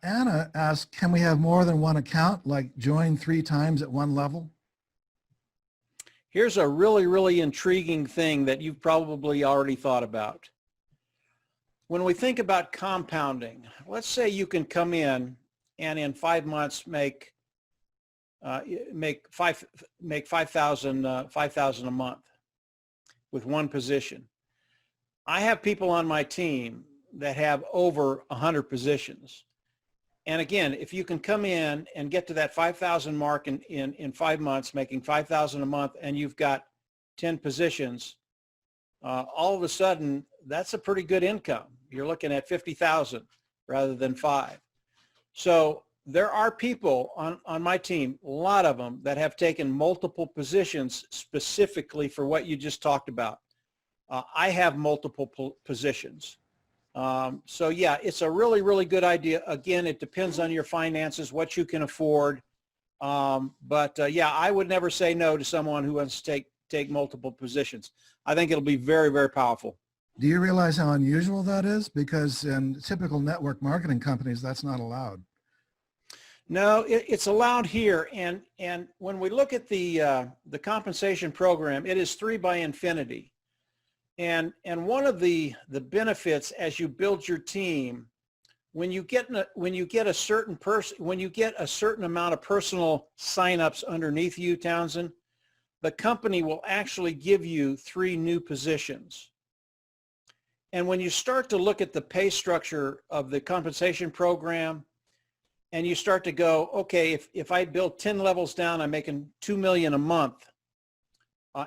Anna asked, can we have more than one account, like join 3 times at one level? Here's a really, really intriguing thing that you've probably already thought about. When we think about compounding, let's say you can come in and in 5 months make $5,000 a month with one position. I have people on my team that have over 100 positions. And again, if you can come in and get to that 5,000 mark in 5 months, making 5,000 a month, and you've got 10 positions, all of a sudden, that's a pretty good income. You're looking at 50,000 rather than 5. So there are people on my team, a lot of them, that have taken multiple positions specifically for what you just talked about. I have multiple positions. So yeah, it's a really, really good idea. Again, it depends on your finances, what you can afford. Yeah, I would never say no to someone who wants to take multiple positions. I think it'll be very, very powerful. Do you realize how unusual that is? Because in typical network marketing companies, that's not allowed. No, it's allowed here. And when we look at the compensation program, it is 3 by infinity. And one of the benefits as you build your team, when you get a certain amount of personal signups underneath you, Townsend, the company will actually give you 3 new positions. And when you start to look at the pay structure of the compensation program, and you start to go, okay, if I build 10 levels down, I'm making $2 million a month,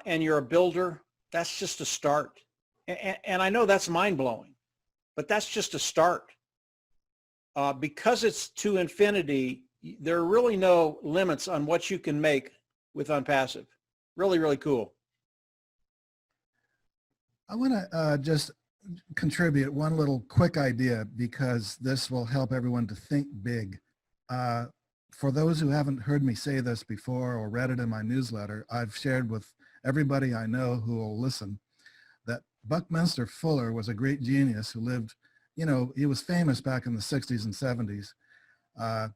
and you're a builder, that's just a start. And I know that's mind-blowing, but that's just a start. Because it's to infinity, there are really no limits on what you can make with OnPassive. Really, really cool. I want to just contribute one little quick idea because this will help everyone to think big. For those who haven't heard me say this before or read it in my newsletter, I've shared with everybody I know who will listen that Buckminster Fuller was a great genius who lived, you know, he was famous back in the 60s and 70s,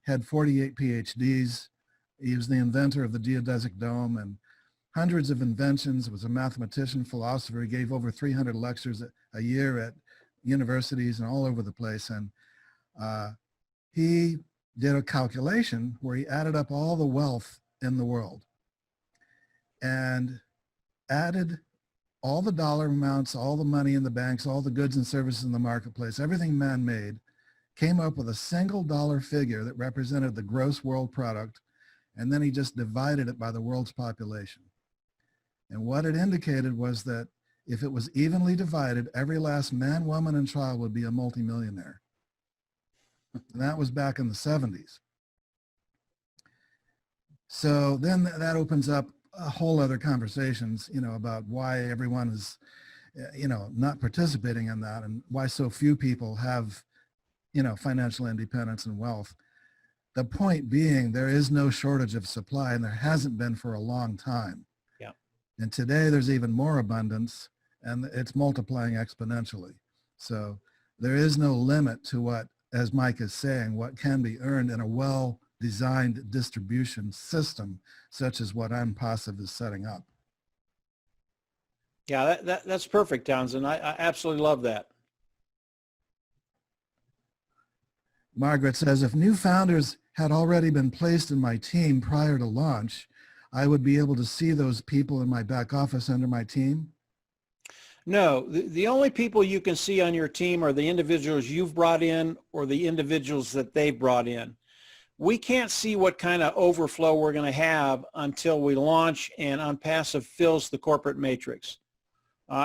had 48 PhDs. He was the inventor of the geodesic dome and hundreds of inventions, was a mathematician, philosopher. He gave over 300 lectures a year at universities and all over the place. And he did a calculation where he added up all the wealth in the world and added all the dollar amounts, all the money in the banks, all the goods and services in the marketplace, everything man made, came up with a single dollar figure that represented the gross world product. And then he just divided it by the world's population. And what it indicated was that if it was evenly divided, every last man, woman, and child would be a multimillionaire. And that was back in the 70s. So then that opens up a whole other conversations, you know, about why everyone is, you know, not participating in that and why so few people have, you know, financial independence and wealth. The point being, there is no shortage of supply, and there hasn't been for a long time. Yeah. And today there's even more abundance, and it's multiplying exponentially. So there is no limit to what, as Mike is saying, what can be earned in a well-designed distribution system, such as what OnPassive is setting up. Yeah, that's perfect, Townsend. I absolutely love that. Margaret says, if new founders had already been placed in my team prior to launch, I would be able to see those people in my back office under my team? No, the only people you can see on your team are the individuals you've brought in or the individuals that they've brought in. We can't see what kind of overflow we're going to have until we launch and OnPassive fills the corporate matrix.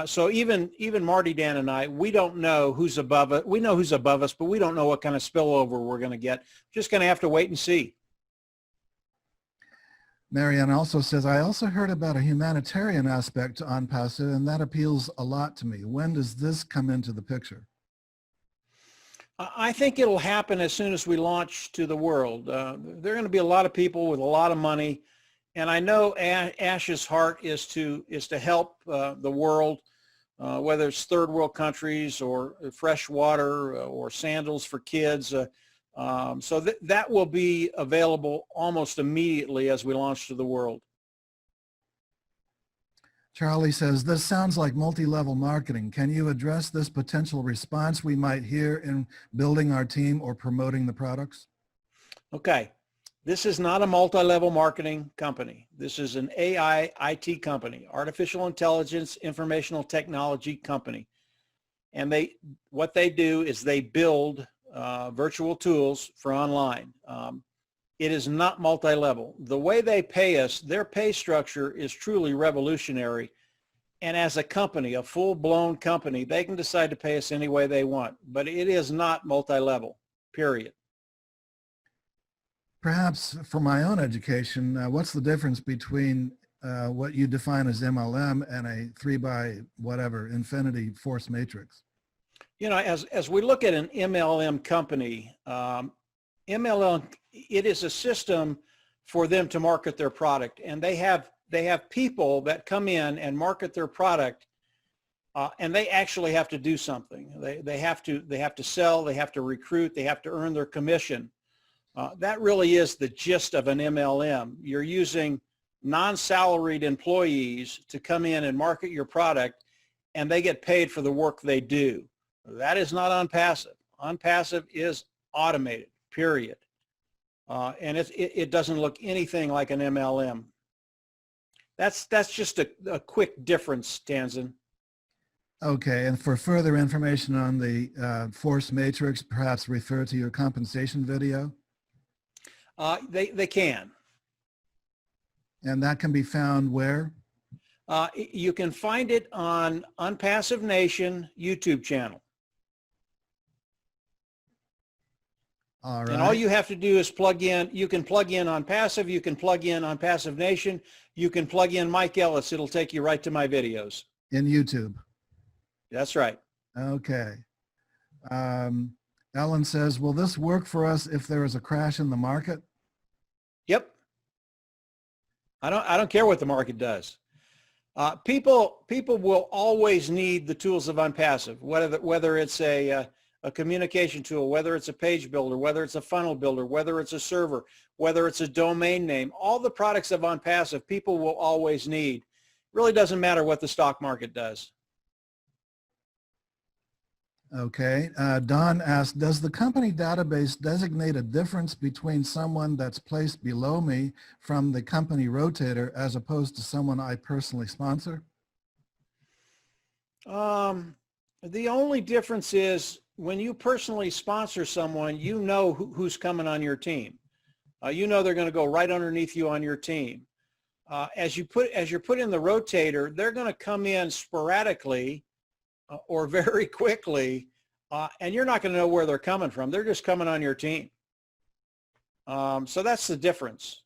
So even Marty, Dan, and I, we don't know who's above it. We know who's above us, but we don't know what kind of spillover we're going to get. Just going to have to wait and see. Marianne also says, I also heard about a humanitarian aspect to OnPassive, and that appeals a lot to me. When does this come into the picture? I think it'll happen as soon as we launch to the world. There are going to be a lot of people with a lot of money, and I know Ash's heart is to help the world, whether it's third world countries or fresh water or sandals for kids. So that will be available almost immediately as we launch to the world. Charlie says, this sounds like multi-level marketing. Can you address this potential response we might hear in building our team or promoting the products? Okay. This is not a multi-level marketing company. This is an AI IT company, artificial intelligence, informational technology company. And what they do is they build virtual tools for online. It is not multi-level. The way they pay us, their pay structure is truly revolutionary. And as a company, a full-blown company, they can decide to pay us any way they want. But it is not multi-level, period. Perhaps for my own education, what's the difference between what you define as MLM and a 3x whatever infinity force matrix? You know, as we look at an MLM company, MLM, it is a system for them to market their product, and they have people that come in and market their product, and they actually have to do something. They have to sell, they have to recruit, they have to earn their commission. That really is the gist of an MLM. You're using non-salaried employees to come in and market your product, and they get paid for the work they do. That is not OnPassive. OnPassive is automated, period. And it doesn't look anything like an MLM. That's just a quick difference, Tanzan. Okay, and for further information on the force matrix, perhaps refer to your compensation video? They can. And that can be found where? You can find it on OnPassive Nation YouTube channel. All right. And all you have to do is plug in. You can plug in OnPassive. You can plug in OnPassive Nation. You can plug in Mike Ellis. It'll take you right to my videos. In YouTube. That's right. Okay. Ellen says, will this work for us if there is a crash in the market? Yep. I don't care what the market does. People will always need the tools of OnPassive, whether it's a communication tool, whether it's a page builder, whether it's a funnel builder, whether it's a server, whether it's a domain name. All the products of OnPassive people will always need. It really doesn't matter what the stock market does. Okay. Don asked, does the company database designate a difference between someone that's placed below me from the company rotator as opposed to someone I personally sponsor? The only difference is when you personally sponsor someone, you know who's coming on your team. You know they're going to go right underneath you on your team. As you're put in the rotator, they're going to come in sporadically or very quickly, and you're not going to know where they're coming from. They're just coming on your team. So that's the difference.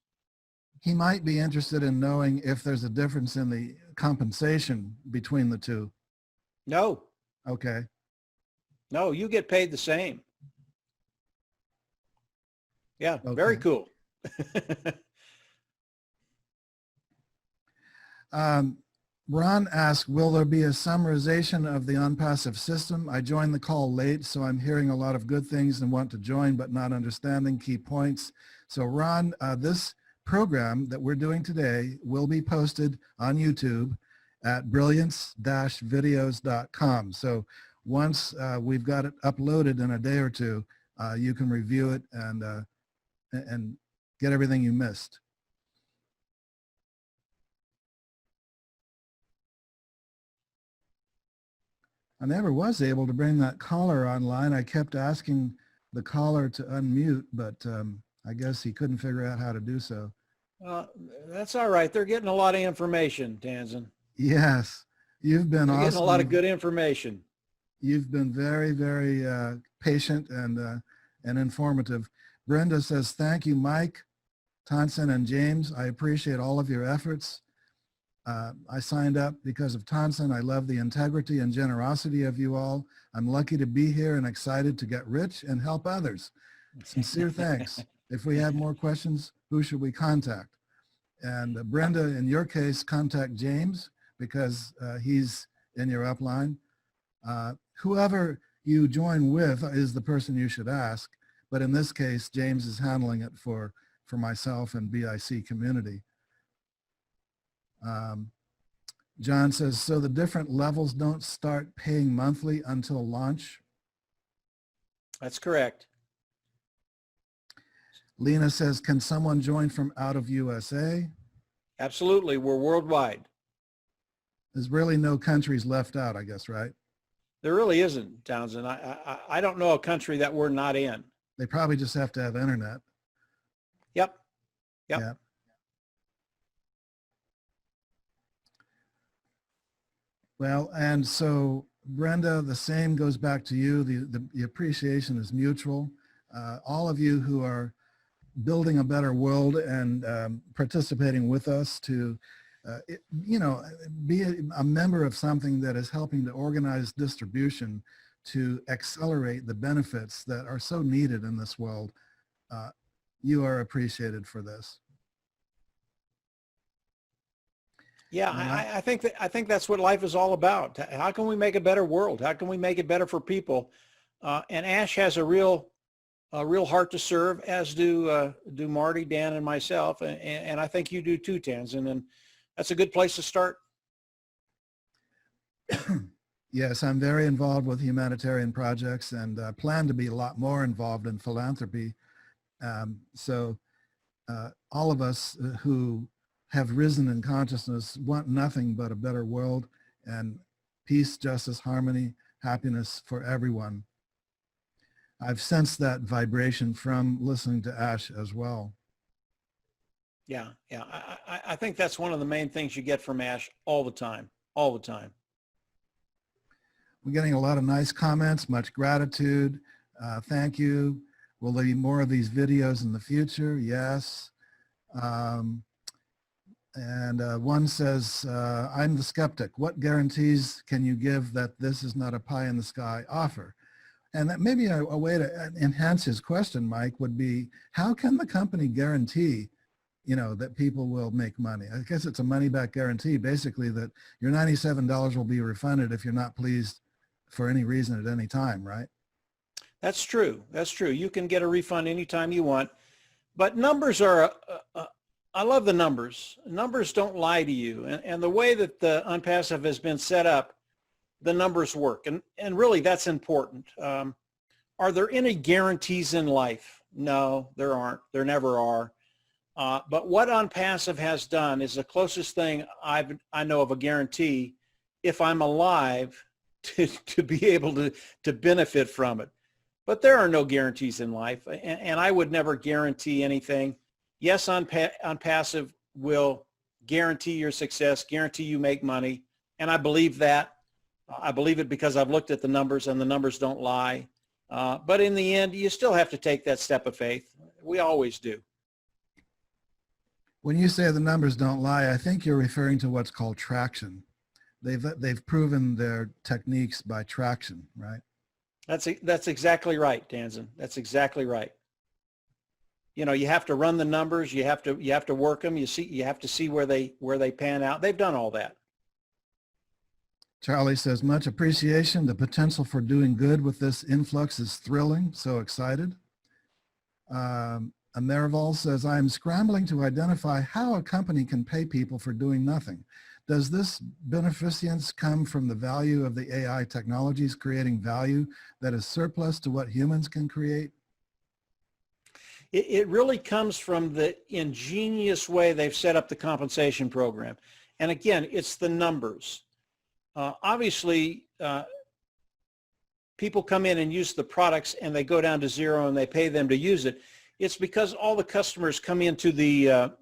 He might be interested in knowing if there's a difference in the compensation between the two. No. Okay. No, you get paid the same. Yeah, Okay. very cool. Ron asked, will there be a summarization of the OnPassive system? I joined the call late, so I'm hearing a lot of good things and want to join, but not understanding key points. So Ron, this program that we're doing today will be posted on YouTube at brilliance-videos.com. So once we've got it uploaded in a day or two, you can review it and get everything you missed. I never was able to bring that caller online. I kept asking the caller to unmute, but I guess he couldn't figure out how to do so. That's all right. They're getting a lot of information, Tanzan. Yes, you've been They're awesome. getting a lot of good information. You've been very, very patient and informative. Brenda says, thank you, Mike, Tonson, and James. I appreciate all of your efforts. I signed up because of Tonson. I love the integrity and generosity of you all. I'm lucky to be here and excited to get rich and help others. Sincere thanks. If we have more questions, who should we contact? And Brenda, in your case, contact James because he's in your upline. Whoever you join with is the person you should ask. But in this case, James is handling it for myself and BIC community. John says, so the different levels don't start paying monthly until launch? That's correct. Lena says, can someone join from out of USA? Absolutely. We're worldwide. There's really no countries left out, I guess, right? There really isn't, Townsend. I don't know a country that we're not in. They probably just have to have internet. Yep. Yep. Well, and so Brenda, the same goes back to you. The appreciation is mutual. All of you who are building a better world and participating with us to, be a member of something that is helping to organize distribution to accelerate the benefits that are so needed in this world. You are appreciated for this. Yeah, I think that's what life is all about. How can we make a better world? How can we make it better for people? And Ash has a real heart to serve, as do Marty, Dan, and myself, and I think you do too, Tanzan. And that's a good place to start. Yes, I'm very involved with humanitarian projects and plan to be a lot more involved in philanthropy. So all of us who have risen in consciousness want nothing but a better world and peace, justice, harmony, happiness for everyone. I've sensed that vibration from listening to Ash as well. Yeah. I think that's one of the main things you get from Ash all the time. We're getting a lot of nice comments, much gratitude. Thank you. Will there be more of these videos in the future? Yes. One says, I'm the skeptic. What guarantees can you give that this is not a pie in the sky offer? And that maybe a way to enhance his question, Mike, would be, how can the company guarantee, that people will make money? I guess it's a money back guarantee, basically, that your $97 will be refunded if you're not pleased for any reason at any time, right? That's true. That's true. You can get a refund anytime you want, but numbers are, I love the numbers. Numbers don't lie to you. And the way that the OnPassive has been set up, the numbers work. And really that's important. Are there any guarantees in life? No, there aren't. There never are. But what OnPassive has done is the closest thing I know of a guarantee if I'm alive to be able to benefit from it. But there are no guarantees in life, and I would never guarantee anything. Yes, OnPassive will guarantee your success, guarantee you make money, and I believe that. I believe it because I've looked at the numbers, and the numbers don't lie. But in the end, you still have to take that step of faith. We always do. When you say the numbers don't lie, I think you're referring to what's called traction. They've proven their techniques by traction, right? That's exactly right, Danzen. That's exactly right. You have to run the numbers. You have to work them. You have to see where they pan out. They've done all that. Charlie says, much appreciation. The potential for doing good with this influx is thrilling. So excited. Amerival says, I am scrambling to identify how a company can pay people for doing nothing. Does this beneficence come from the value of the AI technologies creating value that is surplus to what humans can create? It really comes from the ingenious way they've set up the compensation program. And again, it's the numbers. Obviously, people come in and use the products and they go down to zero and they pay them to use it. It's because all the customers come into the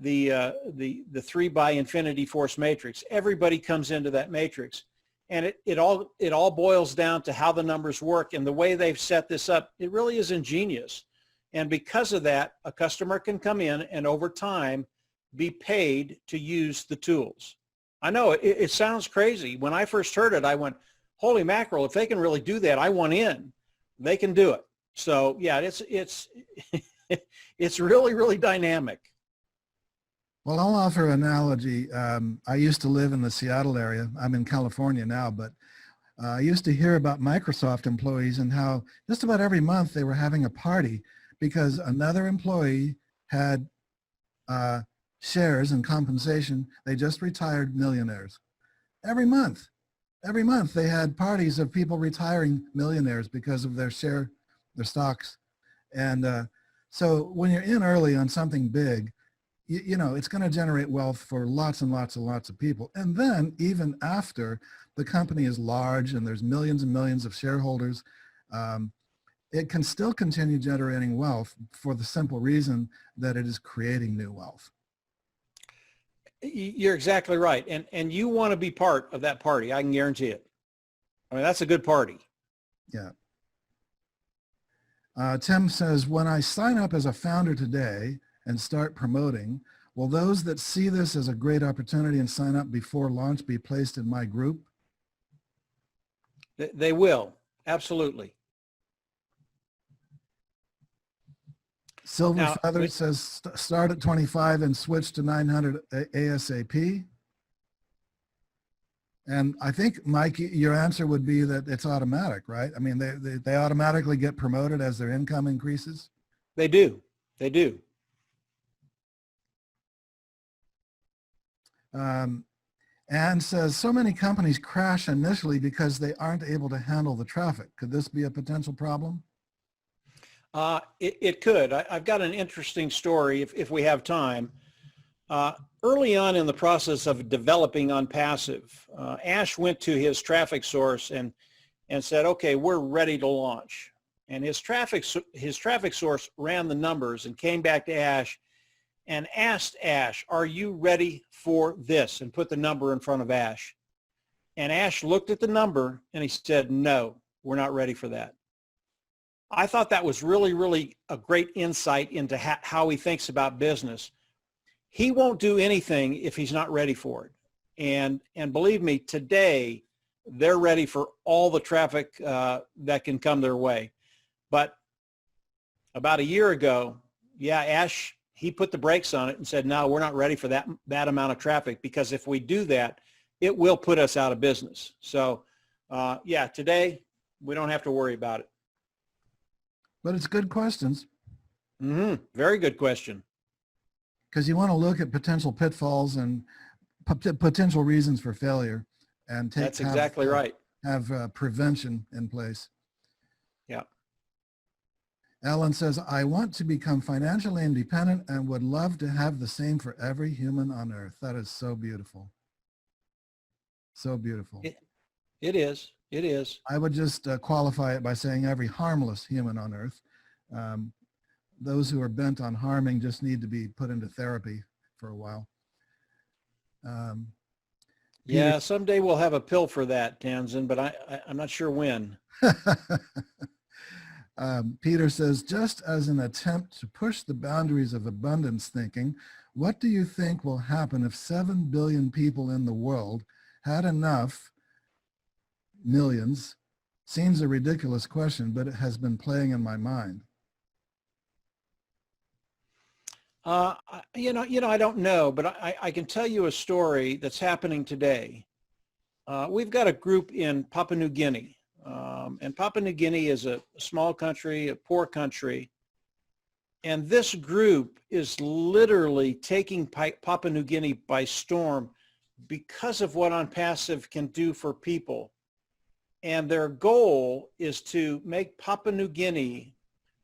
3 by infinity force matrix. Everybody comes into that matrix, and it all boils down to how the numbers work, and the way they've set this up, it really is ingenious. And because of that, a customer can come in and over time be paid to use the tools. I know it sounds crazy. When I first heard it, I went, holy mackerel, if they can really do that, I want in. They can do it. So yeah, it's it's really, really dynamic. Well, I'll offer an analogy. I used to live in the Seattle area. I'm in California now, but I used to hear about Microsoft employees and how just about every month they were having a party because another employee had shares and compensation. They just retired millionaires. Every month they had parties of people retiring millionaires because of their stocks. And so when you're in early on something big, it's going to generate wealth for lots and lots and lots of people. And then even after the company is large and there's millions and millions of shareholders, it can still continue generating wealth for the simple reason that it is creating new wealth. You're exactly right. And you want to be part of that party. I can guarantee it. I mean, that's a good party. Yeah. Tim says, when I sign up as a founder today and start promoting, will those that see this as a great opportunity and sign up before launch be placed in my group? They will. Absolutely. Silver Feather says, start at 25 and switch to 900 ASAP. And I think, Mike, your answer would be that it's automatic, right? I mean, they automatically get promoted as their income increases? They do. They do. Anne says, so many companies crash initially because they aren't able to handle the traffic. Could this be a potential problem? It could. I've got an interesting story if we have time. Early on in the process of developing OnPassive, Ash went to his traffic source and said, okay, we're ready to launch. And his traffic source ran the numbers and came back to Ash and asked Ash, are you ready for this? And put the number in front of Ash. And Ash looked at the number and he said, no, we're not ready for that. I thought that was really a great insight into how he thinks about business. He won't do anything if he's not ready for it. And believe me, today, they're ready for all the traffic that can come their way. But about a year ago, yeah, Ash, he put the brakes on it and said, no, we're not ready for that amount of traffic, because if we do that, it will put us out of business. So yeah, today we don't have to worry about it. But it's good questions, Very good question. because you want to look at potential pitfalls and potential reasons for failure, and That's exactly right. Have prevention in place. Yeah. Ellen says, I want to become financially independent and would love to have the same for every human on earth. That is so beautiful. So beautiful. It is. It is. I would just qualify it by saying every harmless human on earth. Those who are bent on harming just need to be put into therapy for a while. Yeah, someday we'll have a pill for that, Tanzan, but I'm not sure when. Peter says, just as an attempt to push the boundaries of abundance thinking, what do you think will happen if 7 billion people in the world had enough, millions? Seems a ridiculous question, but it has been playing in my mind. You know, I don't know, but I can tell you a story that's happening today. We've got a group in Papua New Guinea, and Papua New Guinea is a small country, a poor country, and this group is literally taking Papua New Guinea by storm because of what OnPassive can do for people. And their goal is to make Papua New Guinea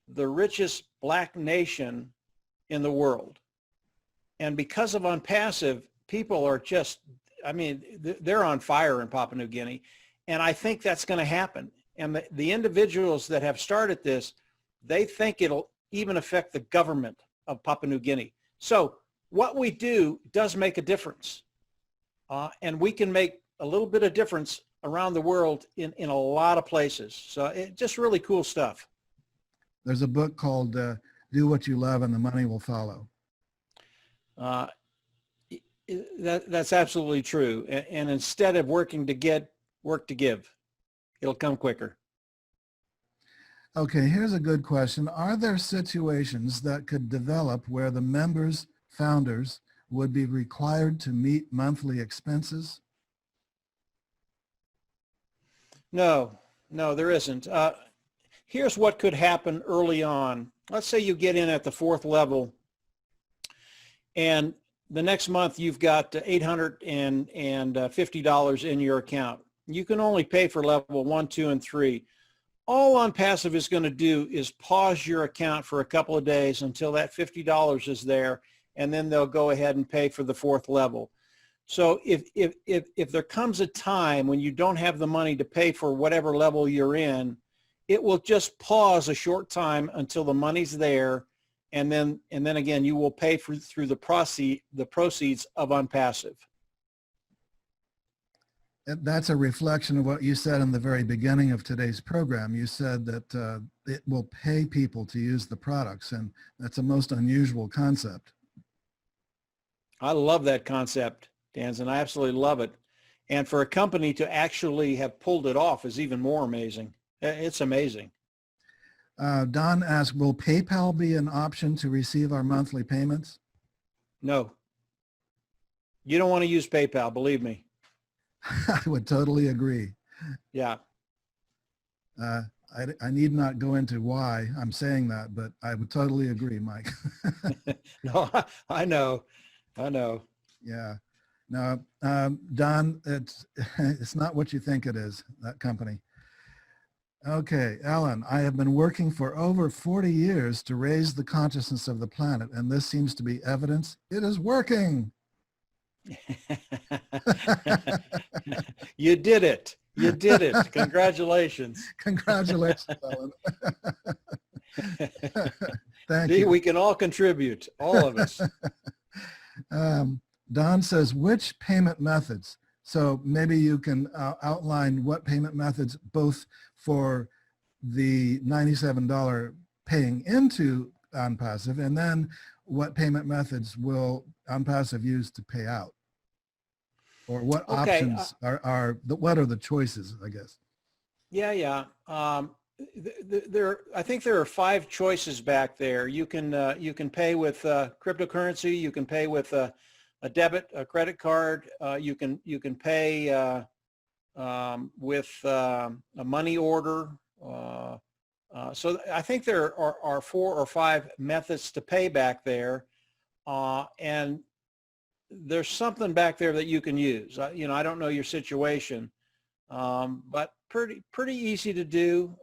the richest Black nation in the world. And because of OnPassive, people are just, I mean, they're on fire in Papua New Guinea. And I think that's going to happen. And the individuals that have started this, they think it'll even affect the government of Papua New Guinea. So what we do does make a difference. And we can make a little bit of difference around the world in a lot of places. So it's just really cool stuff. There's a book called Do What You Love and the Money Will Follow. That's absolutely true. And instead of working to get, work to give. It'll come quicker. Okay, here's a good question. Are there situations that could develop where the members, founders, would be required to meet monthly expenses? No, there isn't. Here's what could happen early on. Let's say you get in at the 4th level, and the next month you've got $850 in your account. You can only pay for level 1, 2, and 3. All OnPassive is going to do is pause your account for a couple of days until that $50 is there, and then they'll go ahead and pay for the 4th level. So if there comes a time when you don't have the money to pay for whatever level you're in, it will just pause a short time until the money's there, and then again you will pay through the proceeds of OnPassive. That's a reflection of what you said in the very beginning of today's program. You said that it will pay people to use the products, and that's a most unusual concept. I love that concept, Danzen. I absolutely love it. And for a company to actually have pulled it off is even more amazing. It's amazing. Don asked, will PayPal be an option to receive our monthly payments? No. You don't want to use PayPal, believe me. I would totally agree. Yeah. I need not go into why I'm saying that, but I would totally agree, Mike. No, I know. Yeah. No, Don, it's not what you think it is, that company. Okay, Alan, I have been working for over 40 years to raise the consciousness of the planet, and this seems to be evidence it is working. You did it. You did it. Congratulations. Congratulations, Alan. Thank See, you. we can all contribute, all of us. Don says, which payment methods? So maybe you can outline what payment methods, both for the $97 paying into OnPassive, and then what payment methods will OnPassive use to pay out? Or what Okay, options what are the choices, I guess? Yeah. I think there are 5 choices back there. You can pay with cryptocurrency. You can pay with a debit, a credit card. You can pay with a money order. So I think there are 4 or 5 methods to pay back there, and there's something back there that you can use. I don't know your situation, but pretty easy to do.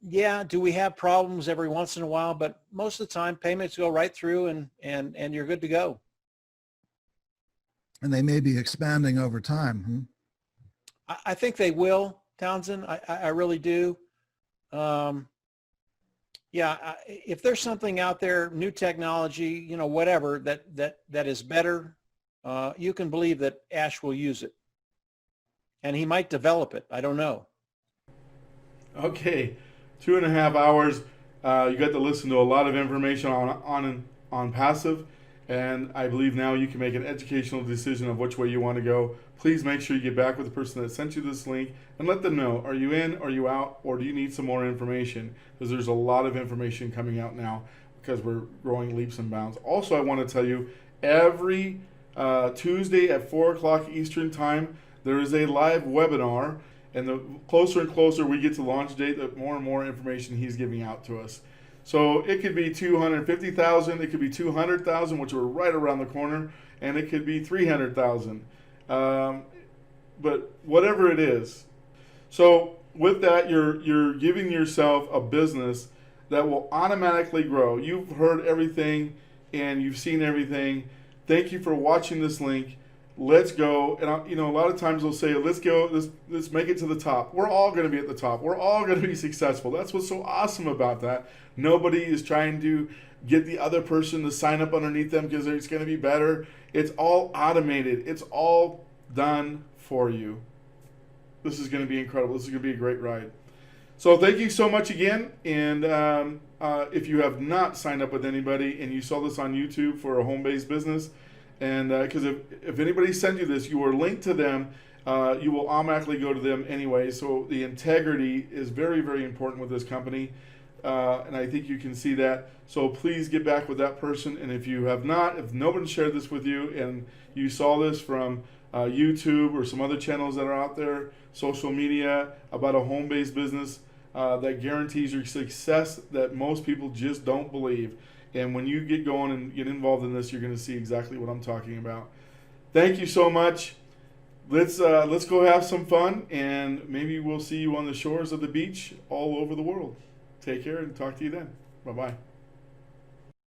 Yeah, do we have problems every once in a while? But most of the time, payments go right through, and you're good to go. And they may be expanding over time. I think they will, Townsend. I really do. Yeah, if there's something out there, new technology, whatever that is better, you can believe that Ash will use it, and he might develop it. I don't know. Okay, 2.5 hours. You got to listen to a lot of information on passive, and I believe now you can make an educational decision of which way you want to go. Please make sure you get back with the person that sent you this link and let them know, are you in, are you out, or do you need some more information? Because there's a lot of information coming out now because we're growing leaps and bounds. Also, I want to tell you, every Tuesday at 4 o'clock Eastern Time, there is a live webinar, and the closer and closer we get to launch date, the more and more information he's giving out to us. So it could be 250,000, it could be 200,000, which are right around the corner, and it could be 300,000. But whatever it is. So with that, you're giving yourself a business that will automatically grow. You've heard everything and you've seen everything. Thank you for watching this link. Let's go. And a lot of times they'll say, let's go, let's make it to the top. We're all going to be at the top. We're all going to be successful. That's what's so awesome about that. Nobody is trying to get the other person to sign up underneath them because it's going to be better. It's all automated. It's all done for you. This is going to be incredible. This is going to be a great ride. So thank you so much again. And if you have not signed up with anybody and you saw this on YouTube for a home-based business, and because if anybody sends you this, you are linked to them, you will automatically go to them anyway. So the integrity is very, very important with this company. And I think you can see that. So please get back with that person. And if you have not, if nobody shared this with you and you saw this from YouTube or some other channels that are out there, social media, about a home-based business that guarantees your success that most people just don't believe. And when you get going and get involved in this, you're going to see exactly what I'm talking about. Thank you so much. Let's go have some fun, and maybe we'll see you on the shores of the beach all over the world. Take care and talk to you then. Bye-bye.